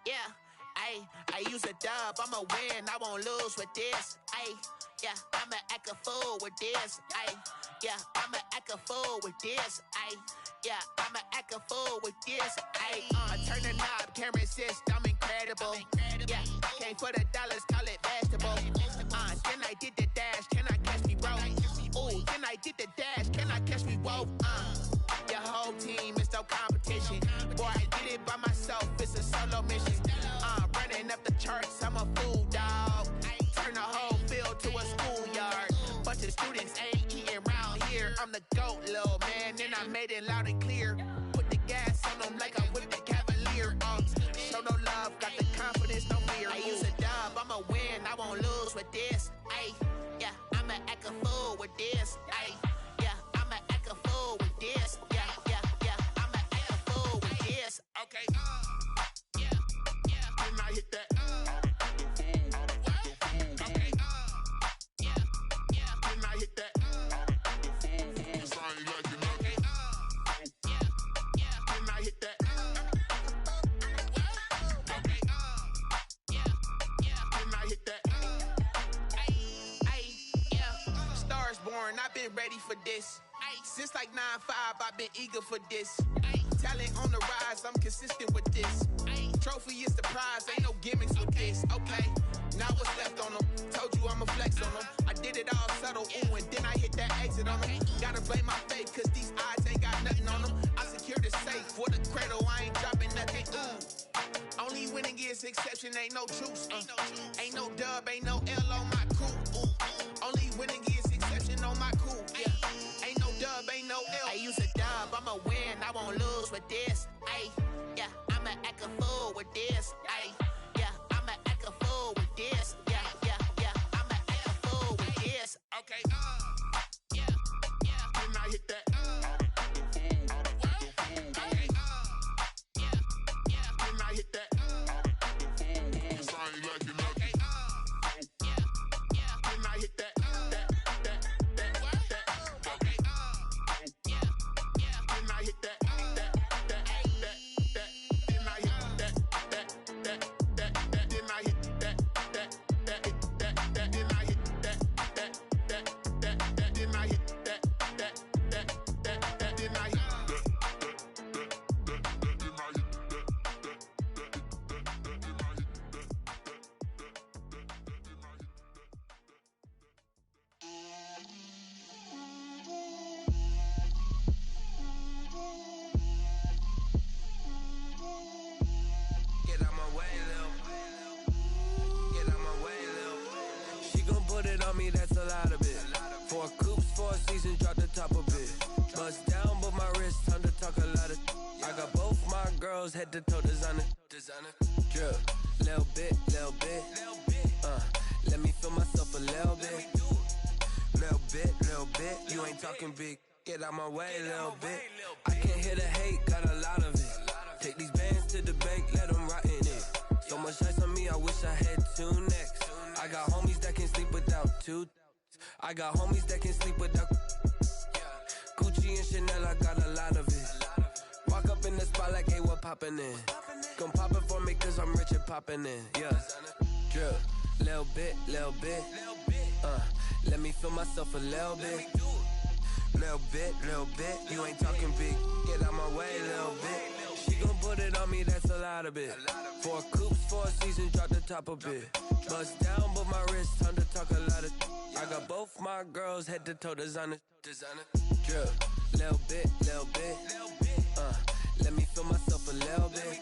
Yeah, I use a dub, I'ma win, I won't lose with this. Yeah, I'ma act a fool with this. Yeah, I'ma act a fool with this. Yeah, I'ma act a fool with this. I turn the knob, can't resist, I'm incredible. Yeah, came for the dollars, call it vegetable. Then I did the dash, can I catch me, bro? Ooh, then I did the dash, can I catch me, whoa? Your whole team is no competition. Boy, I did it by myself, it's a solo mission. Running up the charts, I'm a fool, dog. Turn the whole field to a schoolyard. Bunch of students ain't eating round here. I'm the GOAT, little man, and I made it loud and clear. Put the gas on them like I'm with the Cavalier. Show no love, got the confidence, no fear. I use a dub, I'ma win, I won't lose with this. Yeah, I'ma act a fool with this. Yeah, I'ma act a fool with this. Yeah, I'ma act a fool with this. Okay, yeah, and I hit that. Okay, yeah, and I hit that. Sound like you know. Okay, yeah, and I hit that. Okay, yeah, and I hit that. Yeah, Stars born, I've been ready for this. Since like 9-5, I've been eager for this. Talent on the rise, I'm consistent with this. Trophy is the prize, ain't no gimmicks with this. Okay, now what's left on them? Told you I'ma flex on them. I did it all subtle, ooh, and then I hit that exit on them. Gotta blame my faith, cause these eyes ain't got nothing on them. I secured the safe for the cradle, I ain't dropping nothing, ooh. Only winning is exception, ain't no truce. Ain't no dub, ain't no L on my crew. Only winning is exception on my crew. Yeah, ain't no dub, ain't no L. I use a dub, I'ma win, I won't lose with this. Yeah, I'ma act a fool with this. Yeah, I'ma act a fool with this. Yeah, I'ma act a fool with this. Okay, yeah, and I hit that. Okay, yeah, and I hit that. Sound like you know. Okay, yeah, and I hit that. Okay, yeah, and I hit that. And I hit that. lot of. I got both my girls head to toe designer. Drip, little bit. Let me feel myself a little bit. Little bit. You ain't talking big. Get out my way, little bit. I can't hear the hate, got a lot of it. Take these bands to the bank, let them rot in it. So much ice on me, I wish I had 2 necks. I got homies that can sleep without 2. I got homies that can sleep without Gucci and Chanel, I got a lot of it. Walk up in the spot like, hey, what poppin' in? Gon' pop it for me cause I'm rich and poppin' in. Yeah, drip, little bit. Let me feel myself a little bit. Little bit. You ain't talking big. Get out my way, little bit. She gon' put it on me, that's a lot of it. 4 coupes, 4 seasons, drop the top a bit. Bust down, but my wrist, time to talk a lot of. I got both my girls head to toe designer. Drip, little bit. Let me feel myself a little bit.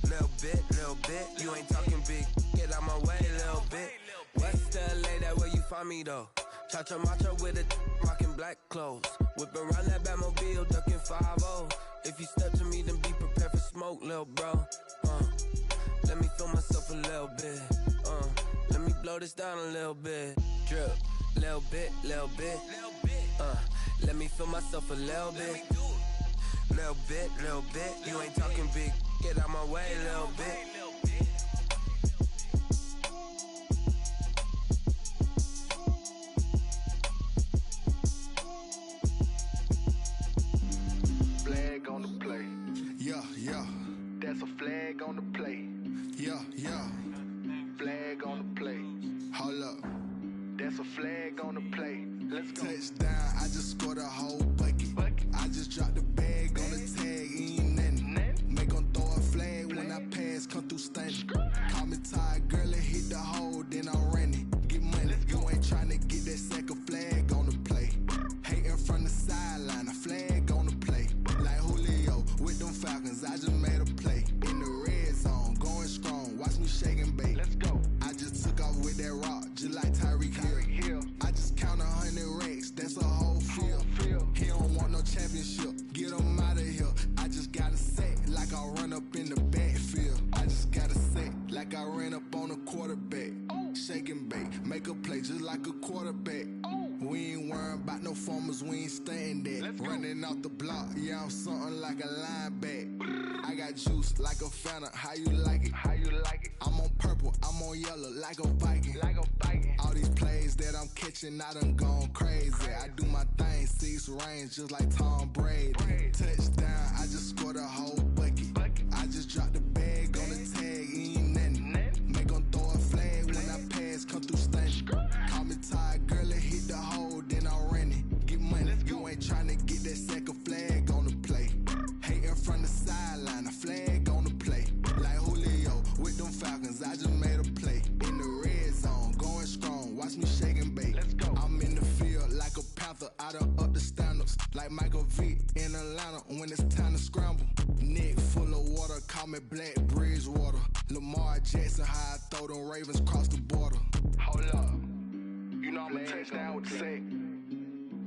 Little bit. You ain't talking big. Get out my way, little bit. West LA, that where you find me though. Cha-cha matcha with a rockin' black clothes. Whip around that Batmobile, ducking 5-0. If you step to me, then be prepared for smoke, lil' bro. Let me feel myself a little bit. Let me blow this down a little bit. Drip, little bit. Let me feel myself a little bit. Little bit. You ain't talking big. Get out my way, little bit. Flag on the play. Yeah. That's a flag on the play. Yeah. Flag on the play. Hold up. That's a flag on the play. Let's go. Touchdown, I just scored a whole bucket. I just dropped the bag on the tag, ain't nothing. Make 'em throw a flag when I pass, come through stunning. Call me tired, girl, and hit the hole, then I'm running. Get money, you ain't tryna get that second flag on the play. Hating from the sideline, a flag on the play. Like Julio with them Falcons, I just made a play. In the red zone, going strong, watch me shake and bake. Let's go. I just took off with that rock, just like Tyreek Hill. I just count 100 racks, that's a whole field. He don't want no championship, get him out of here. I just got a set like I run up in the backfield. I just got a set like I ran up on a quarterback. Shake and bake, make a play just like a quarterback. We ain't worrying about no formers, we ain't staying there. Running off the block, yeah, I'm something like a linebacker. I got juice like a Fanta, how you like it? I'm on purple, I'm on yellow like a Viking. All these plays that I'm catching, I done gone crazy. I do my thing, 6 range just like Tom Brady. Touchdown, I just scored a whole bucket. I just dropped the bag on the tag, ain't nothing. Make 'em throw a flag when I pass, come through stunning. Call me tired, girl, and hit the hole, then I'm running. Get money, you ain't tryna get that second flag on the play. Hating from the sideline, a flag on the play. Like Julio with them Falcons, I just made a play. In the red zone, going strong, watch me shake and bake. I'm in the field like a panther, I done up the standards. Like Michael Vick in Atlanta when it's time to scramble. Neck full of water, call me Black Bridgewater. Lamar Jackson, how I throw them Ravens cross the border. Hold up. You know I'm a touchdown with the sack.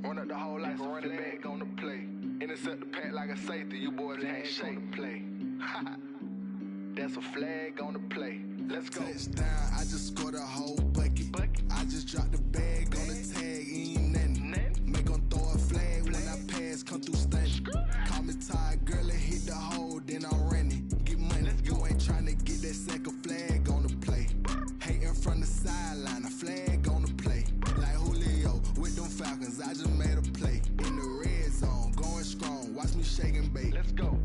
Run up the hole like a running back on the play. Intercept the pack like a safety. You boys ain't shake the play. That's a flag on the play. Let's go. Touchdown, I just scored a whole bucket. I just dropped the bag on the tag, ain't nothing. Make 'em throw a flag when I pass, come through stunning. Call me tired, girl, and hit the hole, then I'm running. Get money, you ain't tryna get that second flag on the play. Hating from the sideline, a flag on the play. Like Julio with them Falcons, I just made a play. In the red zone, going strong, watch me shake and bake. Let's go.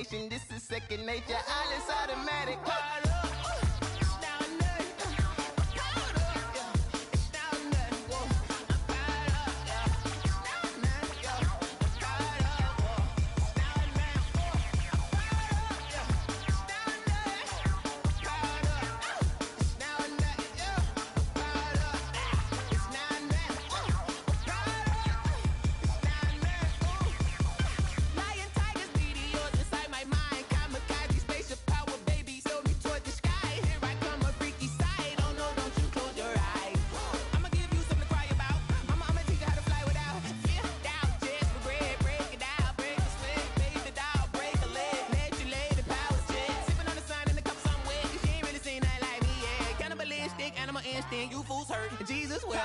station. This is second nature. All is automatic. You fools hurt. Jesus will.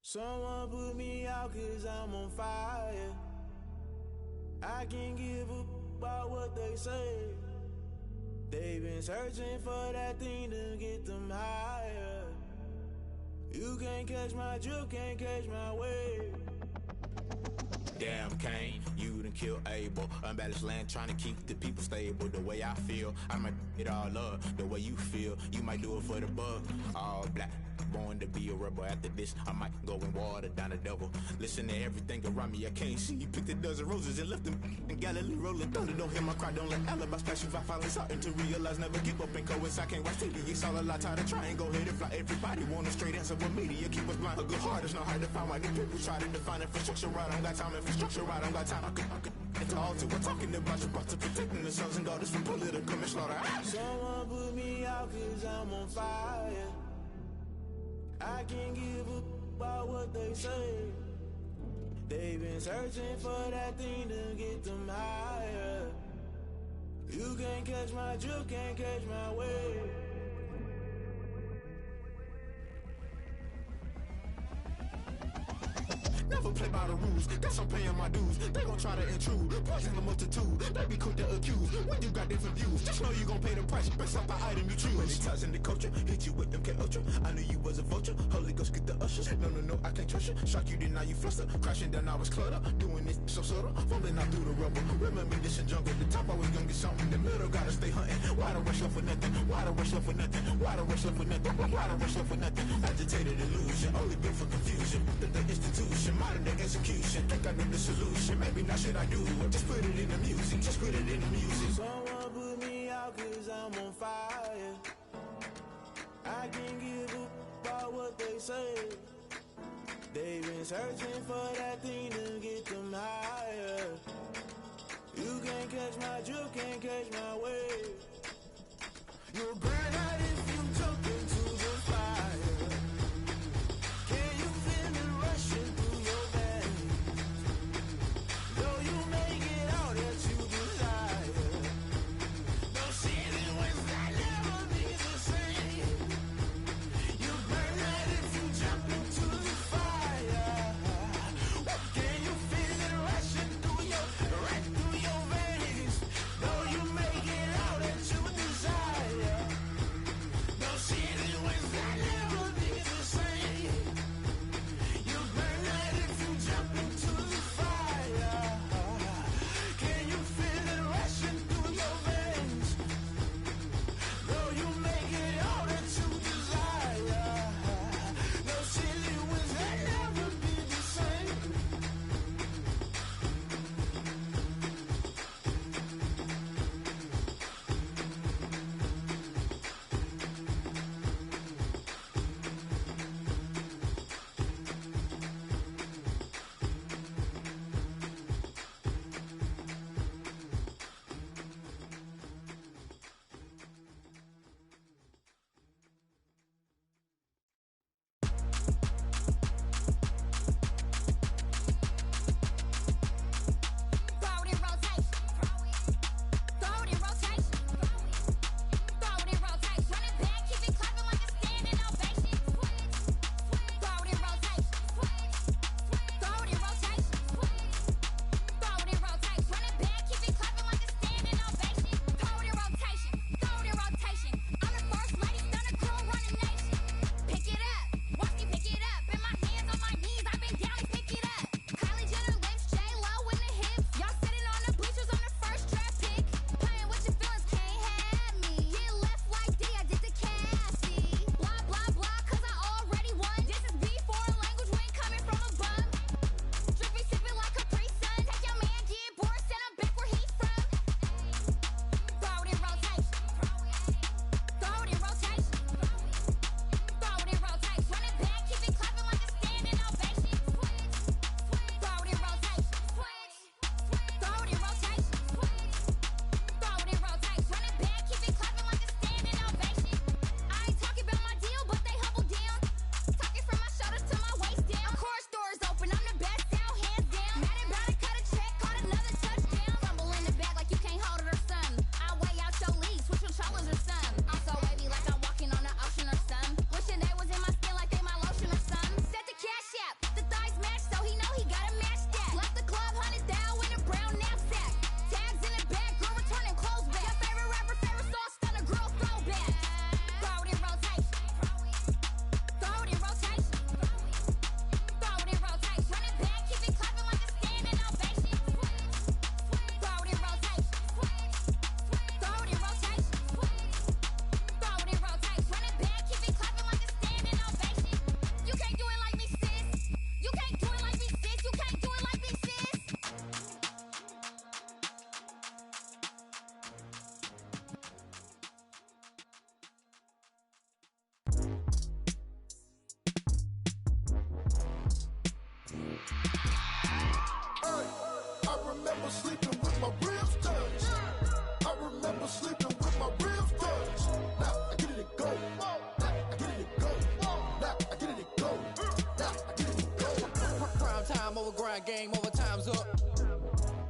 Someone put me out 'cause I'm on fire. I can't give up about what they say. They've been searching for that thing to get them higher. You can't catch my drift, can't catch my wave. Damn, Kane, you done killed Abel. Unbalanced land, trying to keep the people stable. The way I feel, I might it all up. The way you feel, you might do it for the bug. All black, born to be a rebel. After this, I might go and water down the devil. Listen to everything around me, I can't see. You picked a dozen roses and left them in Galilee rolling thunder. Don't hear my cry, don't let alibis pass you. I finally starting to realize, never give up and coincide. I can't watch TV, it's all a lot. Tired of trying, go ahead and fly. Everybody want a straight answer with media. Keep us blind, a good heart is not hard to find. Why the people try to define infrastructure right? I don't got time, infrastructure right, I don't got time. I could it's all to we're talking about your to protecting the sons and daughters from political manslaughter. Someone put me out 'cause I'm on fire. I can't give up about what they say. They've been searching for that thing to get them higher. You can't catch my drift, can't catch my wave. Never play by the rules, guess I'm paying my dues. They gon' try to intrude, poison the multitude. They be quick to accuse, when you got different views. Just know you gon' pay the price, based off the item you choose. When it ties in the culture, hit you with them K-Ultra. I knew you was a vulture, Holy Ghost get the ushers. No, I can't trust you. Shock you, then now you fluster. Crashing down, I was cluttered. Doing this so subtle, falling out through the rubble. Remember this in jungle, the top I was gonna get something. In the middle, gotta stay hunting. Why the rush left for nothing? Why the rush left for nothing? Why the rush left for nothing? Why the rush left for nothing? Agitated illusion, only built for confusion. The institution, modern day execution. Think I know the solution, maybe not should I do it. Just put it in the music, just put it in the music. Someone put me out 'cause I'm on fire. I can't give up about what they say. They've been searching for that thing to get them higher. You can't catch my drift, can't catch my wave. You'll burn out if you jump into the fire. Can you feel it rushing through your veins? Though you make it all that you desire. No ceiling wins that never be the same. You burn out if you jump into the fire. Can you feel it rushing through right through your veins? Though you make it all that you desire. remember sleeping with my ribs touched. I remember sleeping with my ribs touched. Now I get it and go. Now I get it and go. Now I get it and go. Now I get it and go. Prime time over grind game, over time's up.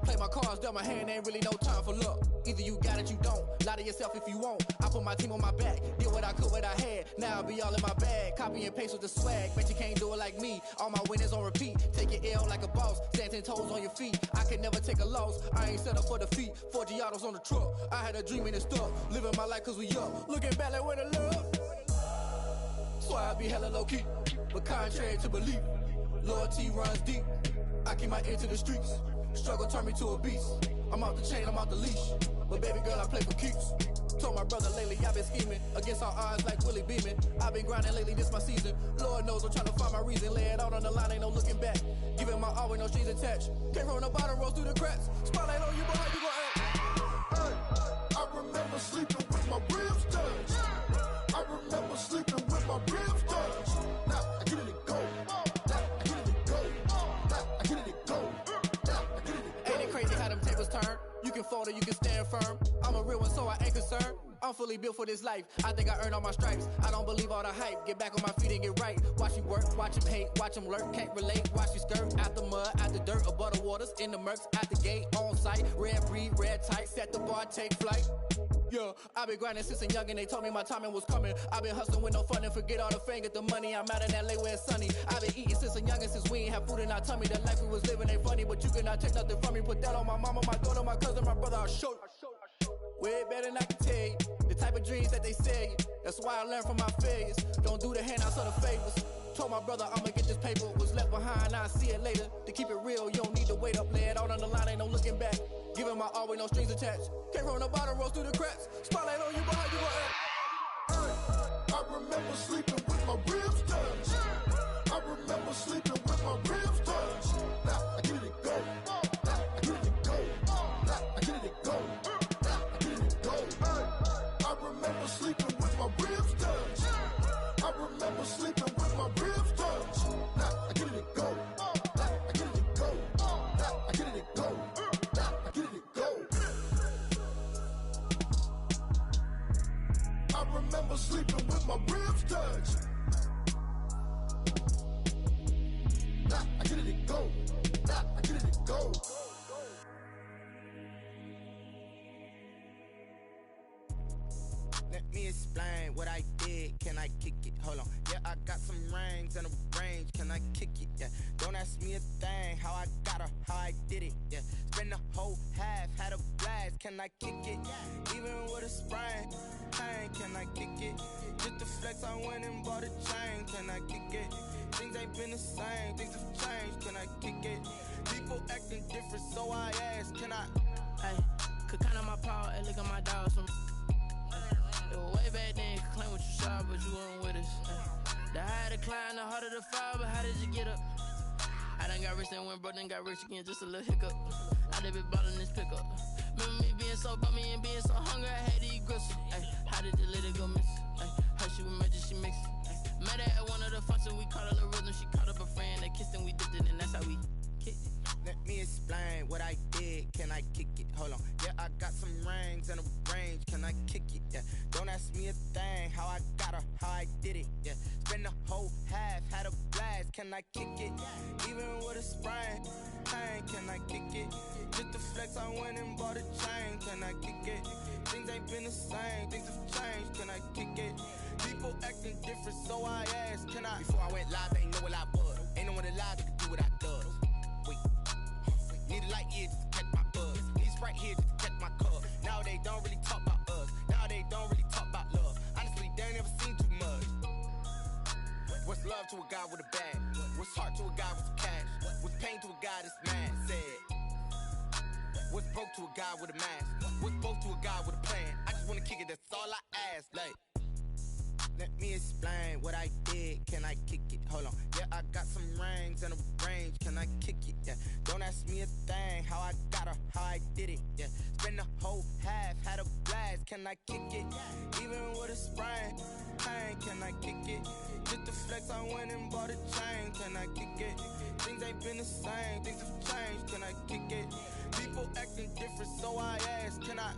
Play my cards, dealt my hand, ain't really no time for luck. Either you got it, you don't. Lie to yourself if you won't. I put my team on my back, did what I could, what I had. Now I'll be all in my bag. Copy and paste with the swag. Bet you can't do it like me. All my winners on repeat. Take your L like a boss. Stand 10 toes on your feet. I can never take a loss. I ain't set up for defeat. 4 Giottos on the truck. I had a dream and it stuck. Living my life cause we up. Looking back like where the love. So I be hella low key. But contrary to belief, loyalty runs deep. I keep my ear to the streets. Struggle turned me to a beast. I'm out the chain, I'm out the leash. But baby girl, I play for keeps. Told my brother lately, I've been scheming. Against all odds like Willie Beeman. I've been grinding lately, this my season. Lord knows I'm trying to find my reason. Lay it out on the line, ain't no looking back. Giving my all with no strings attached. Came from the bottom, rose through the cracks. Spotlight on you, boy, how you gon' act? Hey, I remember sleeping with my ribs touched. I remember sleeping with my ribs touched. Now I get it and go. Now I get it and go. Now I get it and go. Now I get it and go. Ain't it crazy how them tables turn? You can fold or you can stand firm. I'm a real one, so I ain't concerned. I'm fully built for this life. I think I earned all my stripes. I don't believe all the hype. Get back on my feet and get right. Watch you work, watch him hate, watch him lurk. Can't relate, watch you skirt. Out the mud, out the dirt, above the waters, in the murks, out the gate, on site. Red breed, red tight, set the bar, take flight. Yeah, I been grinding since a young and they told me my timing was coming. I been hustling with no fun and forget all the fame, get the money. I'm out in LA where it's sunny. I been eating since a young and since we ain't have food in our tummy. The life we was living ain't funny, but you cannot take nothing from me. Put that on my mama, my daughter, my cousin, my brother, I'll show you. Way better than I can tell you. The type of dreams that they sell you. That's why I learned from my failures. Don't do the handouts or the favors. Told my brother I'ma get this paper. Was left behind, I'll see it later. To keep it real, you don't need to wait up. Lay it out on the line, ain't no looking back. Giving my all with no strings attached. Came from the bottom, rose through the cracks. Spotlight on you, boy, how you gon' act? Hey, I remember sleeping with my ribs touched. I remember sleeping with my ribs touched. Now I get it and go. Now I get it and go. Now I get it and go. Now I get it and go. Hey, I remember sleeping with my ribs touched. I remember sleeping with my ribs touched. Now I get it and go. Now I get it and go. Now I get it and go. Now I get it and go. I remember sleeping with my ribs touched. Now I get it and go. Now I get it and go. Let me explain what I did. Can I kick it? Hold on. Yeah, I got some rings and a range. Can I kick it? Yeah. Don't ask me a thing. How I got her, how I did it. Yeah. Spend the whole half, had a blast. Can I kick it? Even with a sprain. Pain, can I kick it? Just the flex, I went and bought a chain. Can I kick it? Things ain't been the same. Things have changed. Can I kick it? People acting different, so I ask. Can I? Hey, could count on my power and look at my dogs from. It was way back then, could claim what you saw, but you weren't with us. The higher the climb, the harder the fall, but how did you get up? I done got rich, then went broke, then got rich again, just a little hiccup. I done been ballin' this pickup. Remember me being so bummy and being so hungry, I had to eat gristle. Ay, how did the lady go miss? Ay, her she was magic, she mixed. Met her at one of the functions, we caught a little rhythm, she caught up a friend, they kissed and we dipped it, and that's how we kicked it. Let me explain what I did. Can I kick it? Hold on. Yeah, I got some rings and a range. Can I kick it? Yeah. Don't ask me a thing. How I got her, how I did it. Yeah. Spend the whole half, had a blast. Can I kick it? Even with a sprain. Pain, can I kick it? Just the flex, I went and bought a chain. Can I kick it? Things ain't been the same. Things have changed. Can I kick it? People acting different, so I asked. Can I? Before I went live, they ain't know what I was. Ain't no one alive that could do what I does. Need a light here just to catch my buzz. Need a Sprite here just to catch my cup. Now they don't really talk about us. Now they don't really talk about love. Honestly, they ain't never seen too much. What's love to a guy with a bag? What's heart to a guy with some cash? What's pain to a guy that's mad? Said. What's broke to a guy with a mask? What's both to a guy with a plan? I just wanna kick it, that's all I ask. Like, let me explain what I did. Can I kick it? Hold on. Yeah, I got some rings and a range. Can I kick it? Yeah. Don't ask me a thing. How I got her, how I did it. Yeah. Spend the whole half, had a blast. Can I kick it? Even with a sprain. Pain, can I kick it? Just the flex, I went and bought a chain. Can I kick it? Things ain't been the same. Things have changed. Can I kick it? People different, so I asked, can I?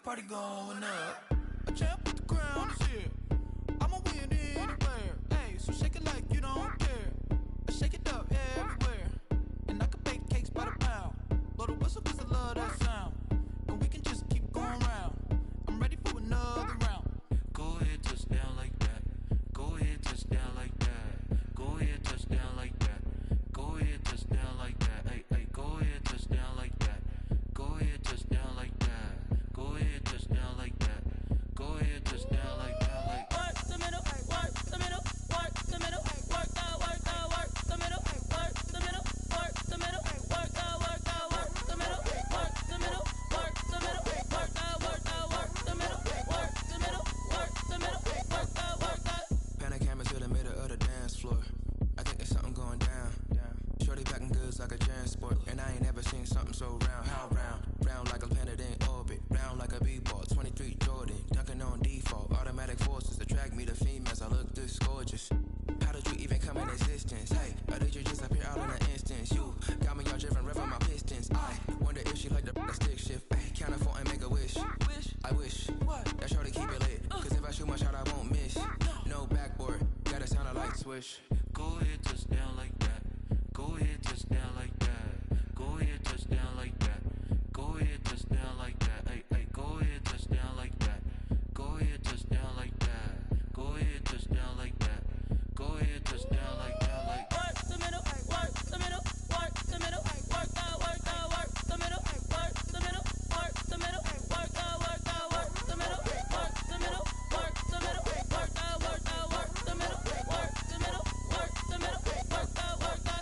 Party going up. A champ with the crown is here. I'ma win anywhere. Hey, so shake it like you don't care. I shake it up everywhere. And I can bake cakes by the pound. Blow the whistle 'cause I love that sound. And we can just keep going round. I'm ready for another round. Go ahead, touch down like that. Go ahead, touch down like that. Go ahead, touch down like that. Go ahead, touch down like that. Hey, hey, go ahead, touch down like that. Go ahead, touch down like that. Go ahead, touch down like that. Go ahead, touch down like that. Like work the middle, work the middle, work the middle, work the middle, work the middle, work the middle, work the middle, work the middle, work the middle, work the middle, work the middle, work the middle, work the. Pan a camera to the middle of the dance floor. I think there's something going down. Shorty packing goods like a transport, and I ain't never seen something so round. How round? Round like a planet in orbit, round like a b-ball. 23 Jordan, dunking on default. Automatic forces attract me to females. I look this gorgeous. How did you even come in existence? Hey, or did you just appear all in an instance? You got me all driven, revving my pistons. I wonder if she like the stick shift. Ay, count a four and make a wish. I wish that shorty keep it lit. 'Cause if I shoot my shot, I won't miss. No backboard, gotta sound a light switch. go ahead, touch down like that. Go ahead, touch down like that. Go ahead, touch down like that. Go ahead, touch down like that. Hey, hey, go ahead, touch down like that. Go ahead, touch down like that. Go ahead, touch down like that. Go ahead, touch down like that. Like work the middle, work the middle, work the middle, work the middle, work the middle, work the middle, work the middle, work the middle, work the middle, work the middle, work the middle, work the middle, work the middle, work the middle, work the.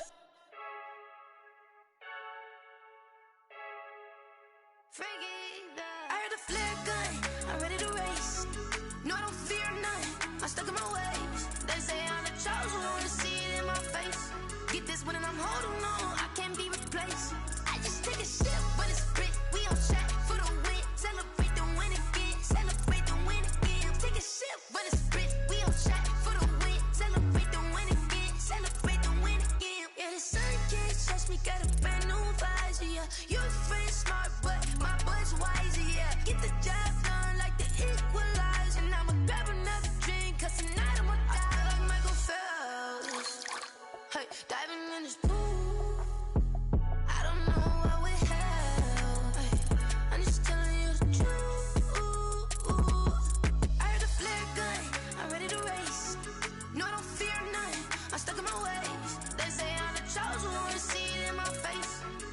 I heard a flare gun, I'm ready to race. No, I don't fear none, I'm stuck in my ways. They say I'm the chosen one, to see it in my face. Get this one and I'm holding on, I can't be replaced. I just take a sip, but it's grit. We on track for the win, celebrate the win again, celebrate the win again. Take a sip, but it's grit. We on track for the win, celebrate the win again, celebrate the win again. Yeah, the sun can't touch me, got a brand new visor. Yeah, you're friend smart, but my butt's wiser. Yeah, get the job done like the equalizer. And I'ma grab another drink, 'cause tonight I'ma die like Michael Phelps. Hey, diving in this pool, I don't know what we have. Hey, I'm just telling you the truth. I heard a flare gun, I'm ready to race. No, I don't fear none, I'm stuck in my ways. They say I'm the chosen one, to see it in my face.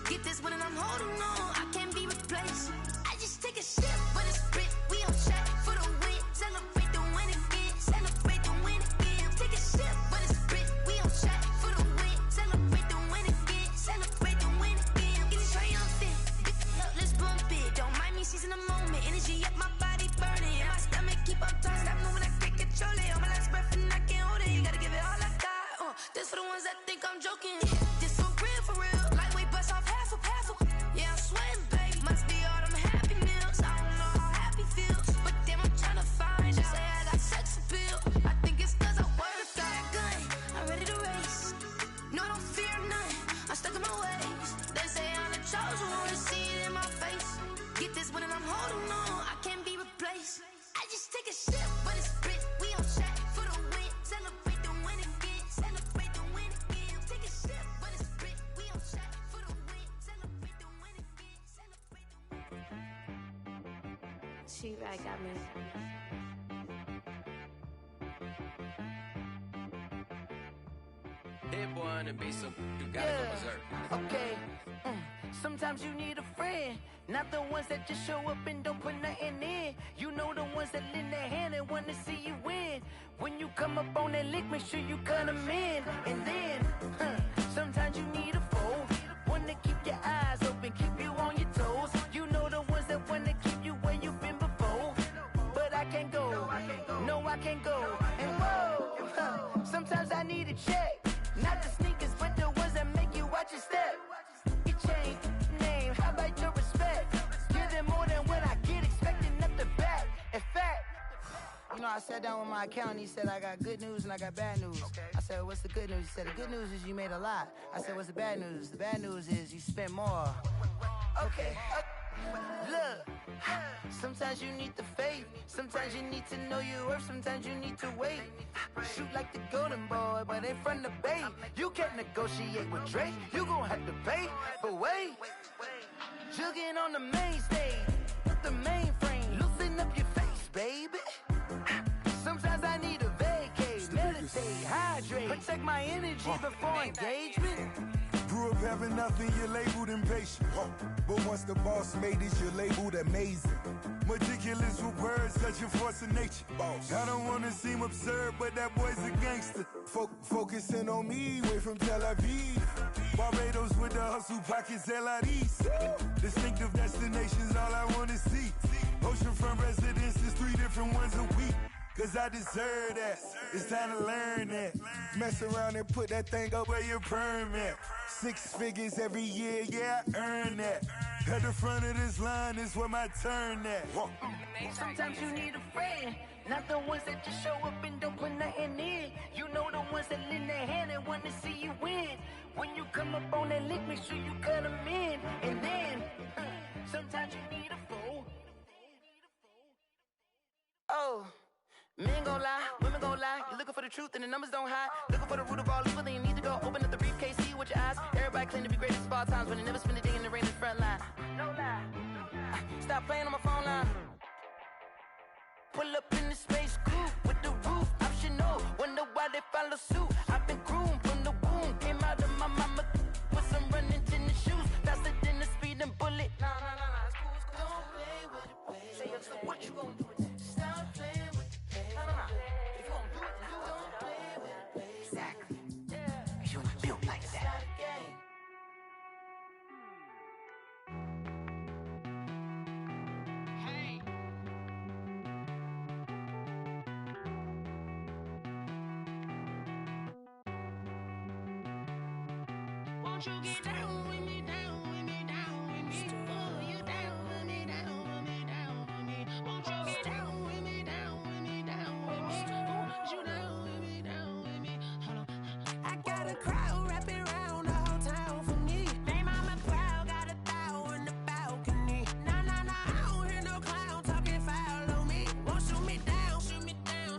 Get this one and I'm holding on, I can't be replaced. I just take a sip, but it's grit. We on track for the win, celebrate the win again, celebrate the win again. Take a sip, but it's grit. We on track for the win, celebrate the win again, celebrate the win again. Get it triumphant, up, let's bump it. Don't mind me seizing the moment, energy up, my body burning. And my stomach keep on turning, stop moving, I can't control it. On my last breath and I can't hold it. You gotta give it all I got. This for the ones that think I'm joking. This for real, for real. Lightweight bust off half a half. Yeah, I'm sweating, babe. Must be all them happy meals. I don't know how happy feels, but damn, I'm tryna find you. Say I got sex appeal. I think it's 'cause I wear a fire gun. I'm ready to race. No, I don't fear none, I'm stuck in my ways. They say I'm the chosen one, to see it in my face. Get this one and I'm holding on, I can't be replaced. I just take a sip, but it's grit. We on track for the win, celebrate the win again, celebrate the win again. Take a sip, but it's grit. We on track for the win, celebrate the win again, celebrate the win. She right got me. Hit boy on the beat, so you gotta go berserk. Okay. Sometimes you need a friend, not the ones that just show up and don't put nothing in. You know the ones that lend their hand and want to see you win. When you come up on that lick, make sure you cut them in. And then, sometimes you need a foe, one to keep your eyes open, keep you on your toes. You know the ones that want to keep you where you've been before. But I can't go, no I can't go. And whoa, sometimes I need a check. Not the sneakers, but the ones that make you watch your step. You change name, how about your respect? Give them more than what I get, expecting nothing back. In fact, you know, I sat down with my accountant, he said, I got good news and I got bad news. I said, what's the good news? He said, the good news is you made a lot. I said, what's the bad news? The bad news is you spent more. Okay. Look, sometimes you need the faith, sometimes you need to know your worth, sometimes you need to wait. Shoot like the golden boy, but in front of the bay. You can't negotiate with Drake, you gon' have to pay. But wait, jugging on the main stage, the mainframe, loosen up your face, baby. Sometimes I need a vacate, meditate, hydrate, protect my energy before engagement. Grew up having nothing, you're labeled impatient. But once the boss made it, you're labeled amazing. Meticulous with words, such a force of nature. I don't wanna seem absurd, but that boy's a gangster. Focusing on me, way from Tel Aviv. Barbados with the hustle pockets, LIDs. Distinctive destinations, all I wanna see. Oceanfront residences, 3 different ones a week. Cause I deserve that, it's time to learn that. Mess around and put that thing up where your permit. 6 figures every year, yeah, I earn that. At the front of this line is where my turn at. Sometimes you need a friend, not the ones that just show up and don't put nothing in. You know the ones that lend their hand and want to see you win. When you come up on that lick, make sure you cut them in. And then, sometimes you need a foe. Oh. Men gon' lie, women gon' lie. You're looking for the truth and the numbers don't hide. Looking for the root of all evil, then you need to go open up the briefcase, see with your eyes. Everybody claim to be great at all times, but they never spend a day in the rain in the front line. No lie. Stop playing on my phone line. Pull up in the space coupe with the roof optional. Wonder why they follow suit. I've been groomed from the womb. Came out of my mama with some running tennis shoes. Faster than the speeding bullet. Nah, it's cool, it's cool. Don't play with it, baby. Say so what you gon' do? Stop playing. If you gon' do it, then don't play with it, baby. Exactly. Cause you ain't built like that. Hey. Won't you get down with me, down with me, down with me? Oh, you down with me, down with me, down with me. Won't you get down with me, down with me, down with me? Oh, you down with me, down with me? Hold on. I got a crowd wrapping around the whole town for me. They mama proud, got a thou in the balcony. Nah, I don't hear no clown talking foul on me. Won't shoot me down,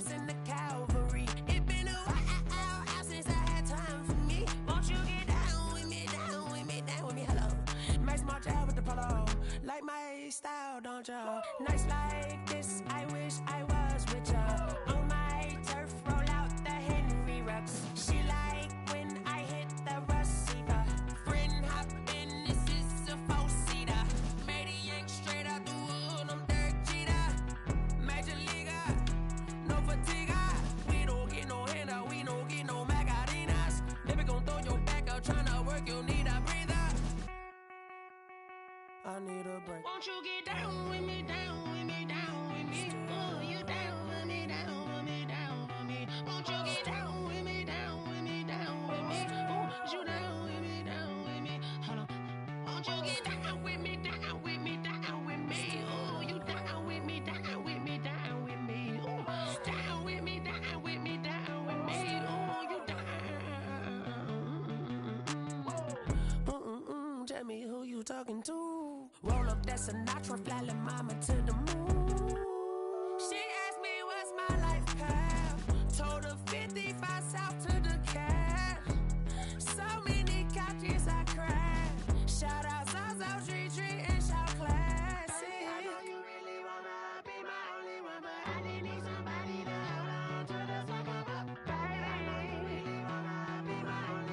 send the cavalry. It been a while since I had time for me. Won't you get down with me, down with me, down with me? Hello. Max March out with the polo. Like my style, don't you? Nights like this, I wish I was with ya. On my turf, roll out the Henry Rux. She like when I hit the receiver. Friend hop in, this is a 4-seater. Made a yank straight out the wood, I'm Derek Jeter. Major leaguer, no fatigue. We don't get no handout, we don't get no Macarinas. Baby gon' throw your back out, tryna work, you need a breather. I need a break. Won't you get down with me, down with me, down with me? Oh, you down with me, down with me, down with me? Won't you get down with me, down with me, down with me? Oh, you down with me, down with me? Hold on. Won't you get down with me, down with me, down with me? Oh, you down with me, down with me, down with me? Oh, down with me, down with me, down with me? Oh, you down. Tell me who you talking to. Roll up that Sinatra, fly la mama to the moon. She asked me what's my life path. Told her 55 south to the cat. So many couches I cracked. Shout out Zazo, Tree, and shout classic. I know you really wanna be my only one, but I didn't need somebody to hold on to the fuck up. Baby, I know you really wanna be my only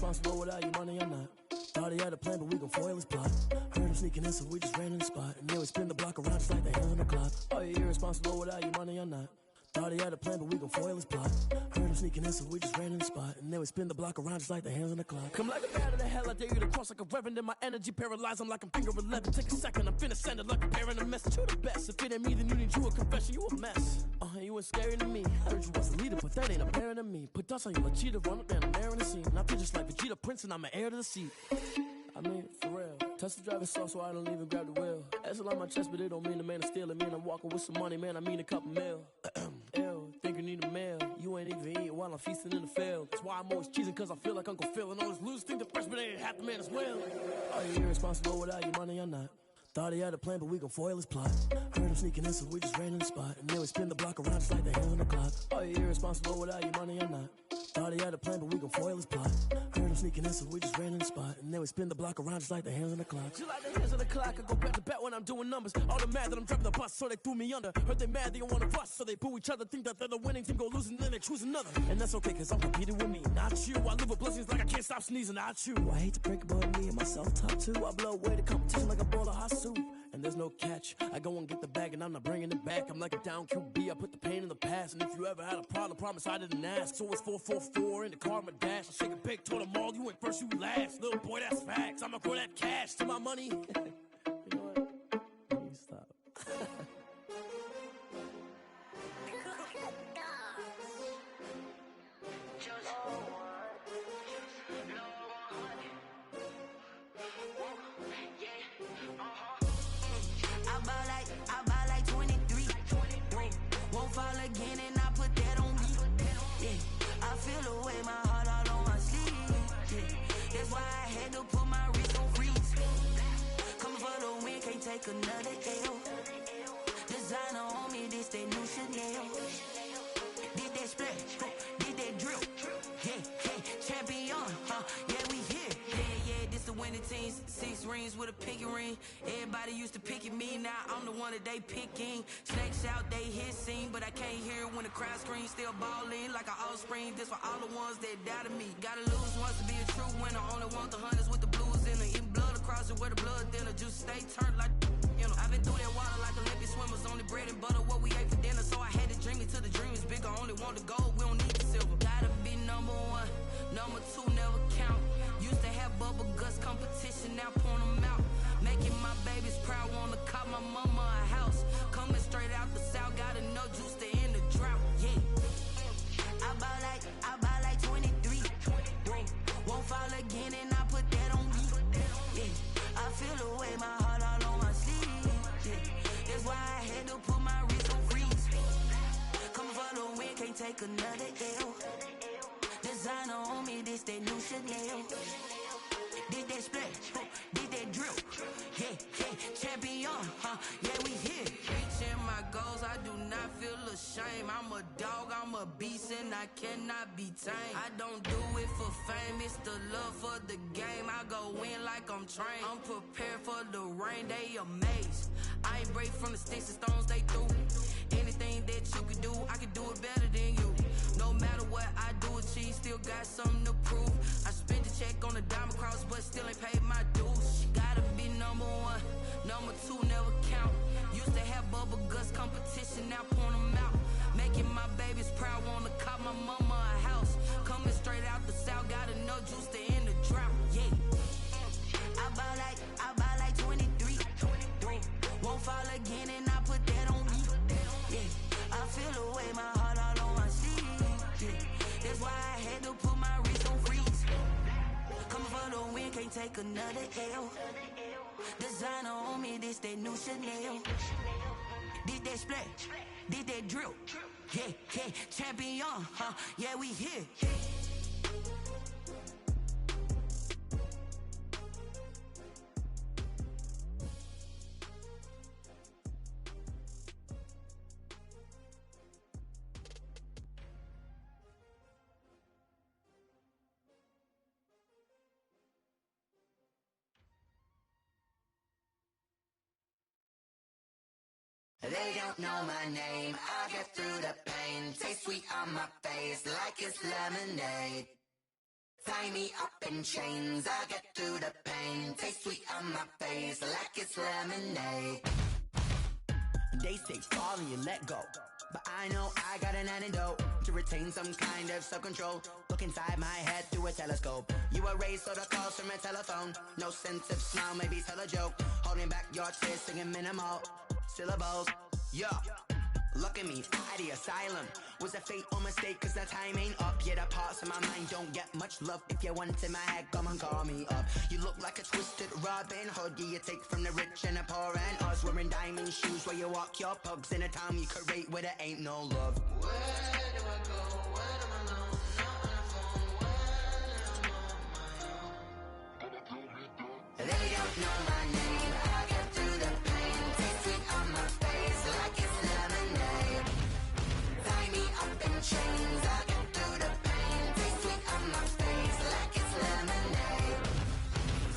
irresponsible without your money or not. Thought he had a plan, but we gon' foil his plot. Heard him sneaking in, so we just ran in the spot. And then we spin the block around just like the hand on the clock. Are you irresponsible without your money or not? Thought he had a plan, but we gon' foil his plot. Heard him sneaking in, so we just ran in the spot. And then we spin the block around just like the hands on the clock. Come like a bat of the hell, I dare you to cross like a reverend. In my energy paralyzed, I'm like I'm finger 11. Take a second, I'm finna send it like a parent a message. You the best, if it ain't me, then you need you a confession. You a mess, you ain't scary to me. Heard you was a leader, but that ain't apparent to me. Put dust on you like cheetah, run up down, I'm airing the scene. I feel just like Vegeta Prince and I'm an heir to the seat. I mean, for real. Touch the driver's soft, so I don't even grab the wheel. Asshole on my chest, but it don't mean the man is stealing. It mean I'm walking with some money, man, I mean a couple mil. Ew, think you need a meal. You ain't even eating while I'm feasting in the field. That's why I'm always cheesing, cause I feel like Uncle Phil. And all those losers think the freshman ain't half the man as well. Are you irresponsible without your money or not? Thought he had a plan, but we gon' foil his plot. Heard him sneaking in, so we just ran in the spot. And then we spin the block around just like the hand on the clock. Are you irresponsible without your money or not? Thought he had a plan, but we gon' foil his plot. Heard him sneaking in, so we just ran in the spot. And then we spin the block around just like the hands on the clock. Just like the hands on the clock, I go back to back when I'm doing numbers. All the mad that I'm driving the bus, so they threw me under. Heard they mad, they don't wanna bust, so they boo each other. Think that they're the winning team, go losing, then they choose another. And that's okay, cause I'm competing with me, not you. I live with blessings like I can't stop sneezing, not you. I hate to break about me and my self-talk too. I blow away the competition like a bowl of hot soup. And there's no catch. I go and get the bag and I'm not bringing it back. I'm like a down QB, I put the pain in the past. And if you ever had a problem, promise I didn't ask. So it's 444 in the car, my dash. I shake a big, told them all, you went first, you last. Little boy, that's facts. I'ma grow that cash to my money. You know what? Let me stop. I buy like 23. Won't fall again and I put that on me. Yeah, I feel away my heart all on my sleeve. Yeah, that's why I had to put my wrist on freeze. Come for the win, can't take another L. Designer on me, this that new Chanel. Did that splash, did that drill. Yeah, champion, yeah, we here. Yeah, this the winning teams. 6 rings with a pinky ring. Everybody used to pick at me, now I'm the one that they picking. Snakes out, they hit scene, but I can't hear it when the crowd screams. Still balling like an offspring. This for all the ones that doubted me. Gotta lose once to be a true winner. Only want the hunters with the blues in it. Eating blood across it where the blood thinner. Just stay turned like, you know. I've been through that water like Olympic swimmers. Only bread and butter, what we ate for dinner. So I had to dream it till the dream is bigger. Only want the gold, we don't need the silver. Gotta be number 1, number 2 never count. Used to have bubble guts competition, now point them out. Making my babies proud, wanna cop my mama a house. Coming straight out the south, got enough juice to end the drought. Yeah, I buy like 23. Won't fall again and I put that on me. Yeah, I feel away my heart all on my sleeve. Yeah, that's why I had to put my wrist on freeze. Coming for the win, can't take another L. Designer on me, this that new Chanel. Did that splash, did that drill. Yeah, champion, yeah, we here. Reaching my goals, I do not feel ashamed. I'm a dog, I'm a beast, and I cannot be tamed. I don't do it for fame, it's the love for the game. I go in like I'm trained. I'm prepared for the rain, they amazed. I ain't break from the sticks and stones they threw. Anything that you can do, I can do it better than you. No matter what I do, achieve, still got something to prove. I spent the check on the diamond cross, but still ain't paid my dues. Gotta be number 1, number 2 never count. Used to have bubble guts competition, now point them out. Making my babies proud, wanna cop my mama a house. Coming straight out the south, got enough juice to end the drought. Yeah, I buy like 23. Won't fall again and I put that on me. Yeah, I feel away my heart all on my sleeve. Yeah, that's why I had to put my wrist on freeze. Coming for the win, can't take another L. Designer on me, this that new Chanel. Did that splash, did that drill. Yeah, champion, yeah, we here. They don't know my name, I get through the pain. Taste sweet on my face like it's lemonade. Tie me up in chains, I'll get through the pain. Taste sweet on my face like it's lemonade. They say fall and you let go, but I know I got an antidote to retain some kind of self-control. Look inside my head through a telescope. You erase all the calls from a telephone. No sense of smile, maybe tell a joke. Holding back your tears, singing minimal syllables. Yeah. Look at me, at the asylum. Was a fate or mistake, cause the time ain't up. Yet the parts of my mind don't get much love. If you want in my head, come and call me up. You look like a twisted Robin Hood. You take from the rich and the poor and us. Wearing diamond shoes where you walk your pugs. In a town you could rate where there ain't no love. Where do I go? When I'm alone? Not on the phone. When I'm on my own. They don't know my name. I get through the pain. Taste sweet on my face like it's lemonade. Tie me up in chains. I get through the pain. Taste sweet on my face like it's lemonade.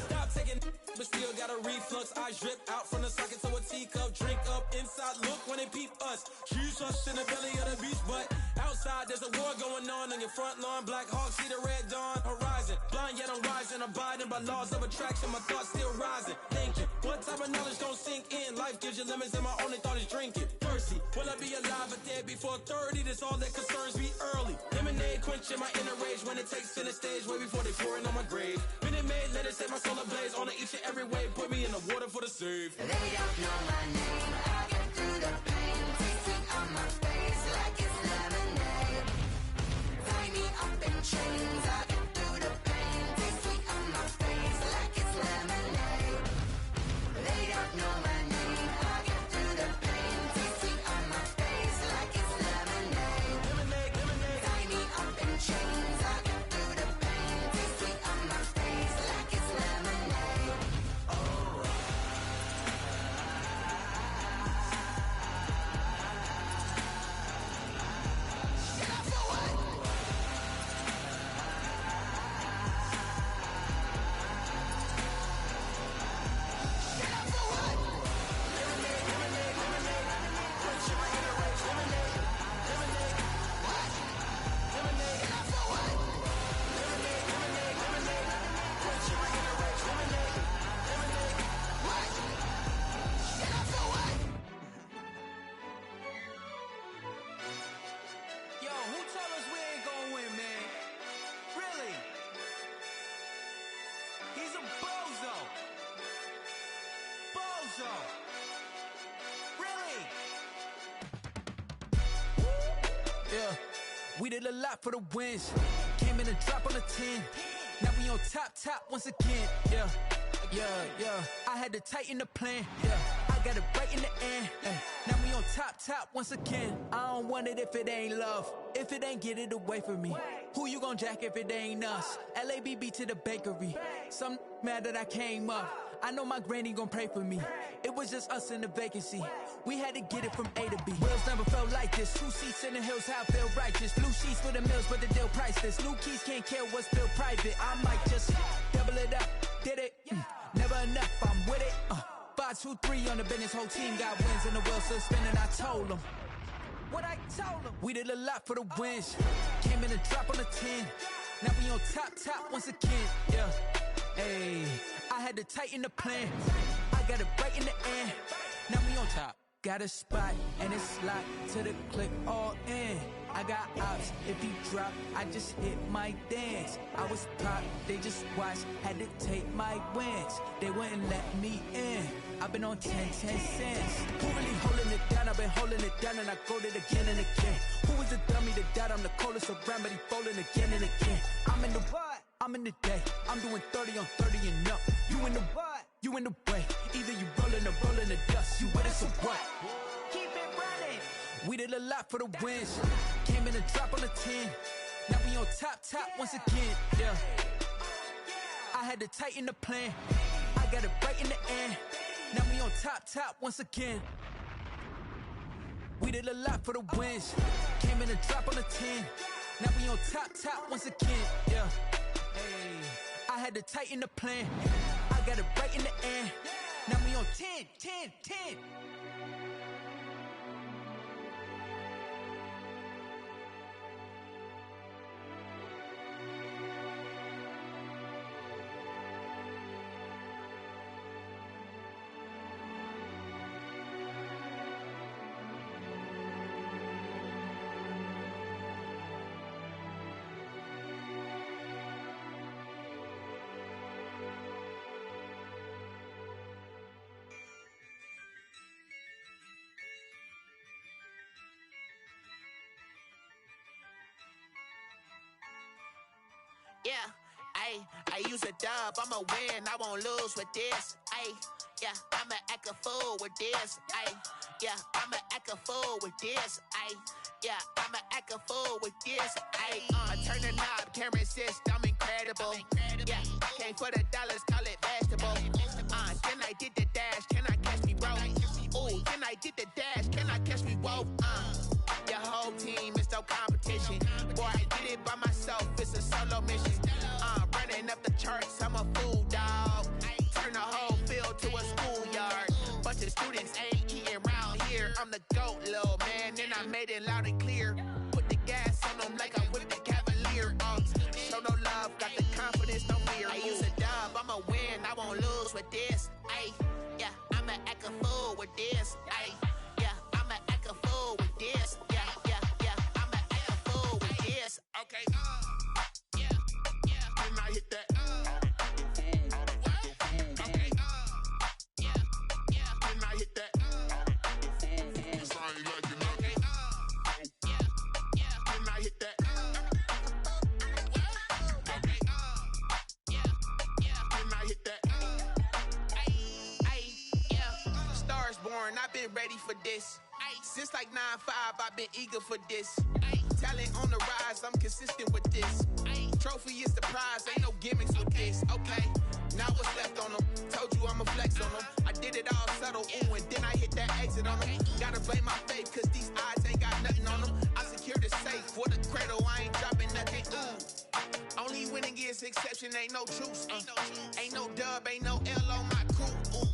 Stop taking, but still got a reflux. I drip out from the socket to a teacup. Drink up inside, look when they peep us. Shoes us in the belly of the beach, but outside there's a war going on your front lawn. Black Hawk, see the red dawn horizon. Blind yet I'm rising, abiding by laws of attraction. My thoughts still rising. Thinking, what type of knowledge don't sink in? Life gives you lemons and my only thought is drinking. Thirsty, will I be alive or dead before 30? That's all that concerns me early. Lemonade quenching my inner rage when it takes center stage way before they pour it on my grave. Minute Maid, let it set my soul ablaze. On each and every way, put me in the water for the save. They don't know my name. I get through the pain. Taste sweet on my face like it's lemonade. Tie me up in chains. I get through the pain. Taste sweet on my face like it's lemonade. They don't know my name. I get through the pain. Taste sweet on my face like it's lemonade. Tie me up in chains. I get through the pain. Taste sweet on my face like it's lemonade. Yo, who told us we ain't gonna win, man? Really? He's a bozo. Bozo. Really? Yeah, we did a lot for the wins. Came in a drop on a 10. Now we on top once again. Yeah. I had to tighten the plan. Yeah, I got it right in the end. Now we on top once again. I don't want it if it ain't love. If it ain't, get it away from me. Who you gon' jack if it ain't us? LABB to the bakery. Some mad that I came up. I know my granny gon' pray for me. It was just us in the vacancy. We had to get it from A to B. Wheels never felt like this. 2 seats in the hills, how I feel righteous. Blue sheets for the mills, but the deal priceless. New keys can't care what's built private. I might just double it up. Did it? Never enough, I'm with it. 5, 2, 3 on the business. Whole team got wins and the wheels still spinning. I told them what I told them. We did a lot for the wins. Came in a drop on a 10. Now we on top once again. Yeah. Hey, I had to tighten the plan. I got it right in the end. Now we on top. Got a spot and it's locked to the click all in. I got ops, if he drop, I just hit my dance. I was top, they just watched, had to take my wins. They wouldn't let me in. I've been on 10 cents. Who really holding it down? I've been holding it down and I go it again and again. Who was the dummy that died? I'm the coldest around, but he folding again and again. I'm in the what? I'm in the day. I'm doing 30 on 30 and up. You in the what? You in the way. Either you rolling or rolling the dust. You with us or what? Keep it running. We did a lot for the wins. Came in a drop on a 10. Now we on top once again. Yeah. I had to tighten the plan. I got it right in the end. Now we on top once again. We did a lot for the wins. Came in a drop on a 10. Now we on top once again. Yeah. Hey, I had to tighten the plan. I got it right in the end. Now we on 10. Yeah, I use a dub, I'ma win, I won't lose with this. Yeah, I'ma act a fool with this. Yeah, I'ma act a fool with this. Yeah, I'ma act a fool with this. I turn the knob, camera assist, I'm incredible. Yeah, came for the dollars, call it vegetable. Then I did the dash, can I catch me, bro? Ooh, then I did the dash, can I catch me, whoa? Your whole team is no competition. Boy, I did it by myself, it's a solo mission. Running up the charts, I'm a fool, dog. Turn the whole field to a schoolyard. Bunch of students ain't eating round here. I'm the GOAT, little man, and I made it loud and clear. Put the gas on them like I whipped the Cavalier. Show no love, got the confidence, no fear. I use a dub, I'ma win, I won't lose with this. Yeah, I'ma act a fool with this. Yeah, I'ma act a fool with this. Yeah, I'ma act a fool with this. Okay, yeah, then I hit that. Okay, yeah, then I hit that. Cause I ain't liking nothing. Yeah, then I hit that. Okay, yeah, then I hit that. Yeah, stars born, I've been ready for this. Since like 9-5, I've been eager for this. Talent on the rise, I'm consistent with this. Trophy is the prize, ain't no gimmicks with this. Okay, now what's left on them? Told you I'ma flex on them. I did it all subtle, ooh, and then I hit that exit on them. Gotta blame my faith, cause these odds ain't got nothing on them. I secured the safe for the cradle, I ain't dropping nothing, ooh. Only winning is exception, ain't no truce. Ain't no dub, ain't no L on my crew. Ooh.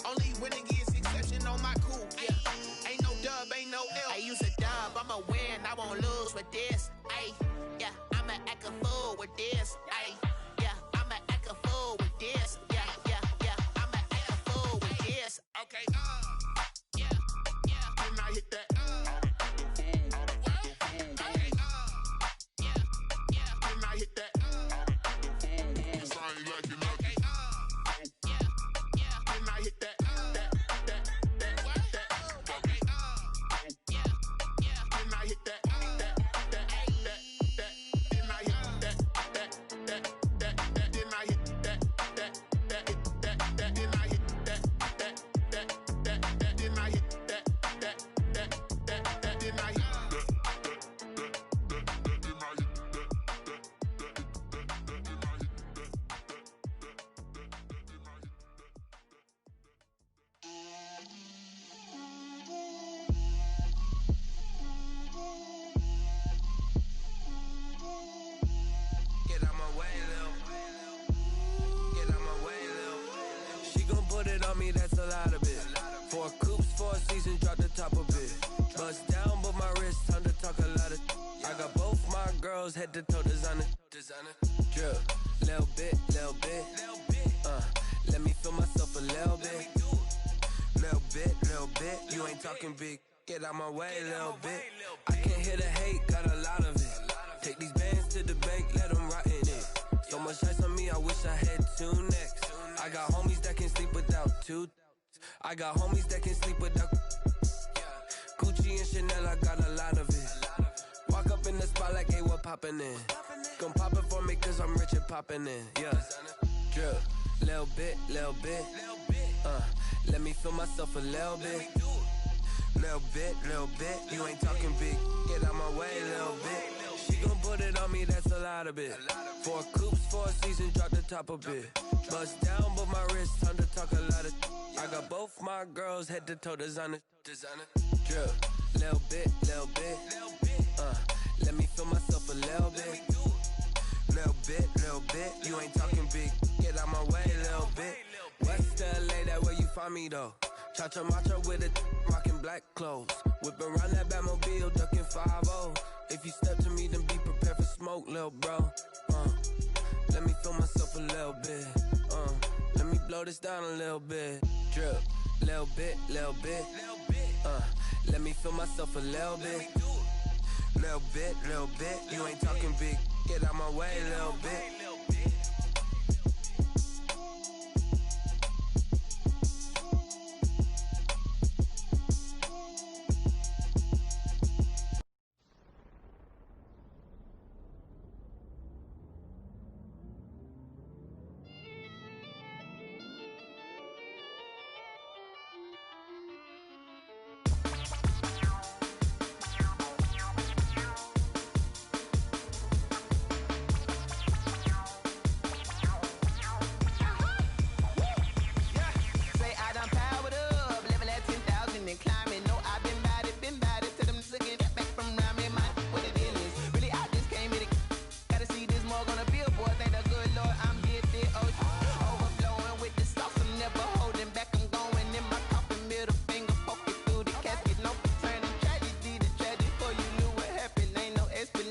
Only winning is exception on my crew. Yeah, ain't no dub, ain't no L. I use a dub, I'ma win, I won't lose with this. Yeah, I'ma act a fool with this. Yeah, I'ma act a fool with this. Yeah, I'ma act a fool with this. Okay, yeah, then I hit that. Okay, yeah, then I hit that. Cause I ain't liking nothing. Yeah, then I hit that. Okay, yeah, then I hit that. Me, that's a lot of it. 4 coops, 4 seasons, drop the top of it. Bust down, but my wrist, time to talk a lot of. I got both my girls head to toe designer. Drip, little bit. Let me feel myself a little bit. Little bit. You ain't talking big. Get out my way, little bit. I can't hear the hate, got a lot of it. Take these bands to the bank, let them rot in it. So much ice on me, I wish I had 2 necks. I got homies that can sleep without 2. I got homies that can sleep without Gucci and Chanel, I got a lot of it. Walk up in the spot like, hey, what poppin' in? Gon' pop it for me cause I'm rich and poppin' in. Yeah, drip, little bit. Let me feel myself a little bit. Little bit. You ain't talking big. Get out my way, little bit. She gon' put it on me, that's a lot of it. 4 coops, 4 seasons, drop the top a bit. Bust down, but my wrist, time to talk a lot of. I got both my girls head to toe designer. Drip, little bit. Let me feel myself a little bit. Little bit. You ain't talking big. Get out my way, little bit. West LA, that where you find me though. Cha-cha macho with it, rockin' black clothes. Whip around that Batmobile, ducking 5-0. If you step to me, then be prepared for smoke, lil' bro. Let me feel myself a little bit. Let me blow this down a little bit. Drip, little bit. Let me feel myself a little bit. Little bit. You ain't talking big. Get out my way, little bit.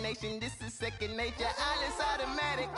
destination. This is second nature. All is automatic.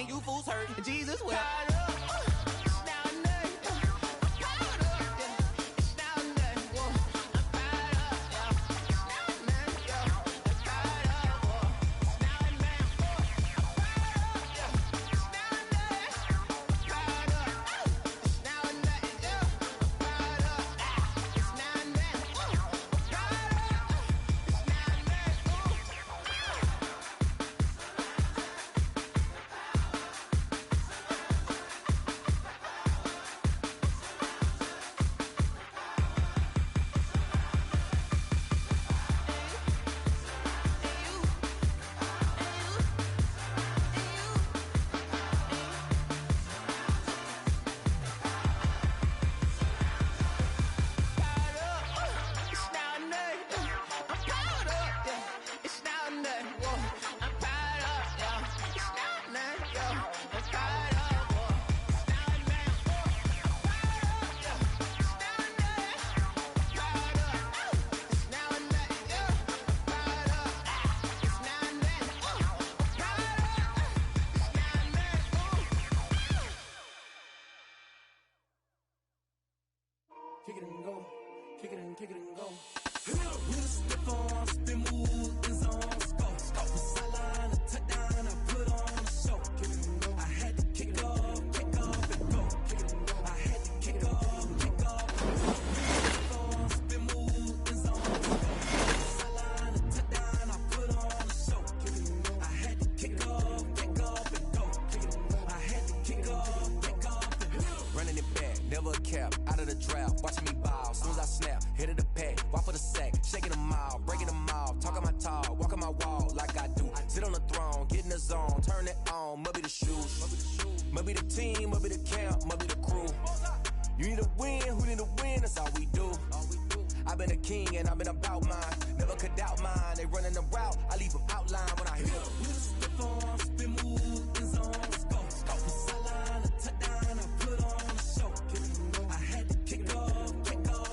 You fools hurt. Jesus will. Kick it and go, kick it and go. With a stiff arm, spin move, in zone, go. From sideline to touchdown, I put on a show. Kick it and go. I had to kick off and go. Kick it and go. I had to kick off and go. Stiff arm, spin move, in zone, go. From sideline to touchdown, I put on a show. Kick it and go. I had to kick off and go. Kick it and go. I had to kick off and go. Running it back, never a cap, out of the drought, watching me ball. Soon as I snap, hit of the pack, walk for the sack, shaking them all, breaking them off, talking my talk, walking my wall like I do. Sit on the throne, get in the zone, turn it on, must be the shoes, must be the team, must be the camp, must be the crew. You need a win, who need a win, that's all we do. I've been a king and I've been about mine, never could doubt mine. They running the route, I leave them outline when I hit them. With a stiff arm, spin move, in zone, go. From sideline to touchdown, I put on a show. Kick it and go. I had to kick off and go.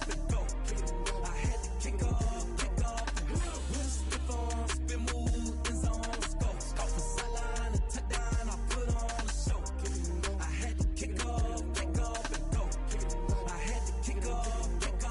Kick it and go. I had to kick off and go. With a stiff arm, spin move, in zone, go. From sideline to touchdown, I put on a show. Kick it and go. I had to kick off and go. Kick it and go. I had to kick off and go.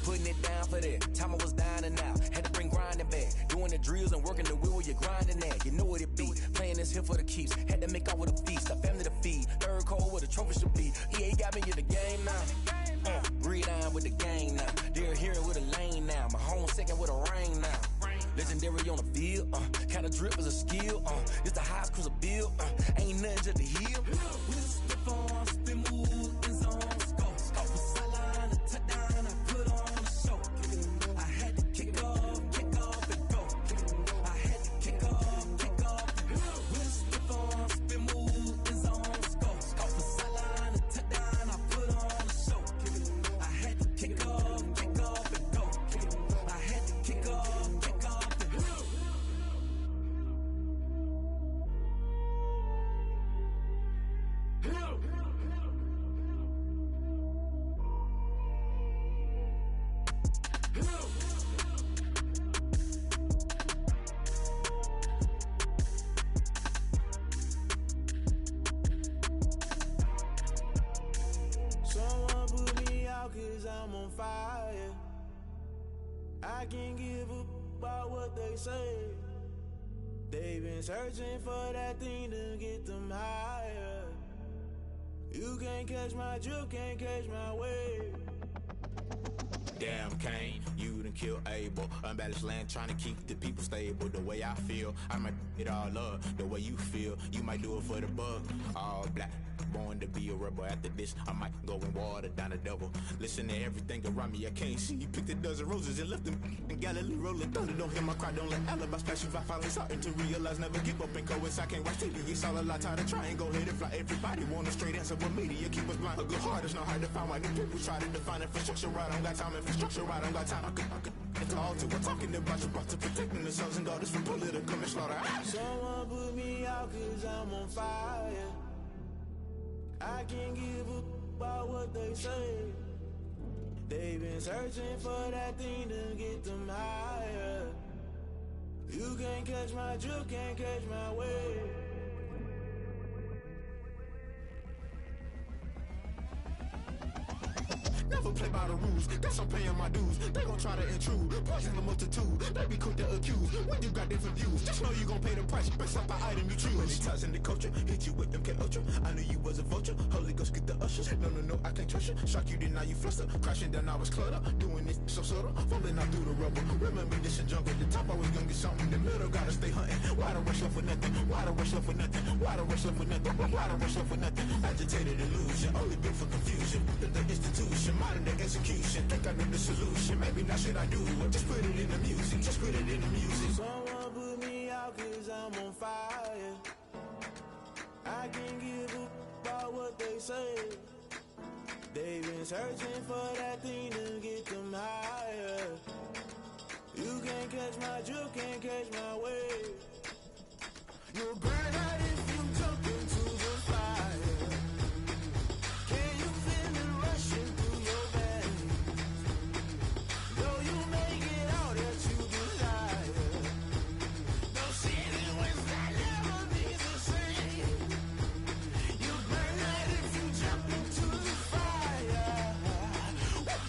Putting it down for that, time I was down and out, had to bring grinding back, doing the drills and working the wheel where you're grinding at, you know what it be, playing this here for the keeps, had to make out with a feast, a family to feed, third cold where the trophy should be, EA got me in the game now, breathe on with the gang now, they're hearing with a lane now, my home second with a rain now, legendary on the field, kind of drip is a skill, it's the highest cruiser bill, ain't nothing just to heal. With a stiff arm, spin move, in zone, go. From sideline to touchdown, I put on a show. Kick it and go. I had to kick off and go. Kick it and go. I had to kick off and go. With a stiff arm, spin move, in zone, go. From sideline to touchdown, I put on a show. Kick it and go. I had to kick off and go. Kick it and go. I had to kick off and go. Someone put me out 'cause I'm on fire. I can't give up about what they say. They've been searching for that thing to get them higher. You can't catch my drift, can't catch my wave. Damn, Kane, you done done killed Abel. Unbalanced land trying to keep the people stable. The way I feel, I might it all up. The way you feel, you might do it for the buck. All black, born to be a rebel. After this, I might go and water down the devil. Listen to everything around me, I can't see. Picked a dozen roses and left them in Galilee rolling thunder. Don't hear my cry, don't let alibis pass you. I finally starting to realize, never give up and coincide. Can't watch TV, it's all a lot. Tired of trying, go ahead and fly. Everybody want a straight answer, but media keep us blind. A good heart is not hard to find. Why do people try to define infrastructure right? I don't got time, infrastructure right, I don't got time. I could it's all to we're talking about you, about to protecting the sons and daughters from political and slaughter. Someone put me out cause I'm on fire. I can't give a about what they say. They've been searching for that thing to get them higher. You can't catch my drift, can't catch my wave. Never play by the rules, guess I'm paying my dues. They gon' try to intrude, poison the multitude. They be quick to accuse, when you got different views. Just know you gon' pay the price, based off the item you choose. Many ties in the culture, hit you with MK Ultra. I knew you was a vulture, Holy Ghost get the ushers. No, I can't trust you. Shock you, then now you fluster. Crashing down, I was cluttered. Doing this so subtle, falling out through the rubble. Remember this in jungle, the top always gonna get something. The middle gotta stay hunting. Why the rush left for nothing? Why the rush left for nothing? Why the rush left for nothing? Why the rush left for nothing? Agitated illusion, only built for confusion. The institution, modern day execution. Think I know the solution. Maybe not should I do it? Just put it in the music. Just put it in the music. Someone put me out cause I'm on fire. I can't give a about what they say. They've been searching for that thing to get them higher. You can't catch my drift, can't catch my wave. You'll burn out if you jump into the fire. Can you feel it rushing through your veins? Though you may get out that you desire. No city wins that never be the same. You burn out if you jump into the fire.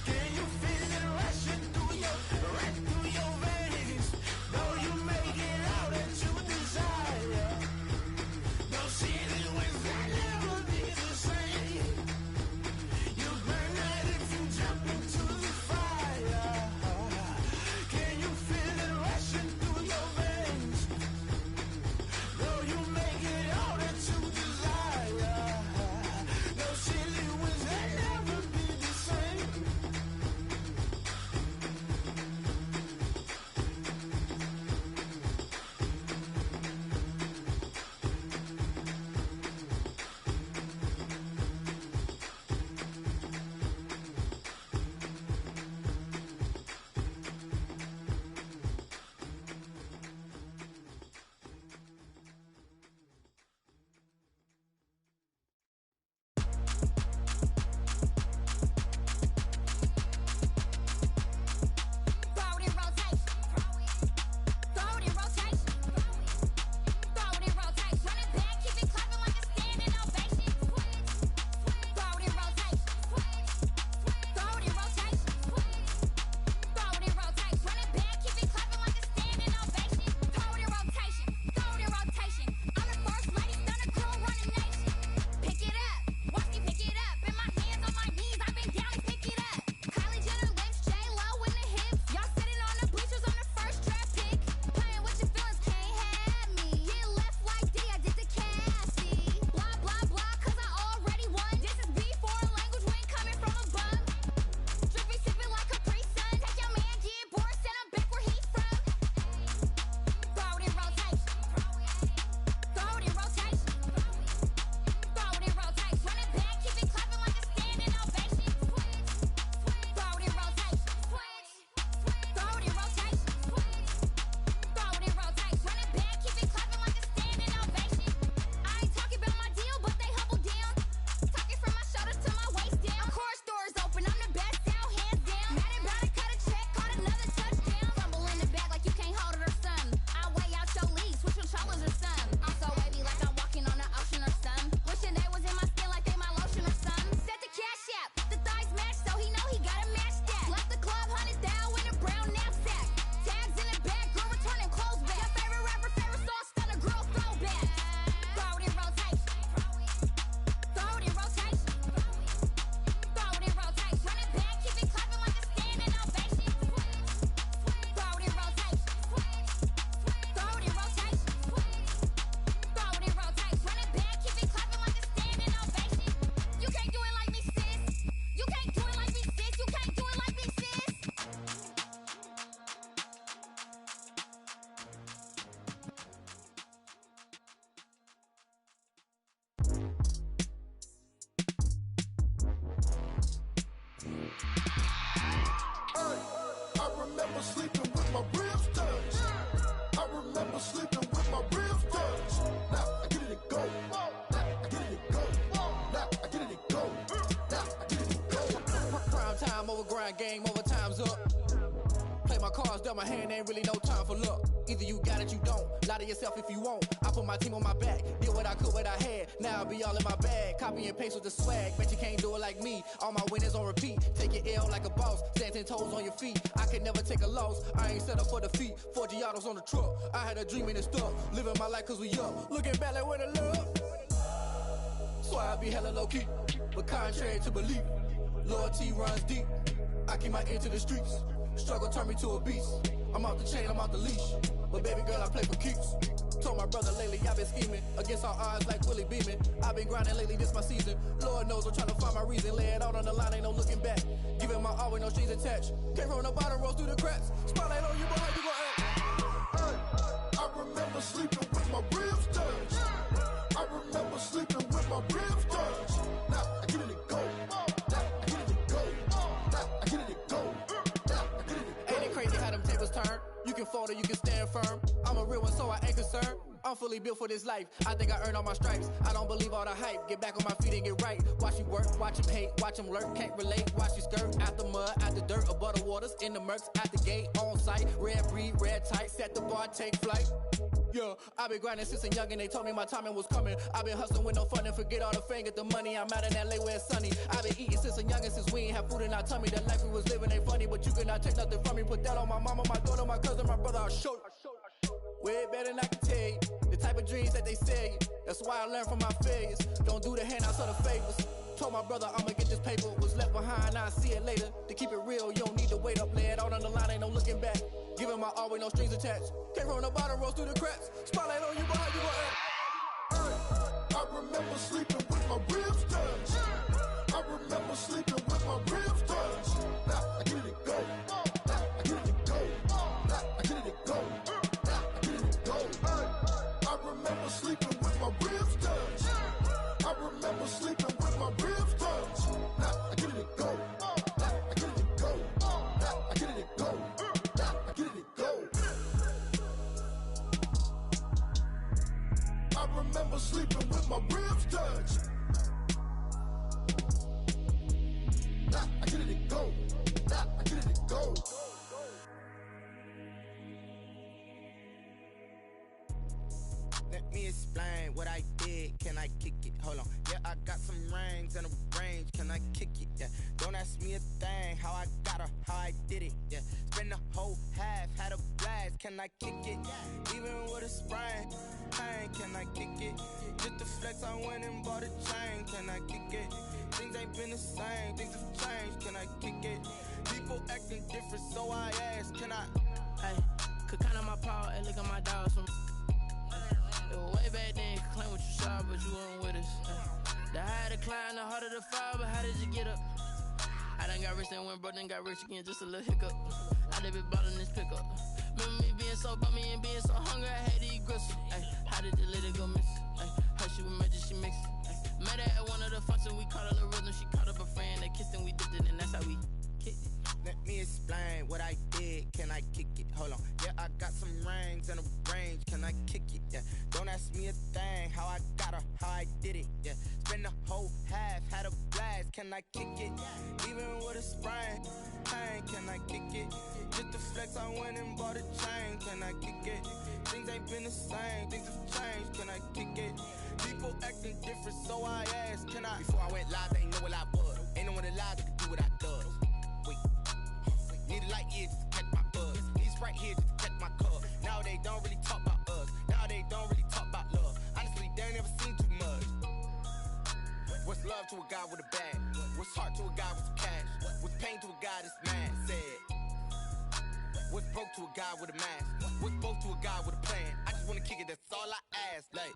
Can you feel it rushing through your veins? Though you may get out that you desire. around, game over, time's up. Play my cards, dealt my hand, ain't really no time for luck. Either you got it, you don't. Lie to yourself if you won't. I put my team on my back, did what I could, what I had. Now I'll be all in my bag, copy and paste with the swag. Bet you can't do it like me. All my winners on repeat. Take your L like a boss, stand 10 toes on your feet. I can never take a loss. I ain't set up for defeat. 4 Giottos on the truck. I had a dream and it stuck. Living my life cause we up. Looking back like where the love. So I be hella low key, but contrary to belief, loyalty runs deep. I keep my ear to the streets. Struggle turned me to a beast. I'm off the chain, I'm off the leash. But baby girl, I play for keeps. Told my brother lately, I've been scheming against all odds like Willie Beeman. I've been grinding lately, this my season. Lord knows I'm trying to find my reason. Lay it out on the line, ain't no looking back. Giving my all with no strings attached. Came from the bottom, rose through the cracks. Spotlight on you, boy, how you gon' act? I remember sleeping with my ribs touched. I remember sleeping with my ribs touched. Now I get it to go. Now I get it to go. Now I get it to go. Now I get it to go. Ain't it crazy how them tables turn? You can fold or you can stand firm. I'm a real one, so I ain't concerned. I'm fully built for this life. I think I earned all my stripes. I don't believe all the hype. Get back on my feet and get right. Watch you work, watch him hate, watch him lurk. Can't relate, watch you skirt. Out the mud, out the dirt, above the waters, in the murks, at the gate, on site. Red breed, red tight, set the bar, take flight. Yeah, I been grinding since a young and they told me my timing was coming. I been hustling with no fun and forget all the fame, get the money. I'm out in LA where it's sunny. I been eating since a young and since we ain't have food in our tummy. The life we was living ain't funny, but you cannot take nothing from me. Put that on my mama, my daughter, my cousin, my brother, I'll show you. Way better than I can tell you. The type of dreams that they sell you. That's why I learned from my failures. Don't do the handouts or the favors. Told my brother I'ma get this paper. Was left behind, I'll see it later. To keep it real, you don't need to wait up. Lay it out on the line, ain't no looking back. Giving my all with no strings attached. Came from the bottom, rose through the cracks. Spotlight on you, boy, how you gon' act? I remember sleeping with my ribs touched. I remember sleeping with my ribs touched. Now I get it to go. Now I get it to go. Now I get it to go. Now I get it to go. I remember sleeping with my ribs touched. I remember sleeping with my ribs touched. Now I get it to go. Now I get it to go. Now I get it to go. Now I get it to go. I remember sleeping with my ribs touched. Now I get it to go. Now I get it to go. Let me explain what I did. Can I kick it? Hold on. Yeah, I got some rings and a range. Can I kick it? Yeah. Don't ask me a thing. How I got her, how I did it. Yeah. Spend the whole half, had a blast. Can I kick it? Even with a sprain. Pain, can I kick it? Just the flex, I went and bought a chain. Can I kick it? Things ain't been the same. Things have changed. Can I kick it? People acting different, so I ask. Can I? Hey, could count on my power and look at my dogs from. Way back then, could claim what you saw, but you weren't with us. The higher the climb, the harder the fall, but how did you get up? I done got rich, then went broke, then got rich again, just a little hiccup. I done been ballin' this pickup. Remember me being so bummy and being so hungry, I had to eat gristle. Ay, how did the lady go miss? Ay, her she was magic, she mixed. Met her at one of the functions, we caught a little rhythm, she caught up a friend, they kissed and we dipped it, and that's how we kicked it. Let me explain what I did. Can I kick it? Hold on. Yeah, I got some rings and a range. Can I kick it? Yeah. Don't ask me a thing. How I got her, how I did it. Yeah. Spend the whole half, had a blast. Can I kick it? Even with a sprain. Pain, can I kick it? Just the flex, I went and bought a chain. Can I kick it? Things ain't been the same. Things have changed. Can I kick it? People acting different, so I ask. Can I? Before I went live, they ain't know what I was. Ain't no one alive that could do what I does. Wait. Need a light here just to catch my buzz. Need Sprite here just to catch my cup. Now they don't really talk about us. Now they don't really talk about love. Honestly, they ain't never seen too much. What's love to a guy with a bag? What's heart to a guy with some cash? What's pain to a guy that's mad? Said. What's broke to a guy with a mask? What's both to a guy with a plan? I just wanna kick it, that's all I ask. Like.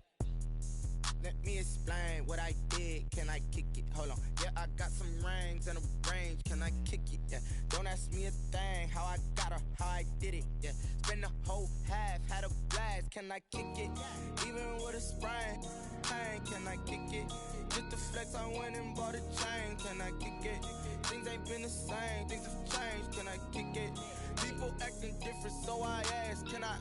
Let me explain what I did. Can I kick it? Hold on. Yeah, I got some rings and a range. Can I kick it? Yeah. Don't ask me a thing. How I got her, how I did it. Yeah. Spend the whole half, had a blast. Can I kick it? Even with a sprain. Pain, can I kick it? Just the flex, I went and bought a chain. Can I kick it? Things ain't been the same. Things have changed. Can I kick it? People acting different, so I ask. Can I?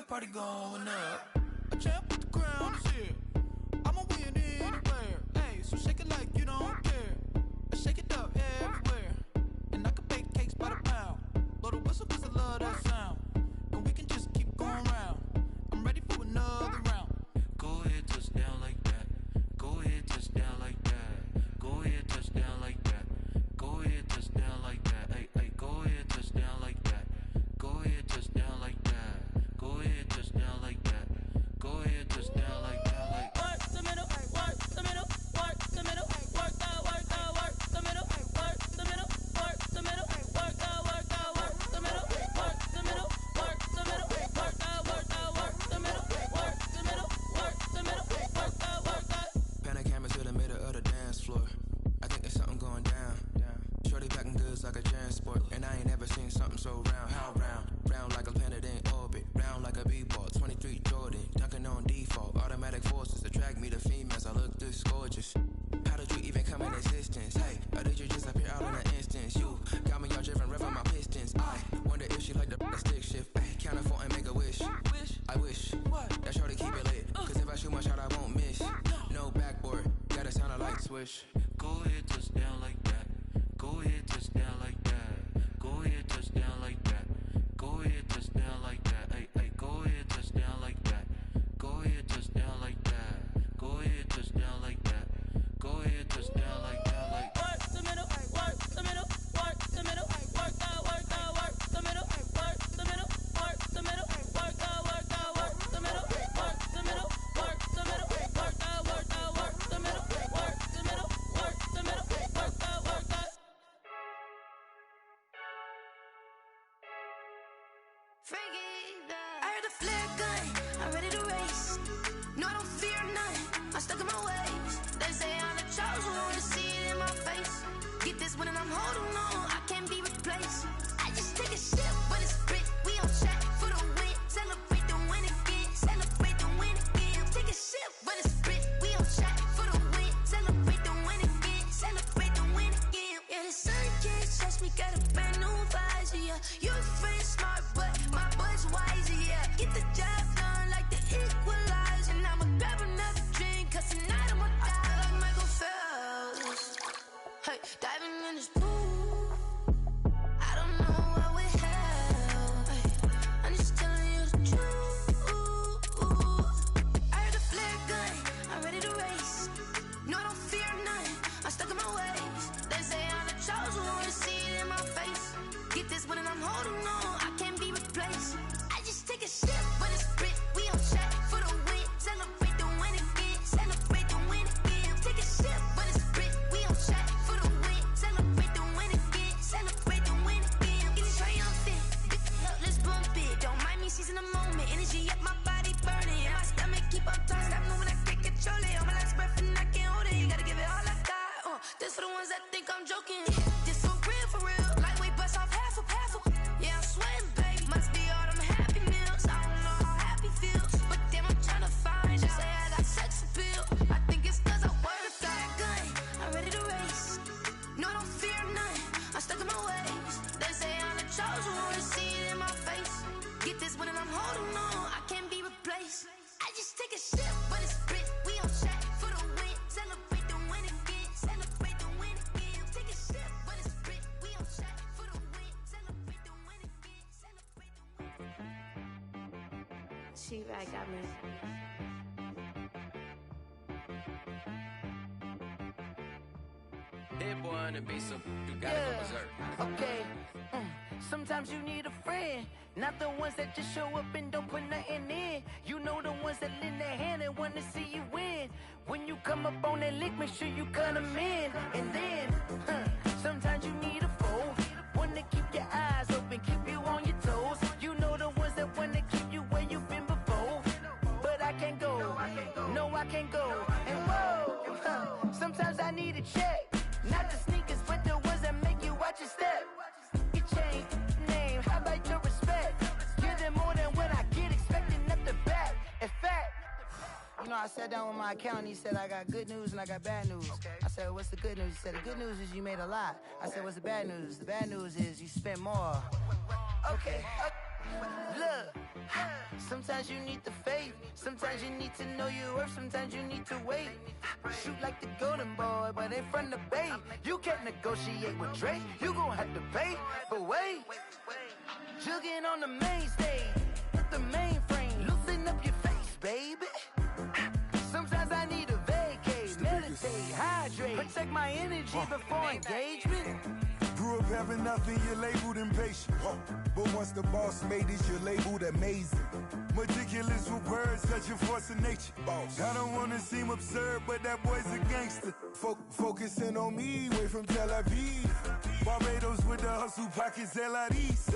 party going up. A champ with the crown is here. I'ma win anywhere. Hey, so shake it like you don't care. I shake it up everywhere. And I can bake cakes by the pound. Blow the whistle cause I love that sound. And we can just keep going round. I'm ready for another round. Go ahead, touch down like that. Go ahead, touch down like that. Go ahead, touch down like that. Go ahead, touch down like that. Hey, hey, go ahead, touch down like that. Go ahead, touch down like that. Go ahead, touch down like that. Go ahead, touch down like that. Like work the middle, work the middle, work the middle, work out, work the middle, work the middle, work the middle, work out, work the middle, work the middle, work the middle, work out, work the middle, work the middle, work the middle, work out. Pan a camera to the middle of the dance floor. I think there's something going down. Shorty packing goods like a transport, and I ain't never seen something so round. How round? Round like a planet in orbit, round like a b-ball. 23 Jordan, dunking on default. Automatic forces attract me to females. I look this gorgeous. How did you even come in existence? Hey, or did you just appear out in an instance? You got me all driven, revving my pistons. I wonder if she like the stick shift. Ay, count a four and make a wish. I wish that shorty keep it lit. Cause if I shoot my shot, I won't miss. No backboard, gotta sound a light switch. go ahead, touch down like that. Go ahead, touch down like that. Go ahead, touch down like that. Go ahead, touch down like that. Hey, hey, go ahead, touch down like that. Go ahead, touch down like that. Go ahead, touch down like that. Go ahead, touch down like that. Like work the middle, work the middle, work the middle, work out, work the middle, work the middle, work the middle, work out, work the middle, work the middle, work the middle, work out, work the middle, work the middle, work the middle, work out, work out. I heard the flare gun, I'm ready to race. No, I don't fear none, I'm stuck in my ways. They say I'm the chosen one, to see it in my face. Get this one and I'm holding on, I can't be replaced. I just take a sip, but it's split, we on track for the win. Celebrate the win again, celebrate the win again. Take a sip, but it's split, we on track for the win. Celebrate the win again, celebrate the win again. Yeah, the sun can't touch me, got a brand new visor, yeah. You're a friend smart, but my boy's wiser, yeah. Get the job done like the equalizer. And I'ma grab another drink, cause tonight I'ma die like Michael Phelps. Hey, diving in this pool, I don't know what we have. Hey, I'm just telling you the truth. I heard the flare gun, I'm ready to race. No, I don't fear none, I'm stuck in my ways. They say I'm the chosen one, to see it in my face. Get this one and I'm holding on, I can't be replaced. I just take a sip, but it's split, we on track for the win. Celebrate the win again, celebrate the win again. Take a sip, but it's split, we on track for the win. Celebrate the win again, celebrate the win again. It's triumphant, let's bump it. Don't mind me seizing the moment, energy up my body burning. And my stomach keep on turning, stop moving, I can't control it. On my last breath and I can't hold it, you gotta give it all I got. This for the ones that think I'm joking. This for real, lightweight bust off half a. Yeah, I'm sweating, baby. Must be all them happy meals. I don't know how happy feels, but damn, I'm trying to find out. Say I got sex appeal. I think it's cause I wear the fire gun. I'm ready to race. No, I don't fear none, I'm stuck in my ways. They say I'm the chosen one, to see it in my face. Get this one and I'm holding on, I can't be replaced. I just take a sip, but it's split, we on track for the win. Celebrate the win again, celebrate the win again. Take a sip, but it's split, we on track for the win. Celebrate the win again, celebrate the win. She-Rag got me. that boy on the beat, so you gotta go berserk. Okay. Sometimes you need a friend, not the ones that just show up and don't put nothing in. You know the ones that lend their hand and want to see you win. When you come up on that lick, make sure you cut them in. And then, sometimes you need a foe, one to keep your eyes open, keep you on your toes. You know the ones that want to keep you where you've been before. But I can't go, no I can't go. And whoa, sometimes I need a check. Not the sneakers, but the ones that make you watch your step. Your chain, name, how about your respect? Give them more than what I get, expecting up the back. In fact, you know, I sat down with my accountant, he said I got good news and I got bad news. I said, what's the good news? He said, the good news is you made a lot. I said, what's the bad news? The bad news is you spent more. Okay, look, Sometimes you need the faith, sometimes you need to know your worth, sometimes you need to wait. Shoot like the golden boy, but in front of Bay. You can't negotiate with Drake, you gon' have to pay. But wait, jugging on the main stage, the mainframe, loosen up your face, baby. Sometimes I need a vacate, meditate, hydrate, protect my energy before engagement. Grew up having nothing, you're labeled impatient. But once the boss made it, you're labeled amazing. Meticulous with words, such a force of nature. I don't wanna seem absurd, but that boy's a gangster. Focusing on me, way from Tel Aviv. Barbados with the hustle pockets, LIDs.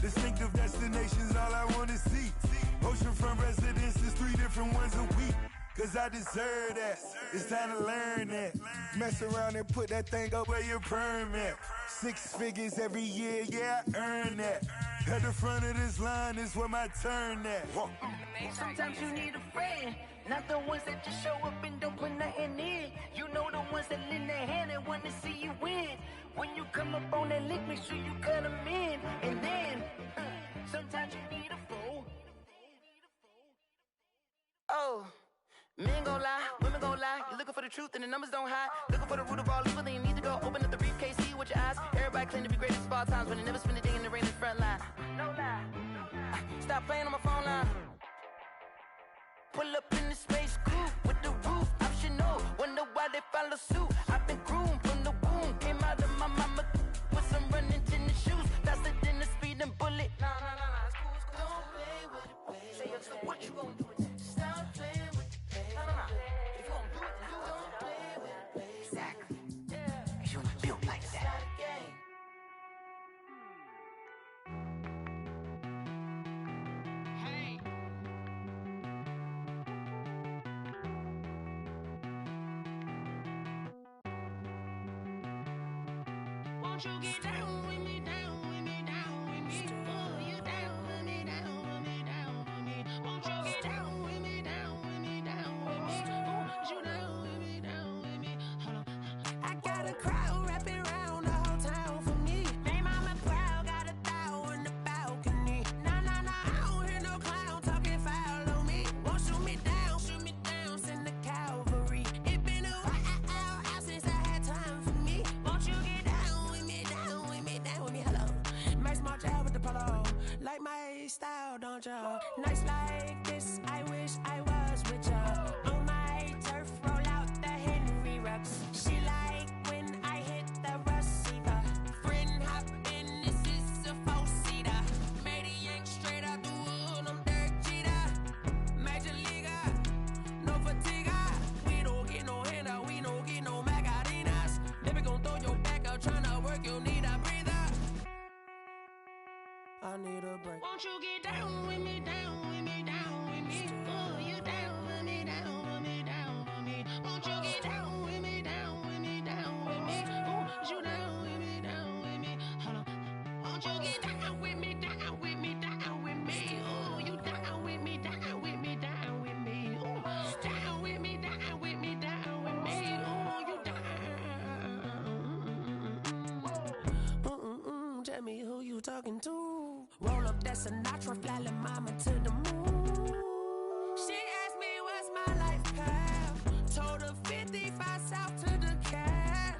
Distinctive destinations, all I wanna see. Oceanfront residences, 3 different ones a week. Cause I deserve that, it's time to learn that. Mess around and put that thing up where your permit. 6 figures every year, yeah, I earn that. At the front of this line is where my turn at. Sometimes you need a friend, not the ones that just show up and don't put nothing in. You know the ones that lend their hand and want to see you win. When you come up on that lick, make sure you cut them in. And then, sometimes you need a fool. Oh. Men gon' lie, women gon' lie. You're looking for the truth and the numbers don't hide. Looking for the root of all evil, then you need to go open up the briefcase, see with your eyes. Everybody claim to be great at small times, but they never spend a day in the rain in the front line. No lie. Stop playing on my phone line. Pull up in the space coupe with the roof optional. Wonder why they follow suit. I've been groomed from the womb. Came out of my mama with some running tennis shoes. Faster than the speeding bullet. Nah, it's cool, it's cool. Don't play with it, baby. Say so what you gon' do with it? Stop playing with it. If you don't do it, then you don't play with it, baby. Exactly. Yeah. You're not built like that. Hey. Won't you get down with me, down with me, down with me? Oh, you down with me, down with me, down with me. Won't you get down with me, down with me, down with me? Oh, you down with me, down with me? Hold on. I got a crowd wrapping around the whole town for me. Name on my proud, got a thou in the balcony. Nah, I don't hear no clown talking foul on me. Won't shoot me down, send the cavalry. It been a while since I had time for me. Won't you get down with me, down with me, down with me? Hello. Max March out with the polo. Like my style, don't y'all? Nights like this, I wish I was with y'all. On my turf, roll out the Henry Rux. She like when I hit the receiver. Friend hop in, this is a 4-seater. Matey yank straight out the wood, I'm Derek Jeter. Major leaguer, no fatigue. We don't get no handout, we don't get no Macarinas. Never gon' throw your back out, tryna work, you need a breather. I need a break. Won't you get down with me, down with me, down with me? Oh, you down with me, down with me, down with me? Won't you get down with me, down with me, down with me? Oh, you down with me, down with me? Hold on. Won't you get down with me, down with me, down with me? Oh, you down with me, down with me, down with me? Oh, down with me, down with me, down with me? Oh, you down. Tell me who you talking to. Roll up that Sinatra, fly la mama to the moon. She asked me what's my life path. Told her 55 south to the cat.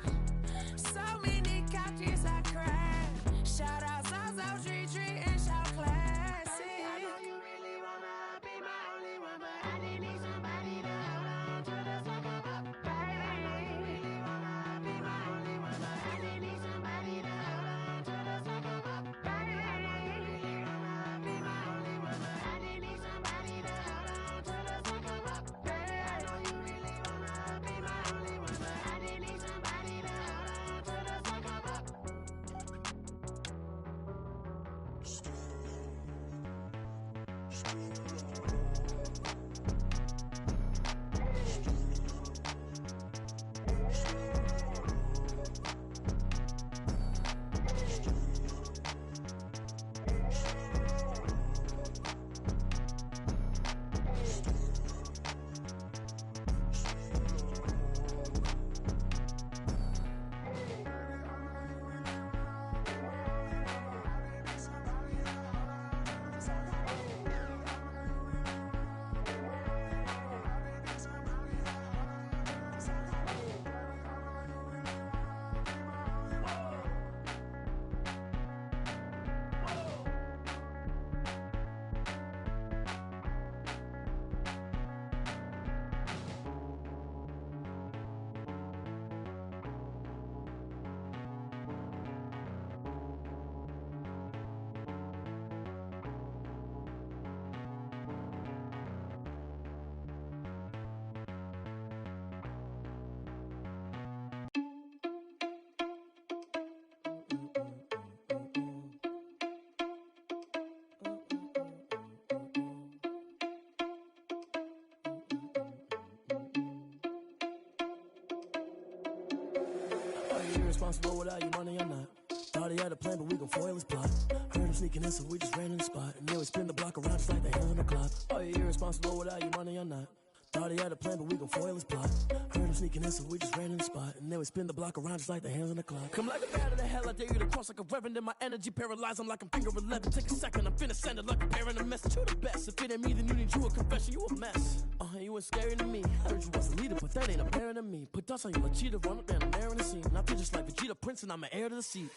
So many couches I cried. Shout out South Street and shout classy. I know you really wanna be my only one, but I didn't need somebody to hold on to the sucker up. Baby, I know you really wanna be my only one, but I didn't need somebody to hold on to the sucker up. Baby, I know you really wanna be my only one, but I didn't need somebody to hold on to the sucker up. Baby, I know you really wanna be my only one, but I didn't need somebody to hold on to the sucker up. irresponsible without your money or not. Thought he had a plan, but we gon' foil his plot. Heard him sneaking in, so we just ran in the spot. And then we spin the block around just like the hand on the clock. Are you irresponsible without your money or not? Thought he had a plan, but we gon' foil his plot. Heard him sneaking in, so we just ran in the spot. And then we spin the block around just like the hands on the clock. Come like a bat of the hell, I dare you to cross like a reverend. In my energy paralyzed, I'm like I'm finger 11. Take a second, I'm finna send it like a parent a message. You the best, if it ain't me, then you need you a confession. You a mess, you ain't scary to me. Heard you was a leader, but that ain't apparent to me. Put dust on you like cheetah, run up down, I'm airing the scene. I feel just like Vegeta Prince and I'm an heir to the seat.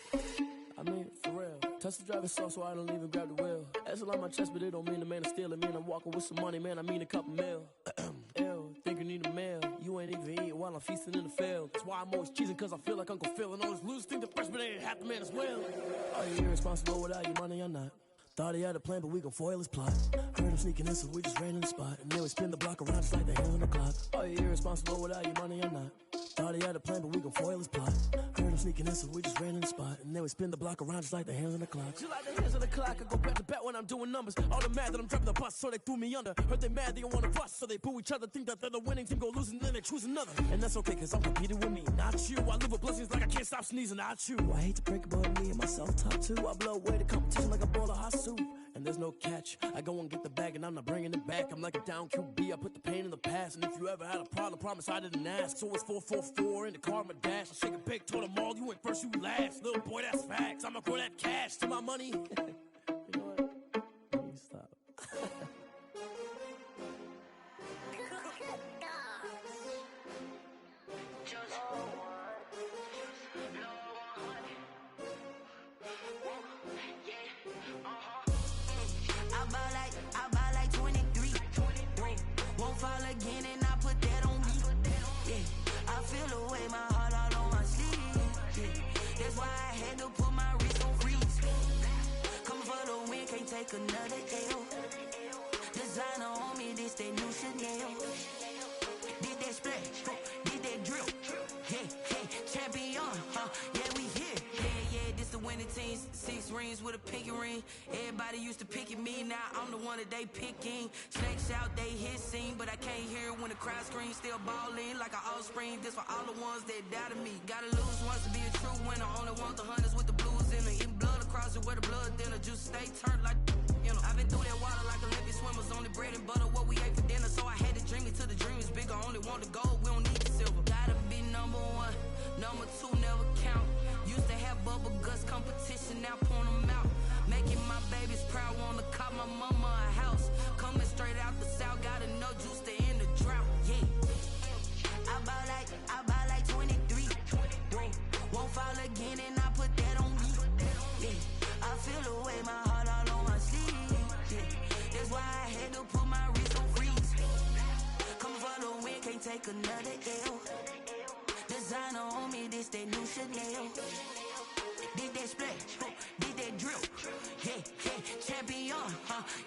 I mean, for real. Touch the driver's soft, so I don't even grab the wheel. That's on my chest, but it don't mean the man is stealing. Mean I'm walking with some money, man, I mean a couple mil. Ew, think you need a meal. You ain't even eating while I'm feasting in the field. That's why I'm always cheesing, cause I feel like Uncle Phil. And all those losers think the freshman ain't half the man as well. Are you irresponsible without your money or not? Thought he had a plan, but we gon' foil his plot. Heard him sneaking in, so we just ran in the spot. And then we spin the block around just like the hand on the clock. Are you irresponsible without your money or not? Thought he had a plan, but we gon' foil his plot. Heard him sneaking in, so we just ran in the spot. And then we spin the block around just like the hands on the clock. Just like the hands on the clock, I go back to back when I'm doing numbers. All the mad that I'm driving the bus, so they threw me under. Heard they mad, they don't wanna bust, so they boo each other. Think that they're the winning team, go losing, then they choose another. And that's okay, cause I'm competing with me, not you. I live with blessings like I can't stop sneezing, not you. I hate to break about me and my self-talk too. I blow away the competition like a bowl of hot soup. And there's no catch. I go and get the bag and I'm not bringing it back. I'm like a down QB, I put the pain in the past. And if you ever had a problem, promise I didn't ask. So it's 444 in the car, my dash. I shake a big, told them all, you went first, you last. Little boy, that's facts. I'ma grow that cash to my money. You know what? Let me stop. I buy like 23. Won't fall again and I put that on me. Yeah, I feel the way my heart all on my sleeve. Yeah, that's why I had to put my wrist on freeze. Coming for the win, can't take another L. Designer on me, this that new Chanel. Did that splash, did that drill. Yeah, champion, yeah, we here. Yeah, this the winning team. 6 rings with a pinky ring. Everybody used to pick at me, now I'm the one that they picking. Snakes out, they hit scene, but I can't hear it when the crowd screams. Still balling like an offspring. This for all the ones that doubted me. Gotta lose once to be a true winner. Only want the hunters with the blues in it. Eating blood across it where the blood thinner. Juice stay turned like, you know. I've been through that water like Olympic swimmers. Only bread and butter, what we ate for dinner. So I had to dream it till the dream is bigger. Only want the gold, we don't need the silver. Gotta be number 1, number 2 never count. Used to have bubble guts competition, now point them out. Making my babies proud, wanna cop my mama a house. Coming straight out the south, gotta know juice to end the drought. Yeah, I buy like 23. Won't fall again and I put that on me. Yeah, I feel the way my heart all on my sleeve. Yeah, that's why I had to put my wrist on freeze. Coming for the win, can't take another L. Designer on me, this that new Chanel. Did that splash, did that drill. Yeah, champion,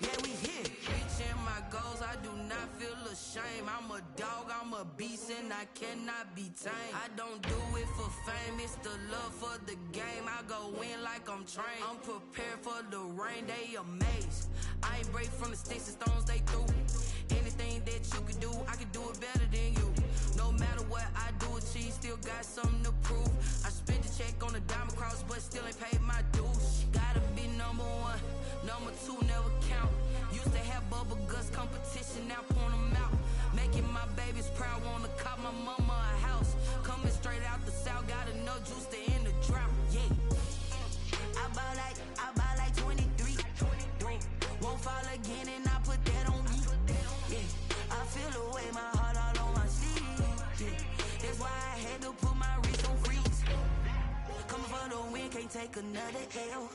yeah, we here. Reaching my goals, I do not feel ashamed. I'm a dog, I'm a beast, and I cannot be tamed. I don't do it for fame, it's the love for the game. I go in like I'm trained. I'm prepared for the rain, they amazed. I ain't break from the sticks and stones they threw. Anything that you can do, I can do it better than you. No matter what I do, achieve, still got something to prove. I spent the check on the diamond cross, but still ain't paid my dues. Gotta be number 1, number 2 never count. Used to have bubble guts competition, now point them out. Making my babies proud, wanna cop my mama a house. Coming straight out the south, gotta know juice to end the drought. Yeah, I buy like 23. Won't fall again and I put that on me. Yeah, I feel the way my heart all on my sleeve. Yeah, that's why I had to put my wrist on freeze. Coming for the win, can't take another L.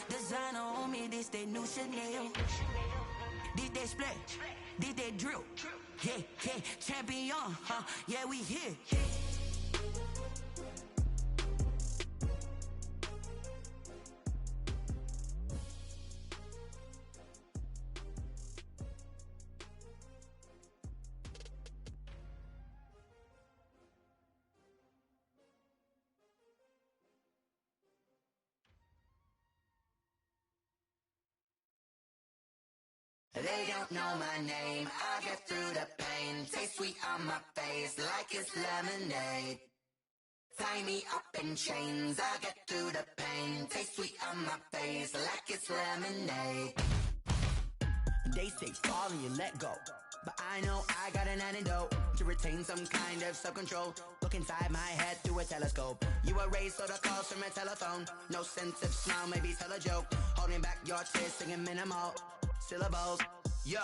Designer on me, this that new Chanel. Did that splash, did that drill. Yeah, champion, yeah, we here. They don't know my name, I get through the pain. Taste sweet on my face like it's lemonade. Tie me up in chains, I get through the pain. Taste sweet on my face like it's lemonade. They say fall and you let go, but I know I got an antidote to retain some kind of self-control. Look inside my head through a telescope. You erase all the calls from a telephone. No sense of smile, maybe tell a joke. Holding back your tears, singing minimal syllables. Yeah,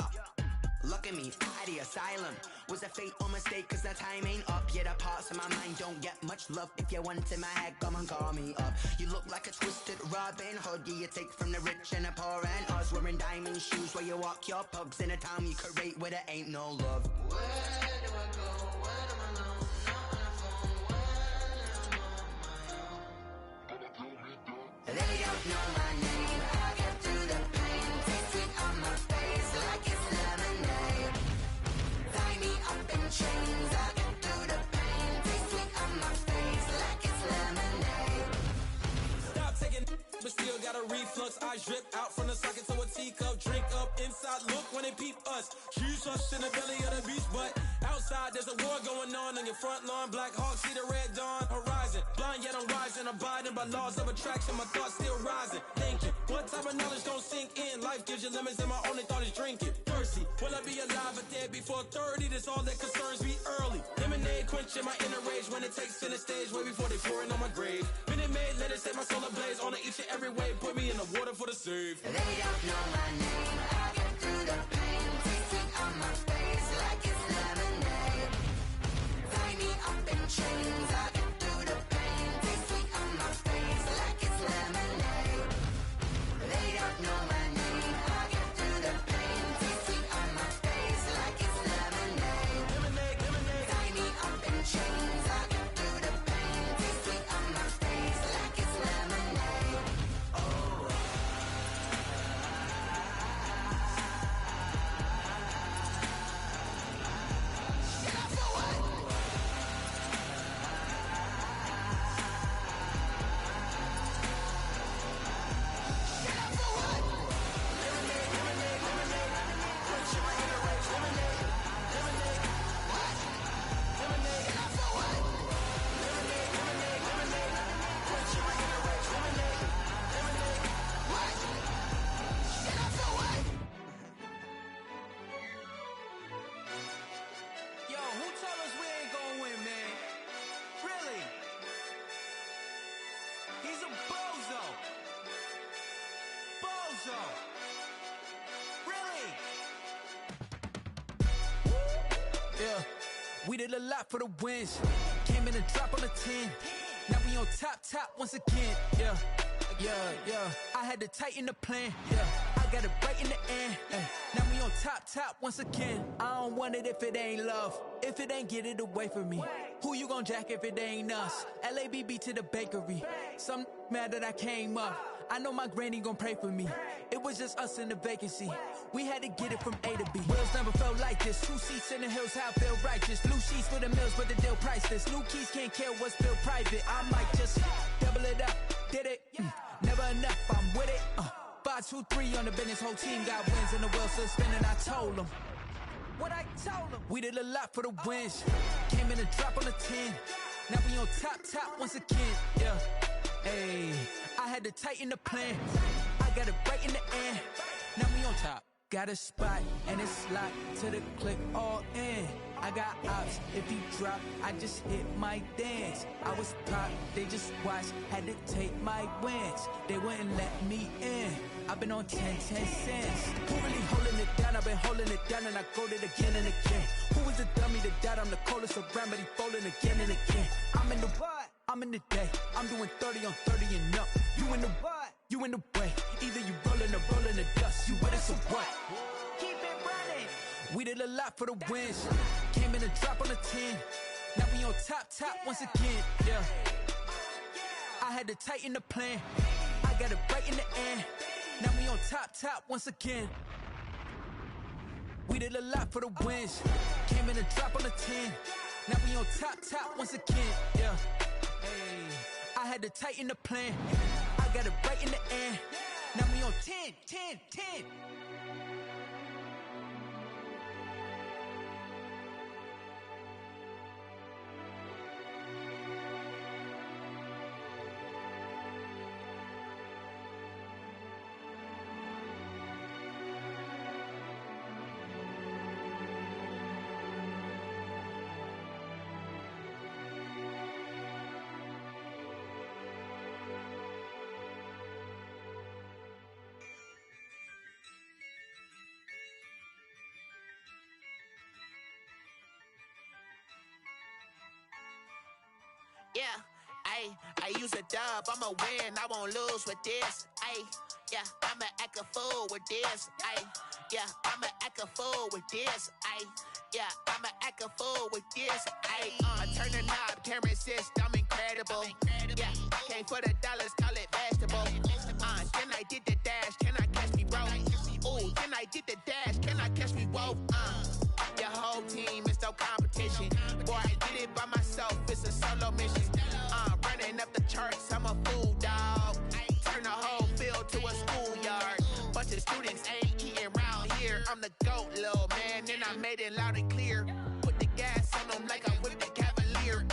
look at me, out the asylum. Was a fate or mistake, cause the time ain't up. Yeah, the parts of my mind don't get much love. If you want in my head, come and call me up. You look like a twisted Robin Hood. Yeah, you take from the rich and the poor and us. Wearing diamond shoes where you walk your pugs in a town you create where there ain't no love. Where do I go? Where do I know? Not on the phone, when I'm on my own. They don't know my name, I get through the pain. Taste sweet on my face like it's lemonade. Tie me up in chains, I get through the pain. Taste sweet on my face like it's lemonade. Stop taking but still got a reflux. I drip out from the socket to a teacup. Drink up inside, look when they peep us. Choose us in the belly of the beast, but outside there's a war going on your front lawn. Black Hawk, see the red dawn horizon. Blind yet I'm rising, abiding by laws of attraction. My thoughts still rising, thinking what type of knowledge don't sink in. Life gives you limits and my only thought is drinking. Thirsty, will I be alive or dead before 30? That's all that concerns me early. Lemonade quenching my inner rage when it takes center stage way before they pouring on my grave. Minute Maid, let it set my soul ablaze on each and every way. Put me in the water for the save. They don't know my name, I get through the pain. Taste sweet on my face like it's lemonade. Tie me up in chains, I get through the pain. Taste sweet on my face like it's lemonade. They don't know my name, I get through the pain. Taste sweet on my face like it's lemonade. Lemonade, lemonade. Tie me up in chains, I get through the pain. Taste sweet on my face like it's lemonade. Yo, who told us we ain't gonna win, man? Really? He's a bozo. Bozo. Really? Yeah, we did a lot for the wins. Came in and drop on the 10. Now we on top once again. Yeah. I had to tighten the plan. Yeah, I got it right in the end. Now we on top once again. I don't want it if it ain't love. If it ain't, get it away from me. Who you gon' jack if it ain't us? LABB to the bakery. Some mad that I came up. I know my granny gon' pray for me. It was just us in the vacancy. We had to get it from A to B. Wheels never felt like this. 2 seats in the hills, how I feel righteous. Blue sheets for the mills, but the deal priceless. New keys can't care what's built private. I might just double it up. Did it? Never enough, I'm with it. 5, 2, 3 on the business. Whole team got wins and the wheels still spinning. I told them what I told them. We did a lot for the wins. Came in and drop on the 10. Now we on top once again. Yeah. Hey, I had to tighten the plan. I got it right in the end. Now we on top. Got a spot and it's locked to the clip all in. I got ops, if you drop, I just hit my dance. I was pop, they just watched, had to take my wins. They wouldn't let me in. I've been on 10 cents. Who really holding it down? I've been holding it down and I go it again and again. Who is the dummy that died? I'm the coldest around, but he folding again and again. I'm in the what? I'm in the day. I'm doing 30 on 30 and up. You in the what? You in the way. Either you rolling or rolling the dust. You with us or what? Keep it running. We did a lot for the wins. Came in and drop on the 10. Now we on top once again. Yeah. I had to tighten the plan. I got it right in the end. Now we on top once again. We did a lot for the wins. Came in and drop on the 10. Now we on top once again. Yeah. Hey, I had to tighten the plan. I got it right in the end. Now we on 10. Yeah, I use a dub, I'ma win, I won't lose with this. Yeah, I'ma act a fool with this. Yeah, I'ma act a fool with this. Yeah, I'ma act a fool with this. I turn the knob, can't resist, I'm incredible. Yeah, came for the dollars, call it vegetable. Then I did the dash, can I catch me, bro? Ooh, then I did the dash, can I catch me, whoa? Your whole team is no competition. Boy, I did it by myself, it's a solo mission. Running up the charts, I'm a fool, dog. Turn the whole field to a schoolyard. Bunch of students ain't eating round here. I'm the GOAT, little man, and I made it loud and clear. Put the gas on them like I whipped the Cavalier.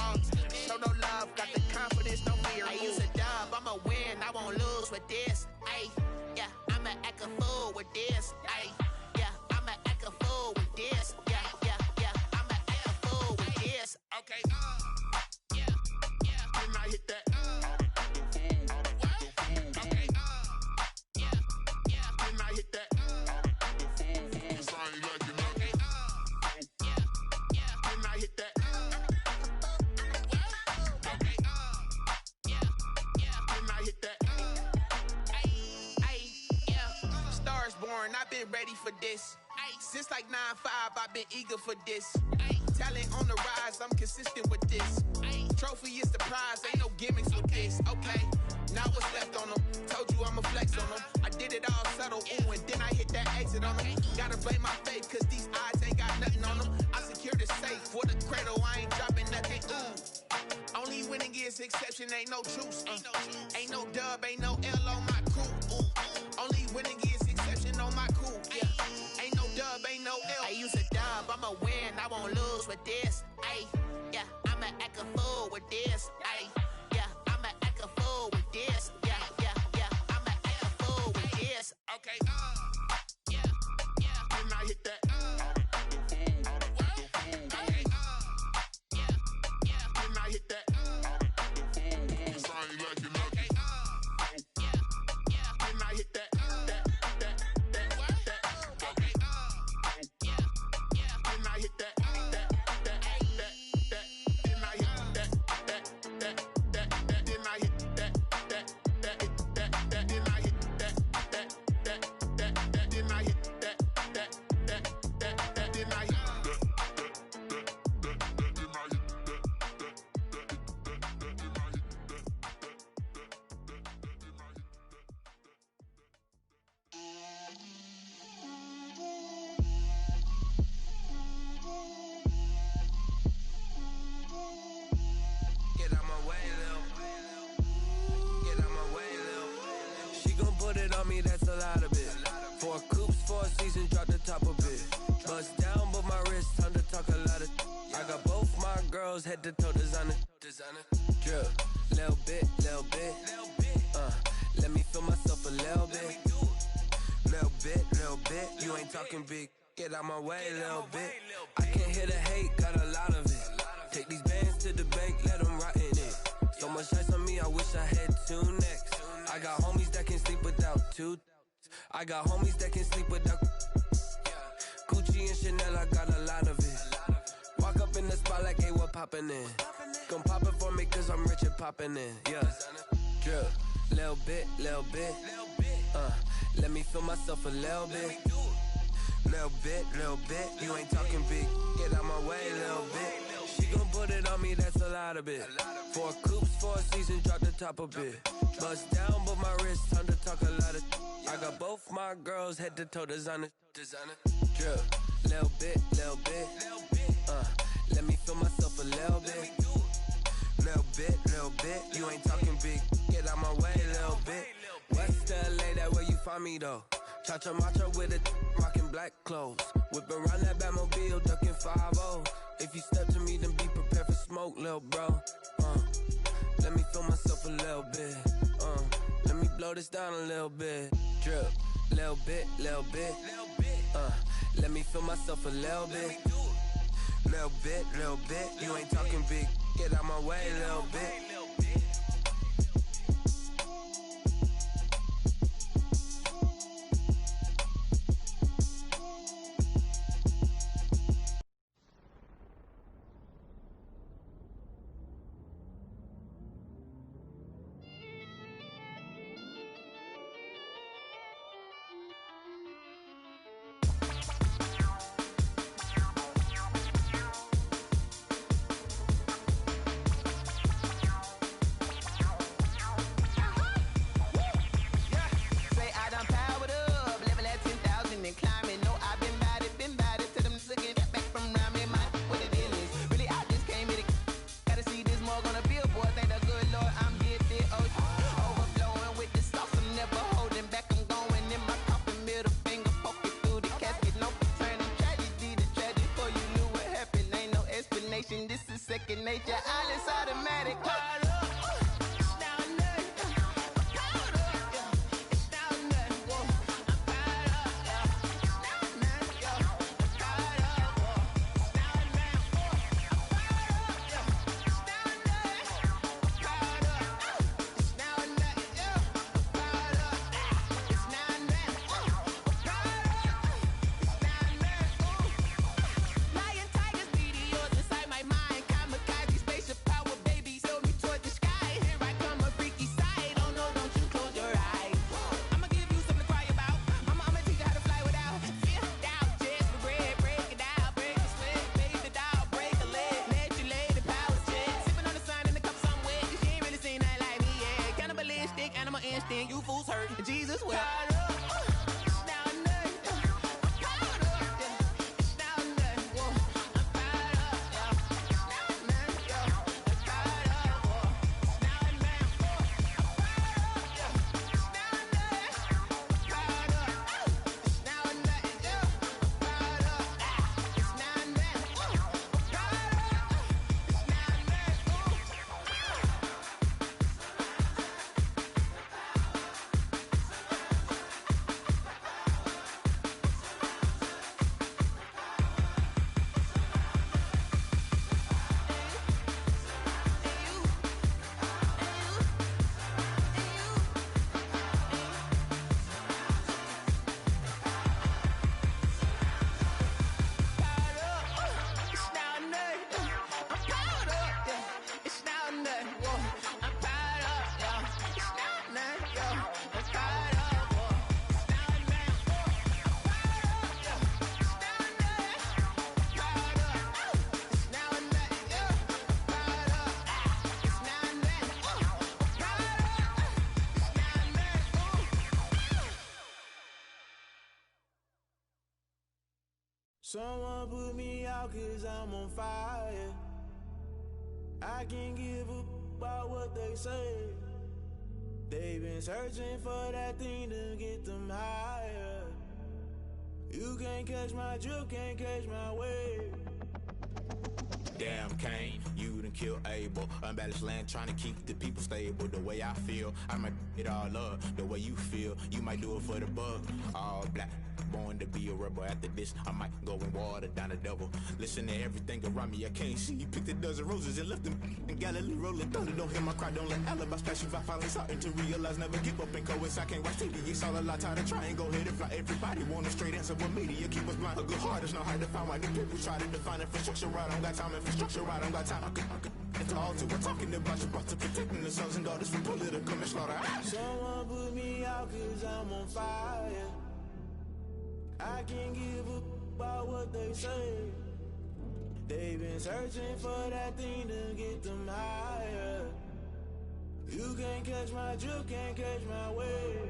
Show no love, got the confidence, no fear. I use a dub, I'ma win, I won't lose with this. Yeah, I'ma act a fool with this. Yeah, I'ma act a fool with this. Yeah, I'ma act a fool with this. Okay, Can I hit that? Okay, Can I hit that? Sound like you know. Okay, Can I hit that? Okay, Can I hit that? Stars born, I've been ready for this. Since like 9-5, I've been eager for this. Talent on the rise, I'm consistent with this. Trophy is the prize, ain't no gimmicks with this. Okay, now what's left on them? Told you I'ma flex on them. I did it all subtle, ooh, and then I hit that exit on them. Gotta blame my faith, cause these odds ain't got nothing on them. I secured the safe for the cradle, I ain't dropping nothing, ooh. Only winning is exception, ain't no truce. Ain't no dub, ain't no L on my crew, ooh. Only winning is exception on my crew, yeah. Ain't no dub, ain't no L. I use a dub, I'ma win, I won't lose with this. Yeah, I'ma act a fool with this. Yeah, I'ma act a fool with this. Yeah, I'ma act a fool with this. Okay, Can I hit that? Okay, Can I hit that? Sound like you know. Okay, Can I hit that? Okay, Can I hit that? That's a lot of it. 4 coops, 4 seasons, drop the top of it. Bust down, but my wrist, time to talk a lot of. I got both my girls head to toe designer. Drip, little bit. Let me feel myself a little bit. Little bit. You ain't talking big. Get out my way, little bit. I can't hear the hate, got a lot of it. Take these bands to the bank, let them rot in it. So much ice on me, I wish I had 2 necks. I got homies that can sleep without 2. I got homies that can sleep without Gucci and Chanel, I got a lot of it. Walk up in the spot like, hey, what poppin' in? Gon' pop it for me cause I'm rich and poppin' in. Yeah, drip, little bit. Let me feel myself a little bit. Little bit. You ain't talking big. Get out my way, little bit. She gon' put it on me, that's a lot of it. 4 coops, 4 seasons, drop the top of it. Bust down, but my wrist, time to talk a lot of. I got both my girls head to toe designer. Drip, little bit. Let me feel myself a little bit. Little bit. You ain't talking big. Get out my way, little bit. West LA, that where you find me though. Cha-cha matcha with it, rockin' black clothes. Whip around that Batmobile, ducking 5-0. If you step to me, then be prepared for smoke, lil' bro. Let me feel myself a little bit. Let me blow this down a little bit. Drip, little bit. Let me feel myself a little bit. Little bit. You ain't talking big. Get out my way, little bit. second nature. All is automatic. You fools hurt. Jesus will. Someone put me out 'cause I'm on fire. I can't give up about what they say. They've been searching for that thing to get them higher. You can't catch my drift, can't catch my wave. Damn, Kane, you done killed Abel. Unbalanced land trying to keep the people stable. The way I feel, I might it all up. The way you feel, you might do it for the buck. All black, born to be a rebel. After this, I might go and water down the devil. Listen to everything around me, I can't see. You picked a dozen roses and left them in Galilee rolling thunder. Don't hear my cry, don't let alibis pass you by. Finally starting to realize, never give up and coincide. I can't watch TV, it's all a lot. Time to try and go ahead and fly. Everybody want a straight answer, but media keep us blind. A good heart is not hard to find. Why the people try to define infrastructure right? I don't got time, infrastructure right, I don't got time. I could it's all to we're talking about you, about to protecting the sons and daughters from political slaughter. Someone put me out 'cause I'm on fire. I can't give up about what they say. They've been searching for that thing to get them higher. You can't catch my drift, can't catch my wave.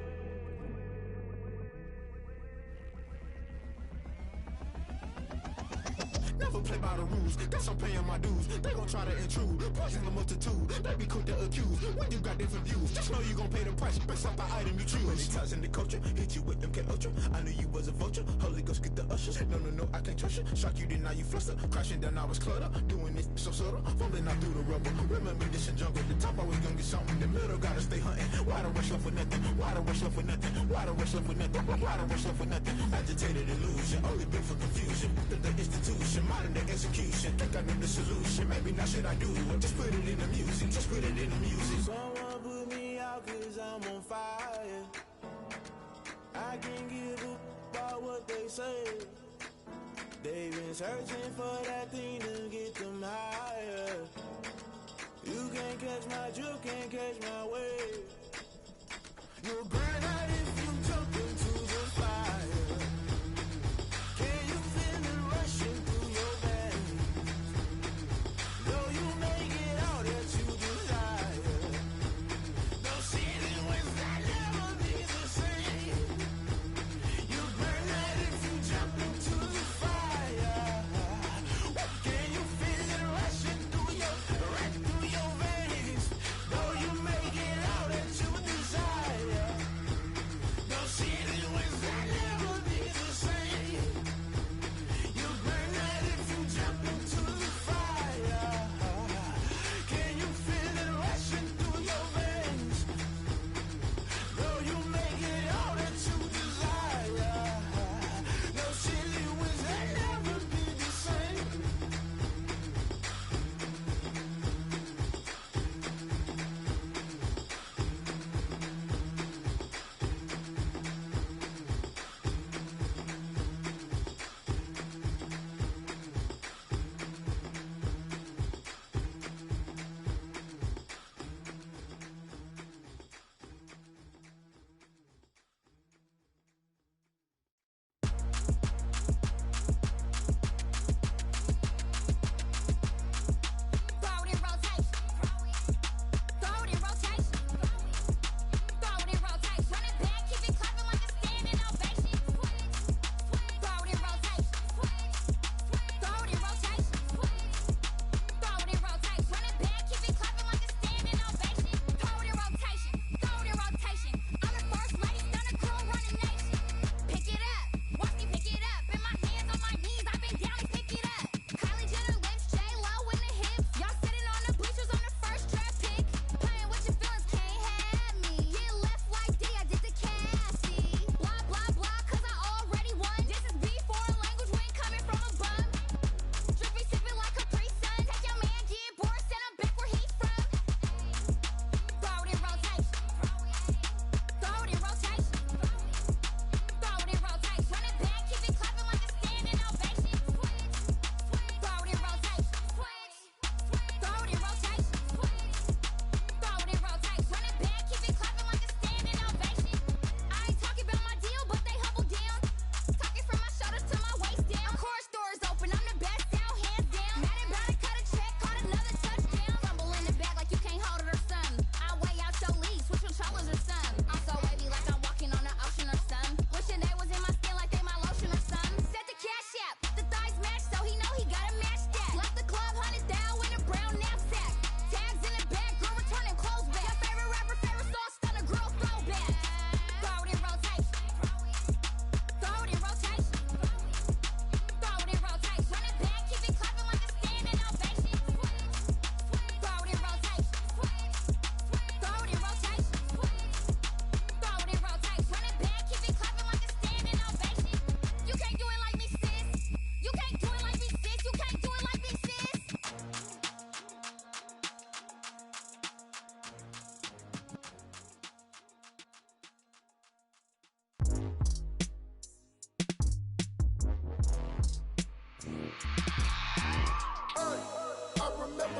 Never play by the rules, that's I'm paying my dues. They gon' try to intrude, poison the multitude. They be quick to accuse, when you got different views. Just know you gon' pay the price, based off the item you choose. Many times in the culture, hit you with MK Ultra. I knew you was a vulture, Holy Ghost get the ushers. No, I can't trust you. Shock you, then now you fluster. Crashing down, I was clutter. Doing this so subtle, falling out through the rubble. Remember this in jungle, the top always gonna get something. The middle gotta stay hunting. Why the rush left for nothing? Why the rush left for nothing? Why the rush left for nothing? Why the rush left for nothing? Agitated illusion, only built for confusion. The institution, modern day execution. Think I know the solution, maybe not should I do it. Just put it in the music, just put it in the music. Someone put me out 'cause I'm on fire. I can't give up about what they say. They've been searching for that thing to get them higher. You can't catch my drift, can't catch my wave. You'll burn out if you jump into the fire. Can you feel it rushing through your veins? Though you make it all that you desire. No ceiling when that never be the same. You burn out if you jump into the fire. Can you feel it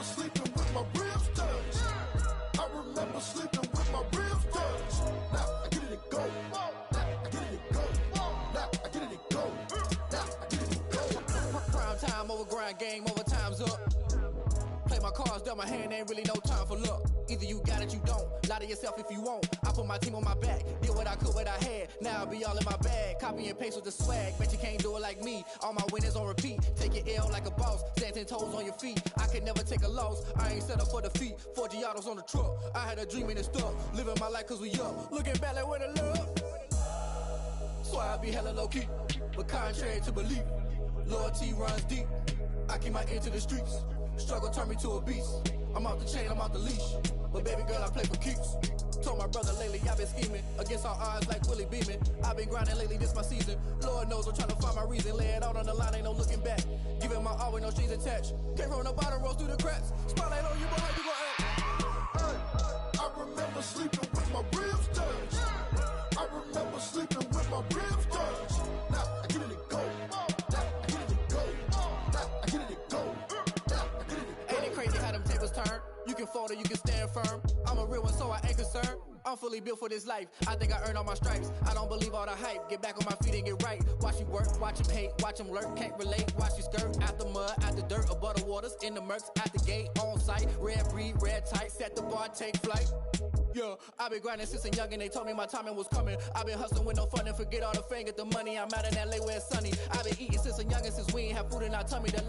remember sleeping with my ribs touched. I remember sleeping with my ribs touched. Now I get it and go. Now I get it and go. Now I get it and go. Now I get it and go. Prime time over grind game, over time's up. Play my cards, dealt my hand, ain't really no time for luck. Either you got it, you don't. Lie to yourself if you won't. I put my team on my back, did what I could, what I had. Now I be all in my bag, copy and paste with the swag. Bet you can't do it like me. All my winners on repeat. Take your L like a boss, stand 10 toes on your feet. I could never take a loss. I ain't set up for defeat. 4 Giottos on the truck. I had a dream and it stuck. Living my life cause we up. Looking back like where the love. So I be hella low key, but contrary to belief, loyalty runs deep. I keep my ear to the streets. Struggle turned me to a beast. I'm out the chain, I'm out the leash. But baby girl, I play for keeps. Told my brother lately, I've been scheming against all odds like Willie Beeman. I've been grinding lately, this my season. Lord knows I'm trying to find my reason. Lay it out on the line, ain't no looking back. Giving my all with no strings attached. Came from the bottom, rose through the cracks. Spotlight on you, boy, how you gon' act? I remember sleeping with my ribs touched. I remember sleeping with my ribs touched. Now I get it and go. Now I get it and go. Now I get it and go. Now I get it and go. Ain't it crazy how them tables turn? You can fold or you can stand firm. I'm a real one, so I ain't concerned. I'm fully built for this life. I think I earned all my stripes. I don't believe all the hype. Get back on my feet and get right. Watch you work, watch him hate, watch him lurk. Can't relate, watch you skirt. Out the mud, out the dirt, above the waters, in the murks, out the gate, on site. Red breed, red tight, set the bar, take flight. Yeah, I been grinding since a young and they told me my timing was coming. I been hustling with no fun and forget all the fame, get the money. I'm out in LA where it's sunny. I been eating since a youngin', since we ain't have food in our tummy. The